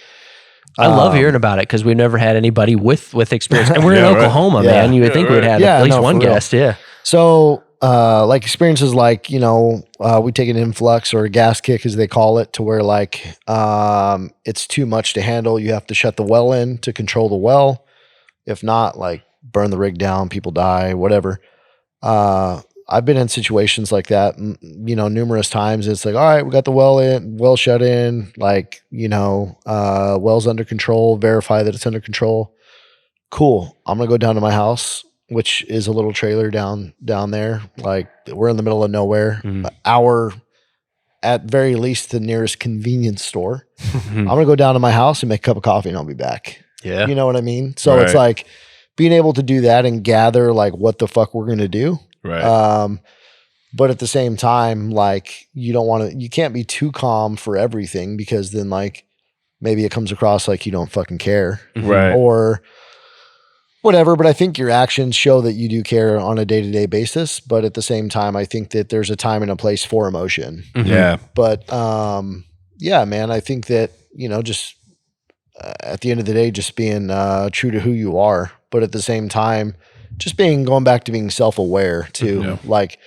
I love hearing about it, because we've never had anybody with experience, and we're in Oklahoma, man. You would think we'd had at least one guest. Yeah. So, like experiences like, you know, we take an influx or a gas kick, as they call it, to where like, it's too much to handle. You have to shut the well in to control the well. If not, like, burn the rig down, people die, whatever. I've been in situations like that, you know, numerous times. It's like, all right, we got the well shut in, like, you know, well's under control, verify that it's under control. Cool. I'm going to go down to my house, which is a little trailer down there. Like, we're in the middle of nowhere, hour at very least the nearest convenience store. I'm going to go down to my house and make a cup of coffee, and I'll be back. Yeah. You know what I mean? So it's like being able to do that and gather like what the fuck we're going to do. Right. But at the same time, like, you can't be too calm for everything, because then like maybe it comes across like you don't fucking care. Right. Or whatever. But I think your actions show that you do care on a day-to-day basis. But at the same time, I think that there's a time and a place for emotion. Yeah. But yeah, man, I think that, you know, just at the end of the day, just being true to who you are, but at the same time, just going back to being self-aware too, like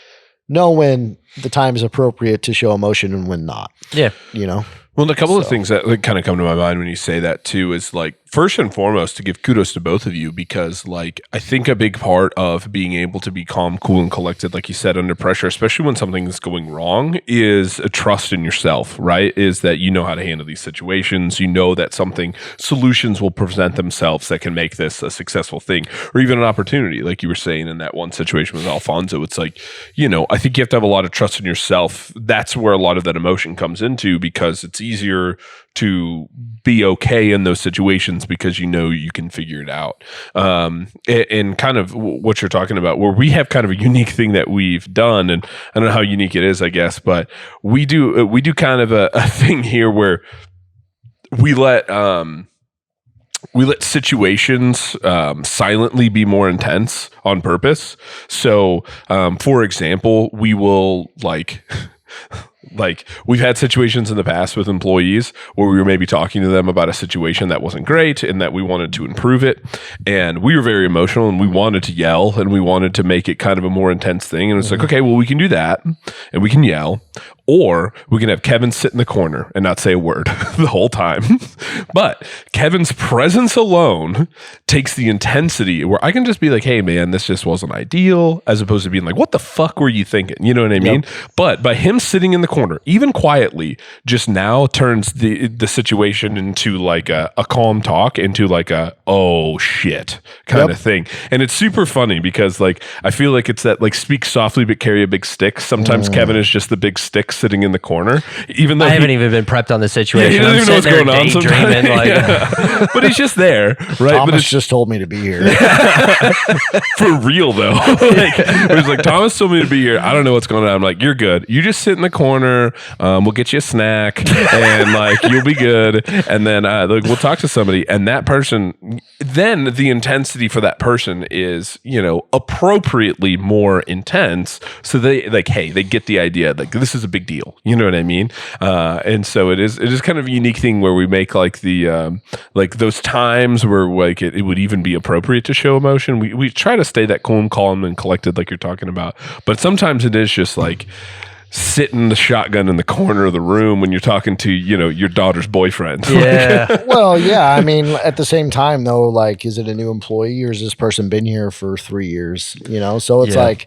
know when the time is appropriate to show emotion and when not. Yeah. You know? Well, and a couple of things that kind of come to my mind when you say that too is like first and foremost, to give kudos to both of you, because like I think a big part of being able to be calm, cool, and collected, like you said, under pressure, especially when something is going wrong, is a trust in yourself, right? Is that you know how to handle these situations. You know that solutions will present themselves that can make this a successful thing, or even an opportunity. Like you were saying in that one situation with Alfonso, it's like, I think you have to have a lot of trust in yourself. That's where a lot of that emotion comes into, because it's easier to be okay in those situations because you can figure it out. And kind of what you're talking about, where we have kind of a unique thing that we've done, and I don't know how unique it is, I guess, but we do kind of a thing here where we let situations silently be more intense on purpose. So, for example, we will like we've had situations in the past with employees where we were maybe talking to them about a situation that wasn't great and that we wanted to improve it. And we were very emotional and we wanted to yell and we wanted to make it kind of a more intense thing. And it's like, okay, well, we can do that and we can yell, or we can have Kevin sit in the corner and not say a word the whole time. But Kevin's presence alone takes the intensity where I can just be like, hey man, this just wasn't ideal, as opposed to being like, what the fuck were you thinking? You know what I mean? But by him sitting in the corner, even quietly, just now turns the situation into like a calm talk, into like a, oh shit kind of thing. And it's super funny because like, I feel like it's that like speak softly but carry a big stick. Sometimes Kevin is just the big stick sitting in the corner, even though I haven't even been prepped on the situation. He doesn't even know what's going on sometimes. Like, but he's just there, right? Thomas just told me to be here. For real though. It was like, Thomas told me to be here. I don't know what's going on. I'm like, you're good. You just sit in the corner. We'll get you a snack and like you'll be good. And then we'll talk to somebody, and that person, then the intensity for that person is, appropriately more intense. So they like, hey, they get the idea. Like, this is a big deal. You know what I mean? And so it is kind of a unique thing where we make like the like those times where like it would even be appropriate to show emotion. We try to stay that calm and collected, like you're talking about. But sometimes it is just like sitting the shotgun in the corner of the room when you're talking to, your daughter's boyfriend. Yeah. Well, yeah. I mean, at the same time though, like, is it a new employee or has this person been here for 3 years? So it's like,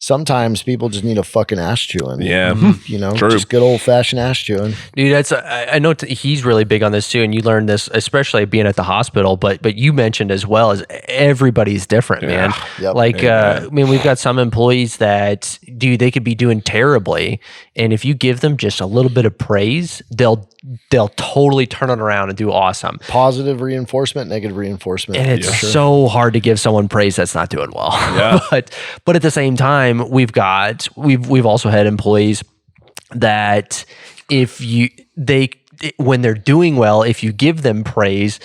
sometimes people just need a fucking ass chewing. Yeah. True. Just good old fashioned ass chewing. Dude, I know he's really big on this too, and you learned this, especially being at the hospital. But you mentioned as well as everybody's different, man. Yep. Like, I mean, we've got some employees that they could be doing terribly, and if you give them just a little bit of praise, they'll totally turn it around and do awesome. Positive reinforcement, negative reinforcement, and it's so hard to give someone praise that's not doing well. Yeah. but at the same time, we've also had employees that when they're doing well, if you give them praise,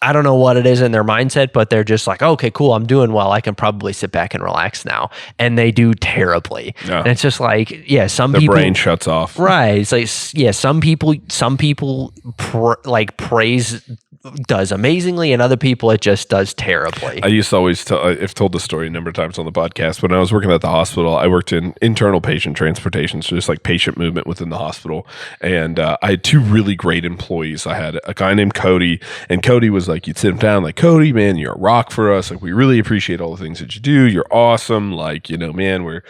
I don't know what it is in their mindset, but they're just like, okay, cool, I'm doing well. I can probably sit back and relax now. And they do terribly. Yeah. And it's just like, their brain shuts off. Right. It's like, some people praise does amazingly, and other people it just does terribly. I used to always I've told this story a number of times on the podcast. When I was working at the hospital, I worked in internal patient transportation, so just like patient movement within the hospital. And I had 2 really great employees. I had a guy named Cody, and Cody was like, you'd sit him down like, Cody, man, you're a rock for us. Like, we really appreciate all the things that you do. You're awesome. Like, man, we're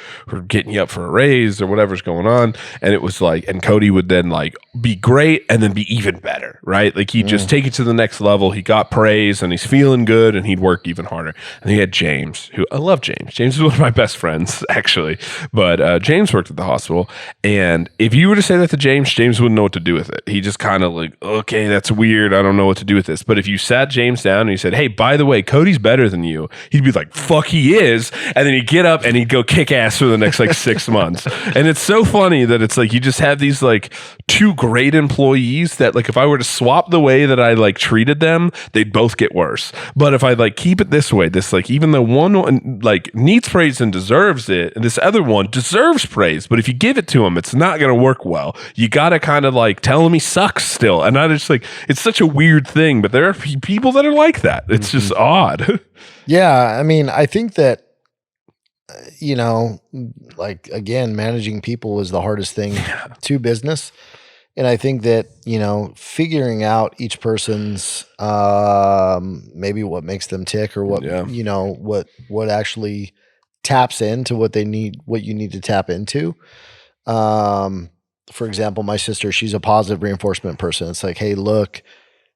getting you up for a raise or whatever's going on. And it was like, and Cody would then like be great and then be even better, right? Like, he'd just take it to the next level. He got praise and he's feeling good, and he'd work even harder. And he had James, who I love. James is one of my best friends, actually. But James worked at the hospital, and if you were to say that to James wouldn't know what to do with it. He just kind of like, okay, that's weird. I don't know what to do with this. But if you sat James down and you said, hey, by the way, Cody's better than you, he'd be like, fuck, he is. And then he'd get up and he'd go kick ass for the next like 6 months. And it's so funny that it's like you just have these like 2 great employees that like if I were to swap the way that I like treated them, they'd both get worse. But if I like keep it this way, this like, even though one like needs praise and deserves it, and this other one deserves praise, but if you give it to him, it's not going to work well. You got to kind of like tell him he sucks still. And I just like, it's such a weird thing, but there are people that are like that. It's just odd. Yeah. I mean, I think that, like, again, managing people is the hardest thing to business. And I think that, figuring out each person's maybe what makes them tick, or what, what actually taps into what they need, what you need to tap into. For example, my sister, she's a positive reinforcement person. It's like, hey, look,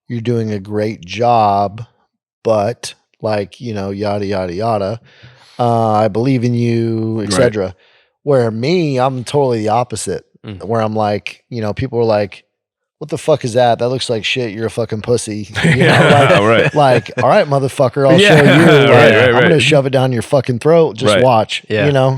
you're doing a great job, but like, yada, yada, yada. I believe in you, etc. Right. Where me, I'm totally the opposite. Where I'm like, people are like, what the fuck is that? That looks like shit. You're a fucking pussy. Right. Like, all right, motherfucker, I'll show you. Like, I'm going to shove it down your fucking throat. Just watch,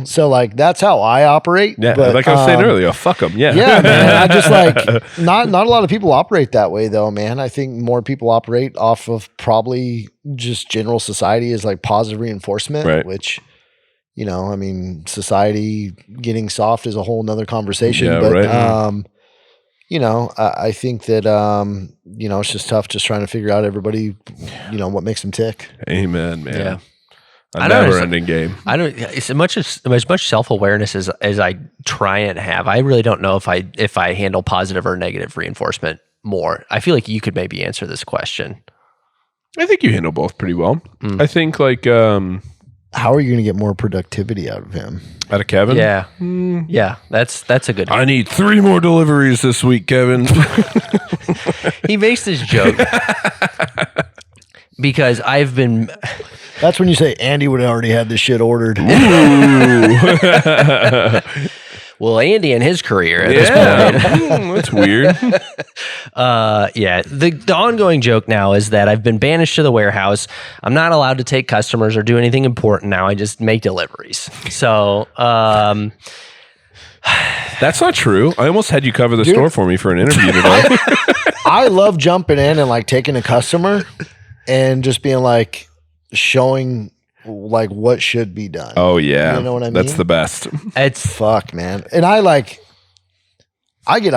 So like, that's how I operate. Yeah. But, like I was saying earlier, fuck them. Yeah. Yeah, man. I just like, not a lot of people operate that way though, man. I think more people operate off of probably just general society is like positive reinforcement, which, I mean, society getting soft is a whole nother conversation, but, I think that, it's just tough just trying to figure out everybody, what makes them tick. Amen, man. Yeah. A never-ending game. I don't. It's as much self-awareness as I try and have. I really don't know if I handle positive or negative reinforcement more. I feel like you could maybe answer this question. I think you handle both pretty well. I think like. How are you going to get more productivity out of him? Out of Kevin? Yeah. Yeah, that's a good one. I need 3 more deliveries this week, Kevin. He makes this joke because I've been... That's when you say Andy would have already had this shit ordered. Well, Andy and his career at this point. That's weird. The ongoing joke now is that I've been banished to the warehouse. I'm not allowed to take customers or do anything important now. I just make deliveries. So, that's not true. I almost had you cover the store for me for an interview today. I love jumping in and like taking a customer and just being like showing like what should be done. Oh yeah. You know what I mean? That's the best. It's fuck, man. And I get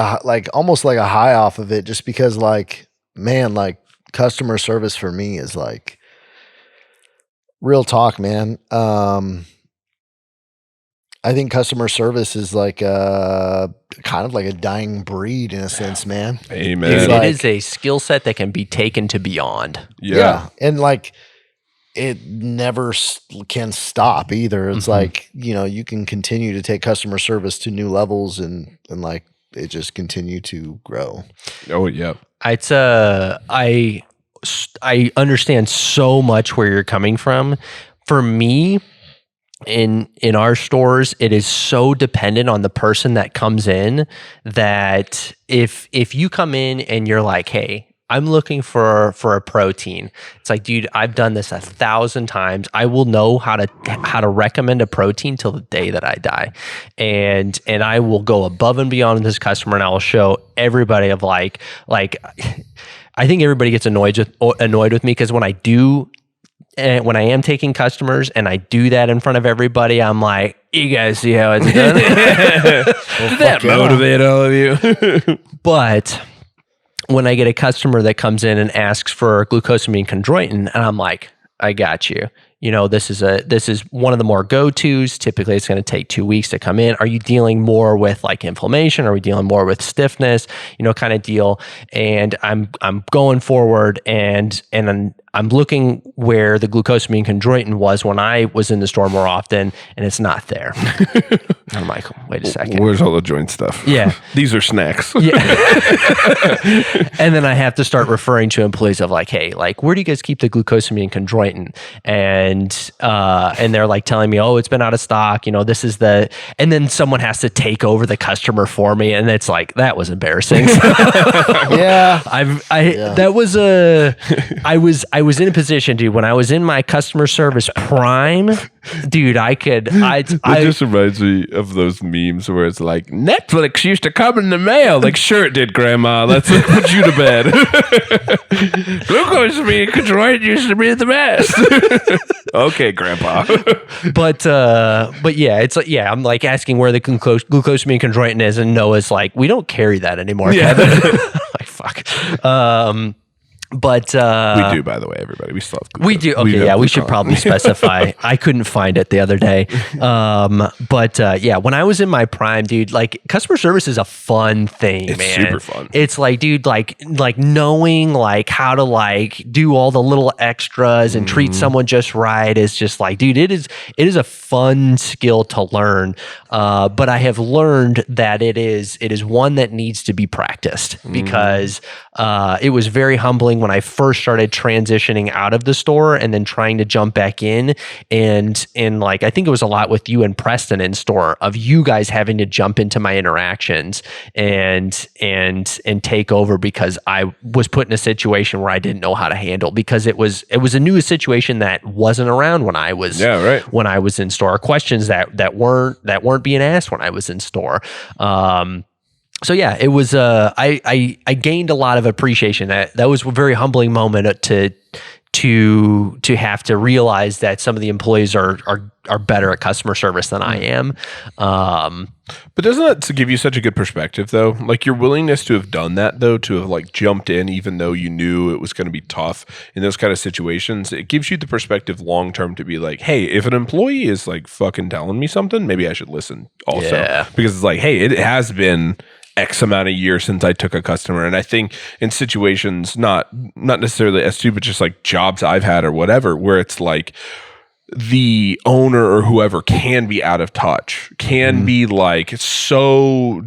almost like a high off of it just because like, man, like customer service for me is like real talk, man. I think customer service is like kind of like a dying breed in a sense, man. Amen. It is a skill set that can be taken to beyond. Yeah. And like, it never can stop either. It's like, you can continue to take customer service to new levels and like it just continue to grow. Oh, yeah. It's I understand so much where you're coming from. For me, in our stores, it is so dependent on the person that comes in that if you come in and you're like, hey, I'm looking for a protein. It's like, dude, I've done this 1,000 times. I will know how to recommend a protein till the day that I die. And I will go above and beyond with this customer and I will show everybody of like I think everybody gets annoyed with me because when I am taking customers and I do that in front of everybody, I'm like, you guys see how it's done? Did that motivate all of you? But when I get a customer that comes in and asks for glucosamine chondroitin, and I'm like, I got you. This is one of the more go-tos. Typically, it's going to take 2 weeks to come in. Are you dealing more with like inflammation? Are we dealing more with stiffness? Kind of deal. And I'm going forward and I'm looking where the glucosamine chondroitin was when I was in the store more often, and it's not there. I'm like, wait a second. Where's all the joint stuff? Yeah. These are snacks. Yeah. And then I have to start referring to employees of like, hey, like, where do you guys keep the glucosamine chondroitin? And they're like telling me, oh, it's been out of stock. This is and then someone has to take over the customer for me. And it's like, that was embarrassing. Yeah. I was in a position, dude, when I was in my customer service prime, dude, It just reminds me of those memes where it's like, Netflix used to come in the mail. Like, sure it did, Grandma. Let's put you to bed. Glucosamine chondroitin used to be the best. Okay, Grandpa. But yeah, it's like, I'm like asking where the glucosamine chondroitin is, and Noah's like, we don't carry that anymore, Kevin. Like, fuck. But we do, by the way, everybody. We still have glucose. We do. Okay, yeah, we should probably specify. I couldn't find it the other day. But yeah, when I was in my prime, dude, like customer service is a fun thing, It's man. super fun. It's like, dude, like knowing like how to like do all the little extras and treat someone just right is just like, dude, it is a fun skill to learn. But I have learned that it is one that needs to be practiced because it was very humbling when I first started transitioning out of the store and then trying to jump back in. And like, I think it was a lot with you and Preston in store of you guys having to jump into my interactions and take over because I was put in a situation where I didn't know how to handle because it was a new situation that wasn't around when I was when I was in store. Questions that weren't being asked when I was in store. So yeah, it was. I gained a lot of appreciation. That was a very humbling moment to have to realize that some of the employees are better at customer service than I am. But doesn't that give you such a good perspective, though? Like your willingness to have done that, though, to have like jumped in, even though you knew it was going to be tough in those kind of situations, it gives you the perspective long term to be like, hey, if an employee is like fucking telling me something, maybe I should listen also. Yeah. Because it's like, hey, it has been X amount of years since I took a customer. And I think in situations, not necessarily S2, but just like jobs I've had or whatever, where it's like the owner or whoever can be out of touch, can be like so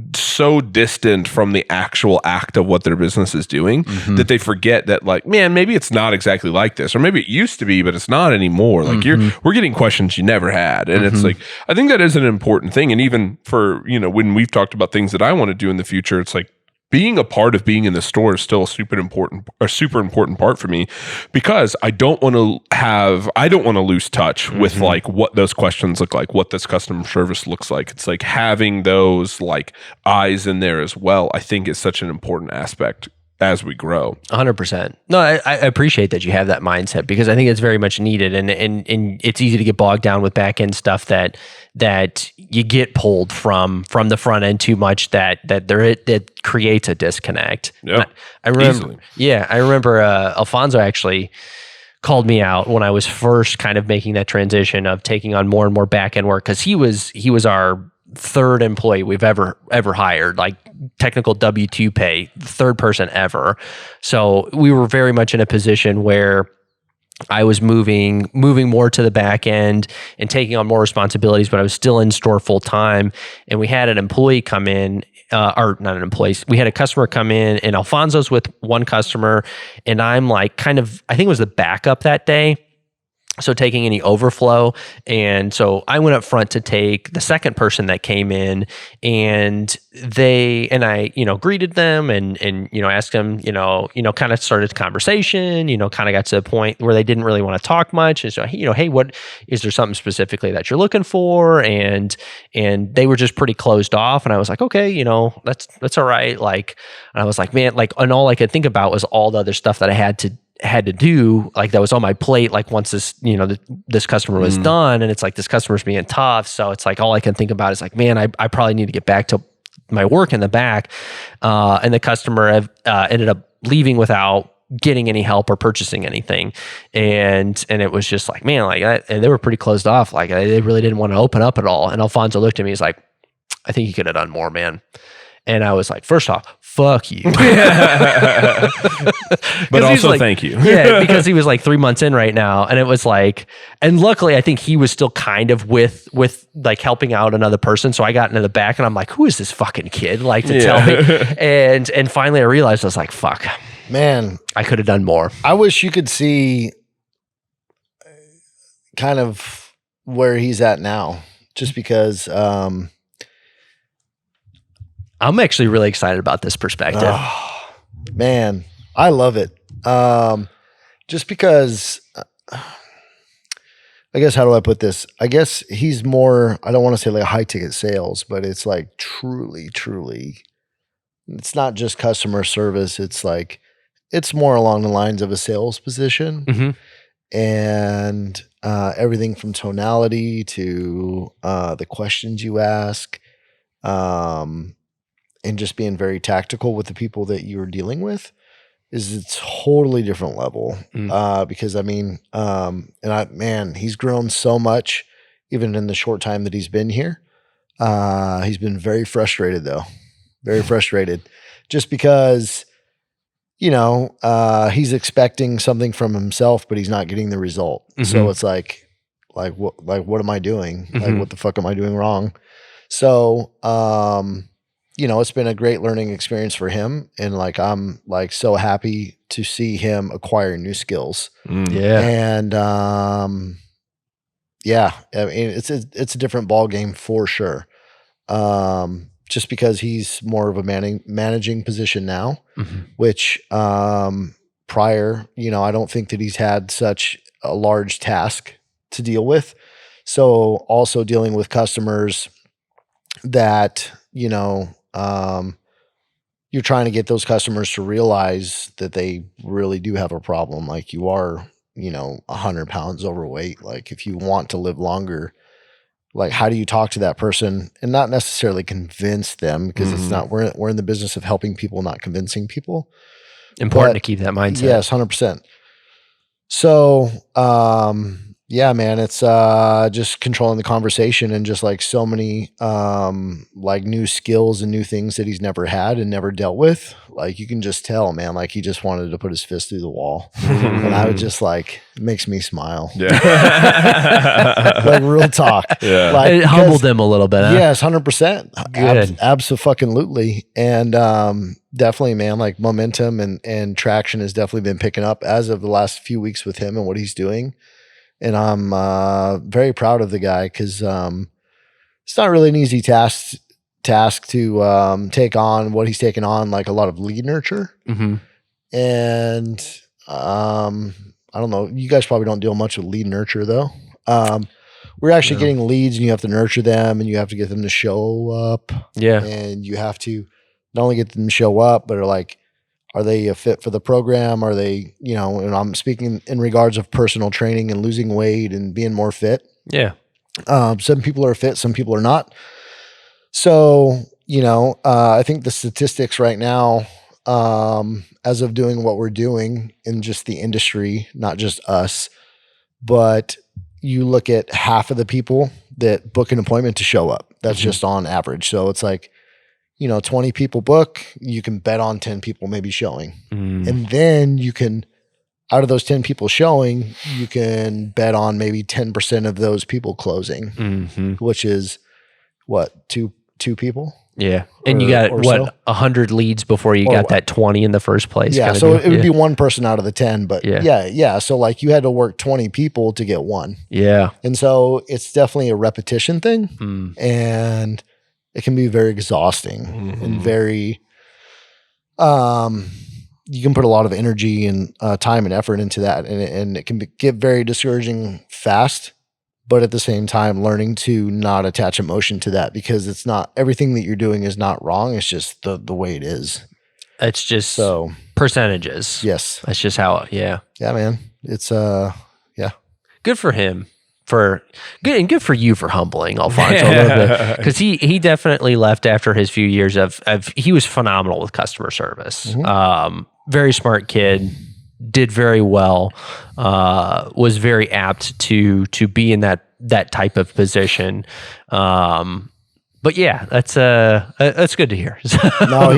distant from the actual act of what their business is doing that they forget that like, man, maybe it's not exactly like this, or maybe it used to be, but it's not anymore. Like we're getting questions you never had. And it's like, I think that is an important thing. And even for, you know, when we've talked about things that I want to do in the future, it's like, being a part of being in the store is still a super important part for me because I don't want to lose touch with like what those questions look like, what this customer service looks like. It's like having those like eyes in there as well, I think is such an important aspect as we grow. 100%. No, I appreciate that you have that mindset because I think it's very much needed, and it's easy to get bogged down with back end stuff that you get pulled from the front end too much that creates a disconnect. Yeah, I remember. Easily. Yeah, I remember Alfonso actually called me out when I was first kind of making that transition of taking on more and more back end work because he was our third employee we've ever hired, like technical W-2 pay, third person ever. So we were very much in a position where I was moving more to the back end and taking on more responsibilities, but I was still in store full time. And we had an employee come in, or not an employee, we had a customer come in, and Alfonso's with one customer, and I'm like kind of, I think it was the backup that day. So taking any overflow. And so I went up front to take the second person that came in, and I, greeted them and asked them, kind of started the conversation, kind of got to the point where they didn't really want to talk much. And so, hey, what, is there something specifically that you're looking for? And they were just pretty closed off. And I was like, okay, that's all right. Like, and I was like, man, like, and all I could think about was all the other stuff that I had to do, like that was on my plate, like once this, this customer was done, and it's like this customer's being tough. So it's like all I can think about is like, man, I probably need to get back to my work in the back. And the customer ended up leaving without getting any help or purchasing anything. And it was just like, man, like, and they were pretty closed off. Like they really didn't want to open up at all. And Alfonso looked at me, he's like, I think you could have done more, man. And I was like, first off, fuck you. But also like, thank you. Yeah, because he was like 3 months in right now. And it was like, and luckily I think he was still kind of with like helping out another person. So I got into the back and I'm like, who is this fucking kid? Like to tell me. And finally I realized, I was like, fuck. Man. I could have done more. I wish you could see kind of where he's at now. Just because I'm actually really excited about this perspective. Oh, man, I love it. Just because, I guess, how do I put this? I guess he's more, I don't want to say like high ticket sales, but it's like truly, it's not just customer service. It's like, it's more along the lines of a sales position. And everything from tonality to the questions you ask, and just being very tactical with the people that you're dealing with. is a totally different level. Because I mean, he's grown so much even in the short time that he's been here. He's been very frustrated though. Very frustrated just because, he's expecting something from himself, but he's not getting the result. So it's like what am I doing? Like, what the fuck am I doing wrong? So, it's been a great learning experience for him. And like, I'm like so happy to see him acquire new skills. Yeah. And, I mean, it's a different ball game for sure. Just because he's more of a managing position now, which, prior, I don't think that he's had such a large task to deal with. So also dealing with customers that, you're trying to get those customers to realize that they really do have a problem. Like you are, 100 pounds overweight. Like if you want to live longer, like how do you talk to that person and not necessarily convince them, because it's not, we're in the business of helping people, not convincing people. Important to keep that mindset. Yes, 100%. So, yeah, man, it's just controlling the conversation and just like so many like new skills and new things that he's never had and never dealt with. Like you can just tell, man, like he just wanted to put his fist through the wall. And I would just like, it makes me smile. Yeah. Like real talk. Yeah. Like, It humbled them a little bit. Huh? Yes, 100%. Good. Abso-fucking-lutely. And definitely, man, like momentum and traction has definitely been picking up as of the last few weeks with him and what he's doing. And I'm very proud of the guy because it's not really an easy task to take on what he's taken on, like a lot of lead nurture. And I don't know, you guys probably don't deal much with lead nurture though. We're actually getting leads and you have to nurture them and you have to get them to show up. Yeah. And you have to not only get them to show up, but are they a fit for the program? Are they, and I'm speaking in regards of personal training and losing weight and being more fit. Yeah. Some people are fit, some people are not. So, I think the statistics right now, as of doing what we're doing in just the industry, not just us, but you look at half of the people that book an appointment to show up. That's just on average. So it's like, 20 people book, you can bet on 10 people maybe showing. And then you can, out of those 10 people showing, you can bet on maybe 10% of those people closing, which is what, two people? Yeah. And you got so? 100 leads before you got that 20 in the first place. Yeah. So it would be one person out of the 10, but yeah. So like you had to work 20 people to get one. Yeah. And so it's definitely a repetition thing. And it can be very exhausting and very, you can put a lot of energy and time and effort into that. And it can get very discouraging fast, but at the same time, learning to not attach emotion to that, because it's not, everything that you're doing is not wrong. It's just the way it is. It's just percentages. Yes. That's just how, yeah, man. It's, good for him. Good for you for humbling Alfonso a little bit, because he definitely left after his few years of he was phenomenal with customer service. Very smart kid, did very well, was very apt to be in that type of position. But yeah, that's good to hear. No,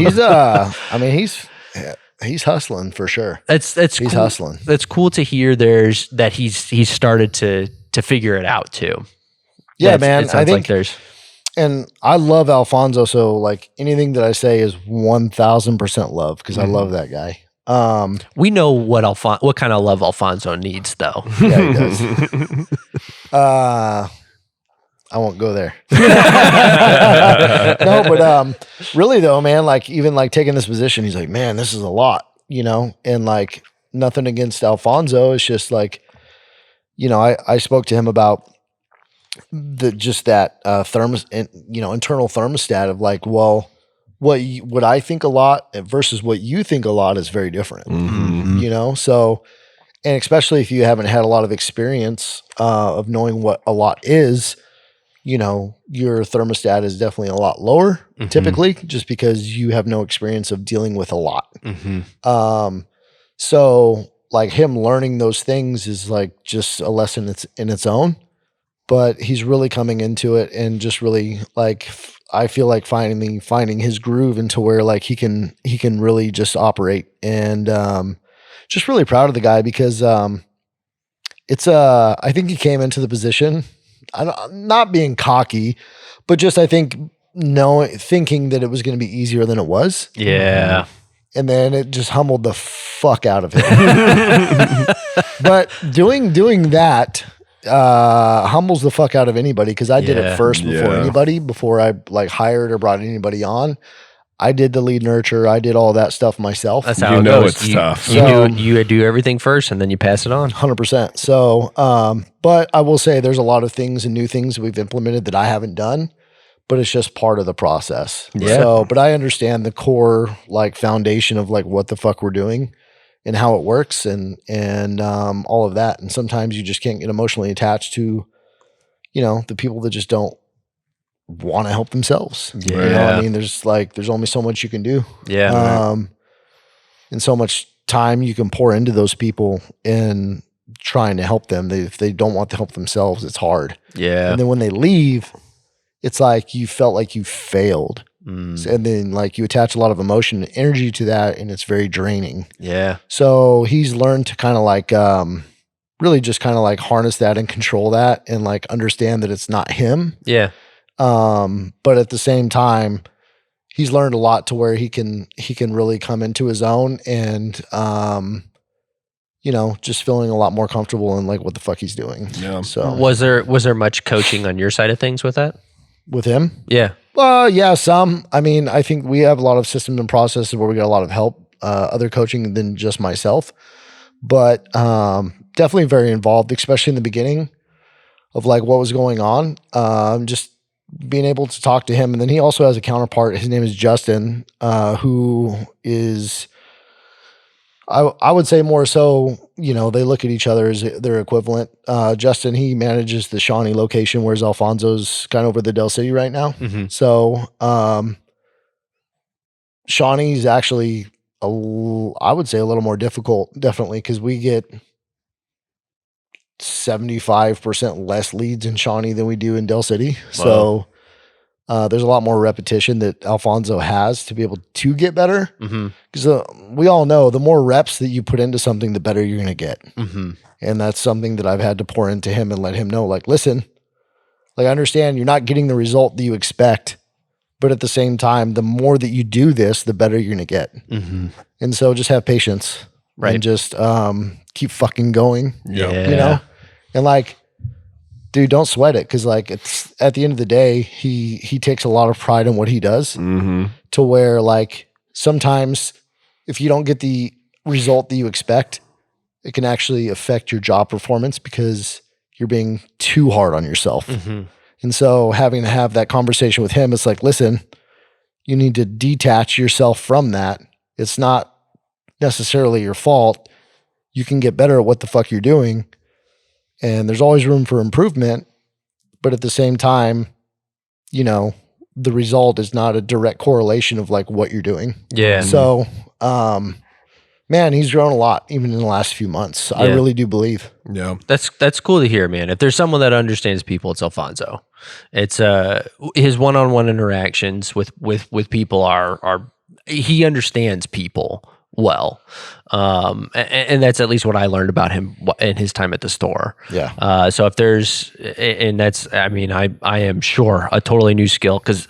he's hustling for sure. He's cool. Hustling. That's cool to hear. That he's started to figure it out too. Yeah, man. It sounds like there's, and I love Alfonso. So like anything that I say is 1000% love, because I love that guy. We know what kind of love Alfonso needs though. Yeah, he does. I won't go there. No, but really though, man, like even like taking this position, he's like, man, this is a lot, and like nothing against Alfonso. It's just like, I spoke to him about internal thermostat of like, well, what I think a lot versus what you think a lot is very different, So, and especially if you haven't had a lot of experience of knowing what a lot is, your thermostat is definitely a lot lower typically, just because you have no experience of dealing with a lot. So like him learning those things is like just a lesson in its own, but he's really coming into it and just really like, I feel like finding his groove into where like he can really just operate, and just really proud of the guy because it's I think he came into the position, not being cocky, but just I think thinking that it was going to be easier than it was. Yeah. And then it just humbled the fuck out of him. But doing that humbles the fuck out of anybody, because I did it first before anybody, before I like hired or brought anybody on. I did the lead nurture. I did all that stuff myself. That's how it goes. It's tough. You do everything first and then you pass it on. 100%. So, but I will say there's a lot of things and new things that we've implemented that I haven't done, but it's just part of the process. Yeah. So, but I understand the core like foundation of like what the fuck we're doing and how it works and all of that. And sometimes you just can't get emotionally attached to, you know, the people that just don't want to help themselves. Yeah. You know what I mean? There's only so much you can do. Yeah. And so much time you can pour into those people in trying to help them. If they don't want to help themselves, it's hard. Yeah. And then when they leave, it's like you felt like you failed. And then like you attach a lot of emotion and energy to that, and it's very draining. Yeah. So he's learned to kind of like really just kind of like harness that and control that and like understand that it's not him. Yeah. But at the same time, he's learned a lot to where he can really come into his own and you know, just feeling a lot more comfortable in like what the fuck he's doing. Yeah. So Was there much coaching on your side of things with that? with him? Yeah. Yeah, some. I mean, I think we have a lot of systems and processes where we get a lot of help, other coaching than just myself, but definitely very involved, especially in the beginning of like what was going on. Just being able to talk to him. And then he also has a counterpart. His name is Justin, who is, I would say more so, you know, they look at each other as their equivalent. Justin, he manages the Shawnee location, whereas Alfonso's kind of over the Del City right now. Mm-hmm. So Shawnee's actually, I would say a little more difficult, definitely, because we get 75% less leads in Shawnee than we do in Del City. Wow. So there's a lot more repetition that Alfonso has to be able to get better. Because we all know the more reps that you put into something, the better you're going to get. And that's something that I've had to pour into him and let him know, like, listen, like, I understand you're not getting the result that you expect, but at the same time, the more that you do this, the better you're going to get. And so just have patience. Right. And just keep fucking going. Yeah. You know? And like, dude, don't sweat it, because like it's at the end of the day, he takes a lot of pride in what he does, to where like sometimes if you don't get the result that you expect, it can actually affect your job performance because you're being too hard on yourself. And so having to have that conversation with him, it's like, listen, you need to detach yourself from that. It's not necessarily your fault. You can get better at what the fuck you're doing. And there's always room for improvement, but at the same time, you know, the result is not a direct correlation of like what you're doing. Yeah. So, man, he's grown a lot even in the last few months. I really do believe. Yeah. That's cool to hear, man. If there's someone that understands people, it's Alfonso. It's his one-on-one interactions with people are he understands people well. And that's at least what I learned about him in his time at the store. Yeah. So if there's, and that's, I mean, I am sure a totally new skill, because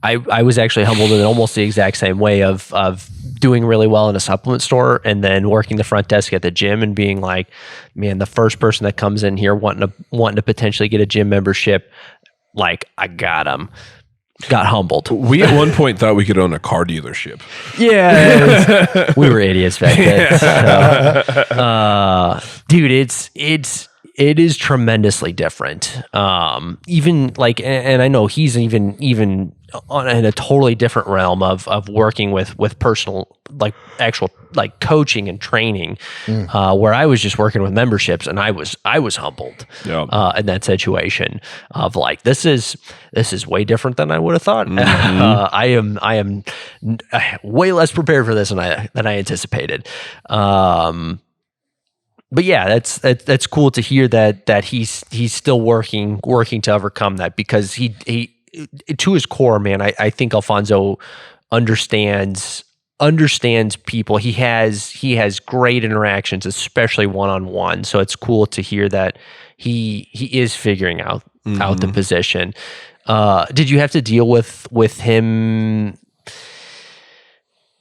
I was actually humbled in almost the exact same way of doing really well in a supplement store and then working the front desk at the gym and being like, man, the first person that comes in here wanting to potentially get a gym membership, like, I got him. Got humbled. We at one point thought we could own a car dealership. Yeah, we were idiots back then. So, dude, it is tremendously different. Even like, and I know he's even on in a totally different realm of working with personal, like actual like coaching and training, where I was just working with memberships, and I was humbled in that situation of like, this is way different than I would have thought. I am way less prepared for this than I anticipated. But yeah, that's cool to hear that he's still working to overcome that, because he to his core, man, I think Alfonso understands people. He has great interactions, especially one-on-one. So it's cool to hear that he is figuring out the position. Did you have to deal with him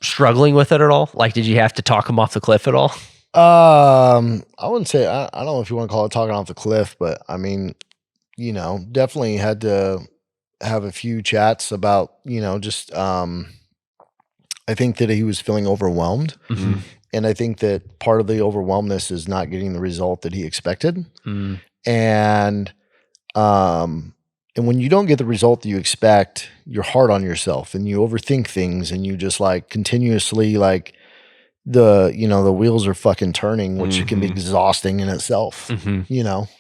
struggling with it at all? Like, did you have to talk him off the cliff at all? I wouldn't say, I don't know if you want to call it talking off the cliff, but I mean, definitely had to have a few chats about, just, I think that he was feeling overwhelmed. And I think that part of the overwhelmness is not getting the result that he expected. And when you don't get the result that you expect, you're hard on yourself and you overthink things, and you just like continuously like, the wheels are fucking turning, which can be exhausting in itself,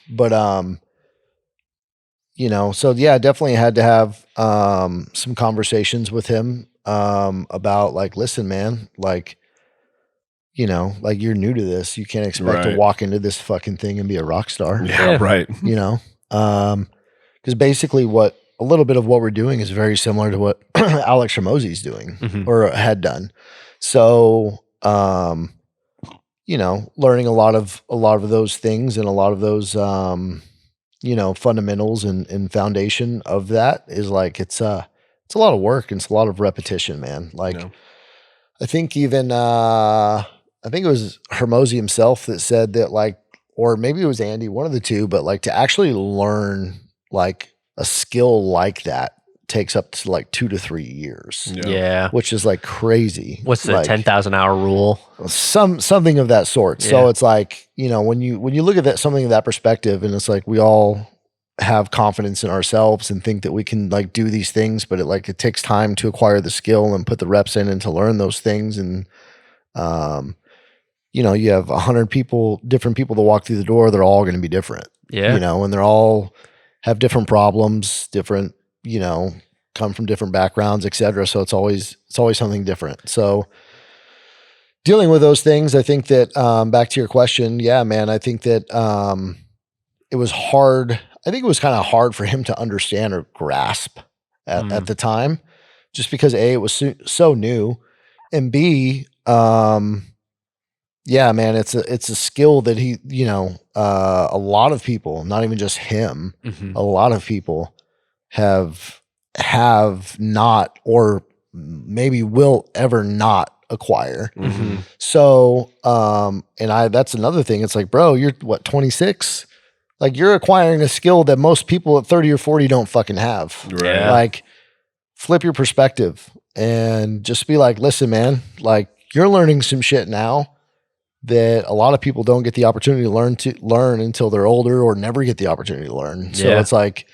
but so yeah, definitely had to have some conversations with him about like, listen, man, like, like, you're new to this, you can't expect to walk into this fucking thing and be a rock star. Right. Because basically a little bit of what we're doing is very similar to what Alex Ramose's doing or had done. So learning a lot of those things and a lot of those, fundamentals and foundation of that is like, it's a lot of work and it's a lot of repetition, man. Like, I think even, I think it was Hermosi himself that said that, like, or maybe it was Andy, one of the two, but like, to actually learn like a skill like that takes up to like 2 to 3 years. Yeah. Which is like crazy. What's the like, 10,000 hour rule? Something of that sort. Yeah. So it's like, when you look at that, something of that perspective, and it's like, we all have confidence in ourselves and think that we can like do these things, but it takes time to acquire the skill and put the reps in and to learn those things. And, you have 100 different people that walk through the door. They're all going to be different, and they're all have different problems, different, come from different backgrounds, et cetera. So it's always something different. So dealing with those things, I think that, back to your question, yeah, man, I think that, it was hard. I think it was kind of hard for him to understand or grasp at the time, just because A, it was so new, and B, yeah, man, it's a skill that he, a lot of people, not even just him, a lot of people have not, or maybe will ever not acquire. So, and that's another thing. It's like, bro, you're what, 26? Like, you're acquiring a skill that most people at 30 or 40 don't fucking have. Right. Like, flip your perspective and just be like, listen, man, like, you're learning some shit now that a lot of people don't get the opportunity to learn until they're older, or never get the opportunity to learn. So it's like,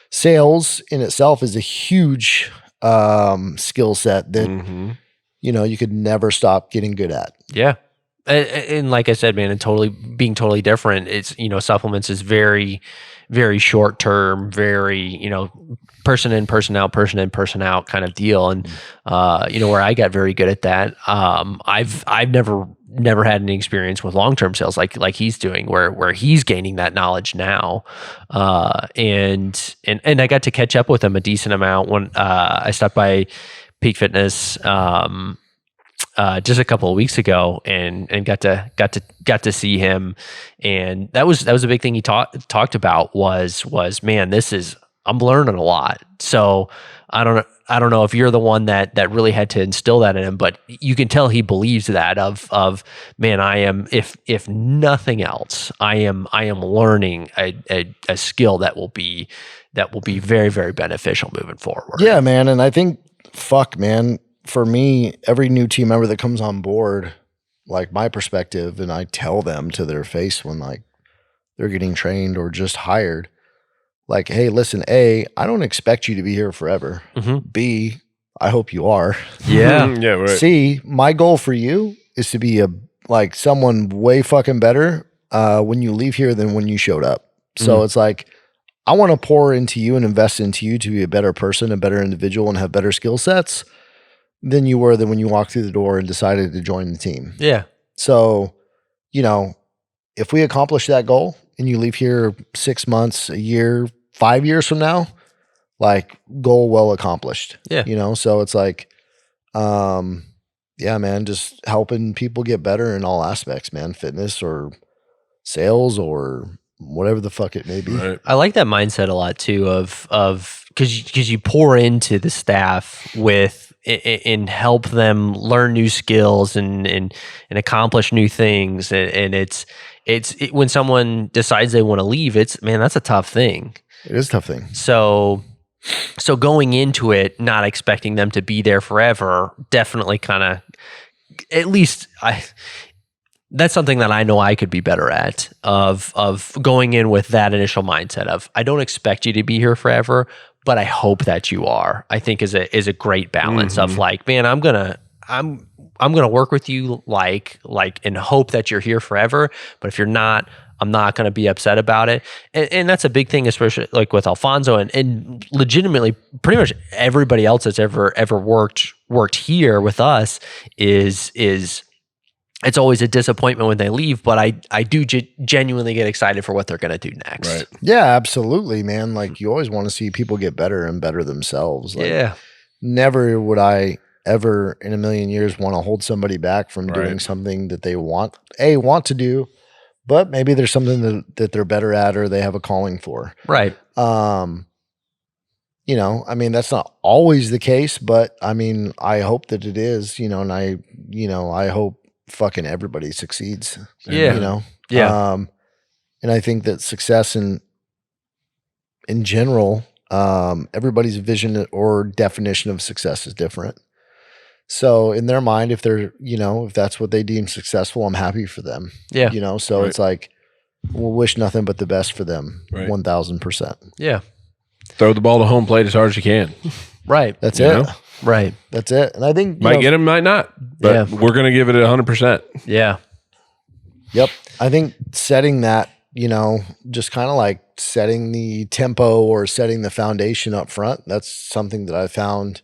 sales in itself is a huge skill set that, you could never stop getting good at. Yeah. And like I said, man, and being totally different. It's, supplements is very, very short term, very, person in, person out, person in, person out kind of deal. And, where I got very good at that. I've never had any experience with long-term sales like he's doing, where he's gaining that knowledge now. And I got to catch up with him a decent amount when, I stopped by Peak Fitness, just a couple of weeks ago, and got to see him, and that was a big thing he talked about was man, I'm learning a lot. So I don't know if you're the one that really had to instill that in him, but you can tell he believes that of man, I am, if nothing else, I am learning a skill that will be very, very beneficial moving forward. Yeah, man. And I think, fuck, man, for me, every new team member that comes on board, like, my perspective, and I tell them to their face when like they're getting trained or just hired. Like, hey, listen, A, I don't expect you to be here forever. B, I hope you are. Yeah. Yeah, right. C, my goal for you is to be someone way fucking better when you leave here than when you showed up. So it's like, I want to pour into you and invest into you to be a better person, a better individual, and have better skill sets than you were when you walked through the door and decided to join the team. Yeah. So, you know, if we accomplish that goal and you leave here 6 months, a year, 5 years from now, like, goal well accomplished. Yeah. You know, so it's like, yeah, man, just helping people get better in all aspects, man, fitness or sales or whatever the fuck it may be. Right. I like that mindset a lot too of because you pour into the staff with and help them learn new skills and accomplish new things, and it's when someone decides they want to leave, that's a tough thing. It is a tough thing. So going into it, not expecting them to be there forever, definitely kind of, at least that's something that I know I could be better at, of going in with that initial mindset of, I don't expect you to be here forever, but I hope that you are. I think is a great balance of like, man, I'm gonna work with you like and hope that you're here forever. But if you're not, I'm not going to be upset about it. And that's a big thing, especially like with Alfonso and legitimately pretty much everybody else that's ever worked here with us is it's always a disappointment when they leave, but I do genuinely get excited for what they're going to do next. Right. Yeah, absolutely, man. Like, you always want to see people get better and better themselves. Like, Yeah. never would I ever in a million years want to hold somebody back from doing something that they want to do, but maybe there's something that they're better at or they have a calling for. Right. You know, I mean, that's not always the case, but I mean, I hope that it is, you know, and I hope fucking everybody succeeds. Yeah. You know? Yeah. And I think that success in general, everybody's vision or definition of success is different. So in their mind, if they're, you know, if that's what they deem successful, I'm happy for them. Yeah. You know, so it's like, we'll wish nothing but the best for them. Right. 1000%. Yeah. Throw the ball to home plate as hard as you can. Right. That's You it. know? Right. That's it. And I think Might get him, might not. But we're going to give it 100%. Yeah. Yep. I think setting that, you know, just kind of like setting the tempo or setting the foundation up front, that's something that I found.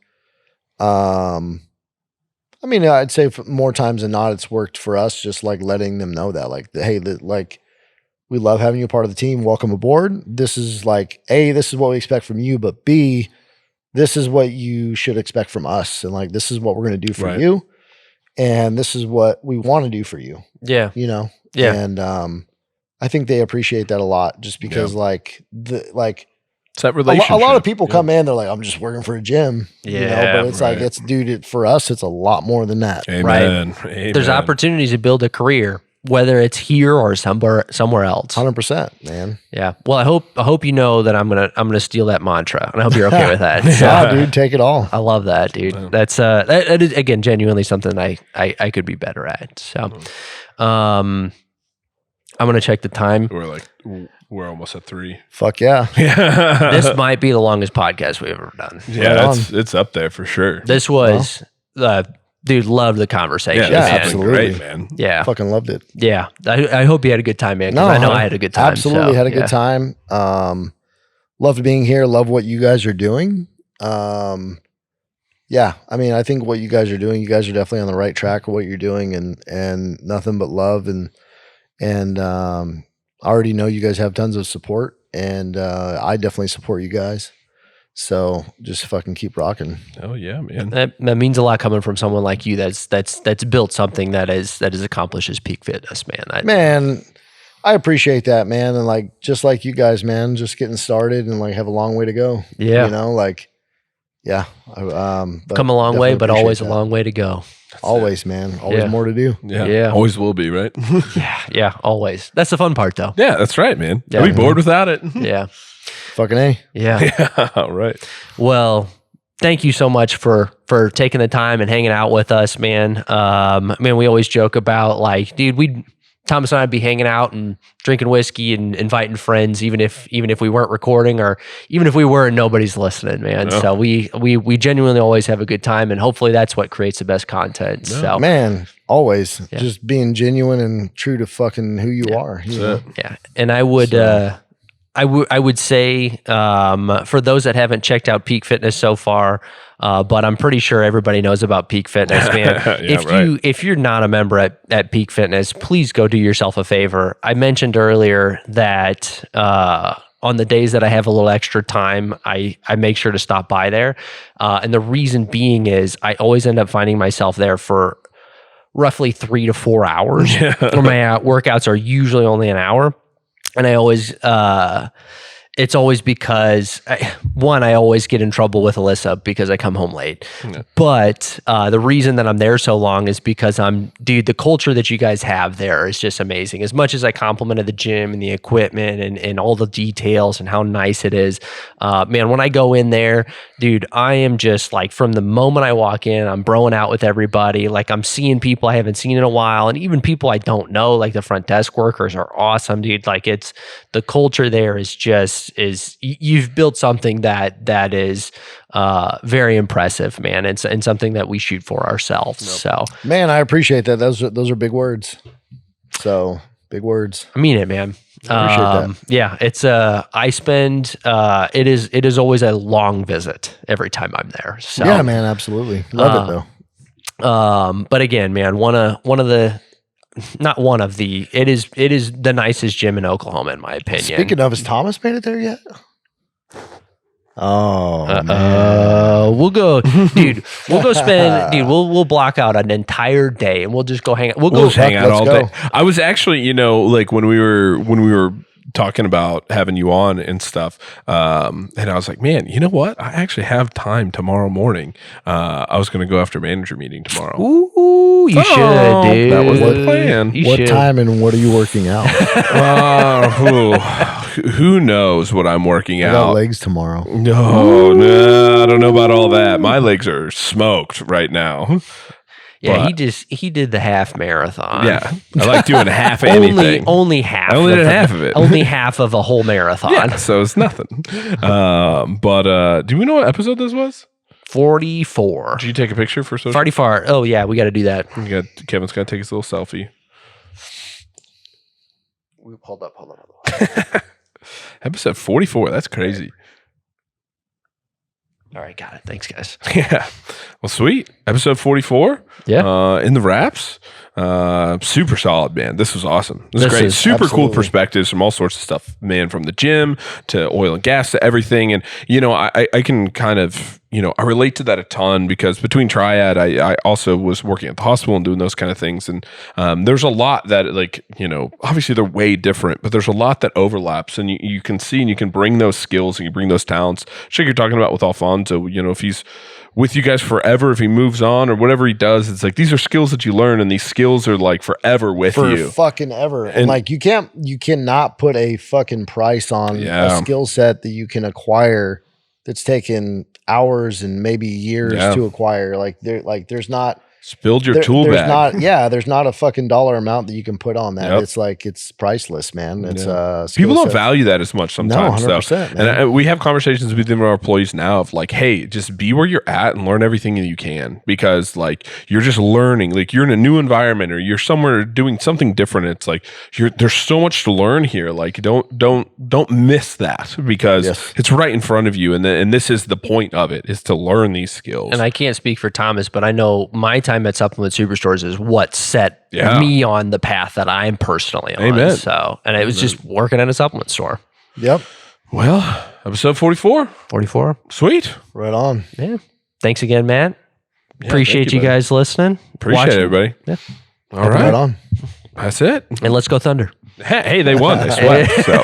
I mean, I'd say more times than not, it's worked for us, just like letting them know that, like, hey, like, we love having you a part of the team. Welcome aboard. This is like, A, this is what we expect from you, but B, this is what you should expect from us. And like, this is what we're going to do for you. And this is what we want to do for you. Yeah. You know? Yeah. And I think they appreciate that a lot, just because it's that relationship. a lot of people come in, they're like, I'm just working for a gym. Yeah. You know? But it's like, it's, dude, for us, it's a lot more than that. Amen. Right. Amen. There's opportunities to build a career, whether it's here or somewhere else. 100%, man. Yeah. Well, I hope you know that I'm gonna steal that mantra, and I hope you're okay with that. Yeah, dude, take it all. I love that, dude. That's that is, again, genuinely something I could be better at. So, I'm gonna check the time. We're almost at 3. Fuck yeah. Yeah. This might be the longest podcast we've ever done. Yeah, it's up there for sure. This was, dude, loved the conversation. Yeah, man. absolutely. Great, man. Yeah. Fucking loved it. Yeah. I hope you had a good time, man. 'Cause I know I had a good time. Absolutely so, had a good time. Loved being here. Love what you guys are doing. Yeah, I mean, I think what you guys are doing, you guys are definitely on the right track of what you're doing, and nothing but love, and I already know you guys have tons of support, and I definitely support you guys. So just fucking keep rocking. Oh yeah, man. That means a lot coming from someone like you that's built something that is accomplishes peak fitness, man. Man, I appreciate that, man. And like, just like you guys, man, just getting started and like have a long way to go. Yeah. You know, like, yeah. Come a long way, but always a long way to go. Always, man. Always more to do. Yeah. Always will be, right? Yeah. Always. That's the fun part, though. Yeah, that's right, man. Yeah. I'll be bored without it. Yeah. Fucking A. Yeah. Yeah. All right. Well, thank you so much for taking the time and hanging out with us, man. Man, we always joke about like, dude, Thomas and I'd be hanging out and drinking whiskey and inviting friends, even if we weren't recording, or even if we were and nobody's listening, man. No. So we genuinely always have a good time, and hopefully that's what creates the best content. So Man, always Yeah. just being genuine and true to fucking who you are. You know? yeah, and I would I would say for those that haven't checked out Peak Fitness so far, but I'm pretty sure everybody knows about Peak Fitness, man. If you're not a member at Peak Fitness, please go do yourself a favor. I mentioned earlier that on the days that I have a little extra time, I make sure to stop by there. And the reason being is I always end up finding myself there for roughly 3 to 4 hours. Where my workouts are usually only an hour. And I always, it's always because, I always get in trouble with Alyssa because I come home late. Yeah. But the reason that I'm there so long is because the culture that you guys have there is just amazing. As much as I complimented the gym and the equipment and all the details and how nice it is, man, when I go in there, dude, I am just like, from the moment I walk in, I'm broing out with everybody. Like, I'm seeing people I haven't seen in a while, and even people I don't know, like the front desk workers are awesome, dude. Like, the culture there is you've built something that is very impressive, man. And something that we shoot for ourselves. So, man, I appreciate that. Those are big words. So big words. I mean it, man. Appreciate that. Yeah, it's I spend it is always a long visit every time I'm there. So yeah, man, absolutely love it though. But again, man, it is the nicest gym in Oklahoma, in my opinion. Speaking of, has Thomas made it there yet? Oh, man. We'll go, dude. We'll go spend, dude. We'll block out an entire day, and we'll just go hang out. We'll just hang out all day. I was actually, like when we were talking about having you on and stuff, and I was like, man, you know what? I actually have time tomorrow morning. I was going to go after manager meeting tomorrow. Ooh, you should, dude. That was the plan. What time and what are you working out? Who knows what I'm working I out? got legs tomorrow. No, I don't know about all that. My legs are smoked right now. Yeah, he did the half marathon. Yeah, I like doing half of anything. Only half. I only did half of it. Only half of a whole marathon. Yeah, so it's nothing. But do we know what episode this was? 44. Did you take a picture for social? 44. Oh yeah, we got to do that. Kevin's got to take his little selfie. Hold up. Episode 44. That's crazy. All right, got it. Thanks, guys. Yeah. Well, sweet. Episode 44. Yeah. In the wraps. Super solid, man. This was awesome. This is great. Super absolutely cool perspectives from all sorts of stuff, man, from the gym to oil and gas to everything. And, I can kind of, I relate to that a ton because between Triad, I also was working at the hospital and doing those kind of things. And there's a lot that, obviously they're way different, but there's a lot that overlaps. And you can see and you can bring those skills and you bring those talents. Just like you're talking about with Alfonso, if he's with you guys forever, if he moves on or whatever he does, it's like these are skills that you learn, and these skills are like forever with you, fucking ever. And like you cannot put a fucking price on a skill set that you can acquire that's taken hours and maybe years to acquire. There's not. Just build your tool bag. There's not a fucking dollar amount that you can put on that. Yep. It's priceless, man. It's people don't value that as much sometimes. No, 100%. And we have conversations with our employees now of like, hey, just be where you're at and learn everything that you can, because like you're just learning. Like you're in a new environment or you're somewhere doing something different. It's like there's so much to learn here. Like don't miss that because it's right in front of you. And this is the point of it, is to learn these skills. And I can't speak for Thomas, but I know my time at Supplement Superstores is what set me on the path that I'm personally on. Amen. So, and it was just working at a supplement store. Yep. Well, episode 44. 44. Sweet. Right on. Yeah. Thanks again, Matt. Appreciate you guys listening. Appreciate it, everybody. Yeah. All right. Right on. That's it. And let's go Thunder. Hey, they won. They swept. So.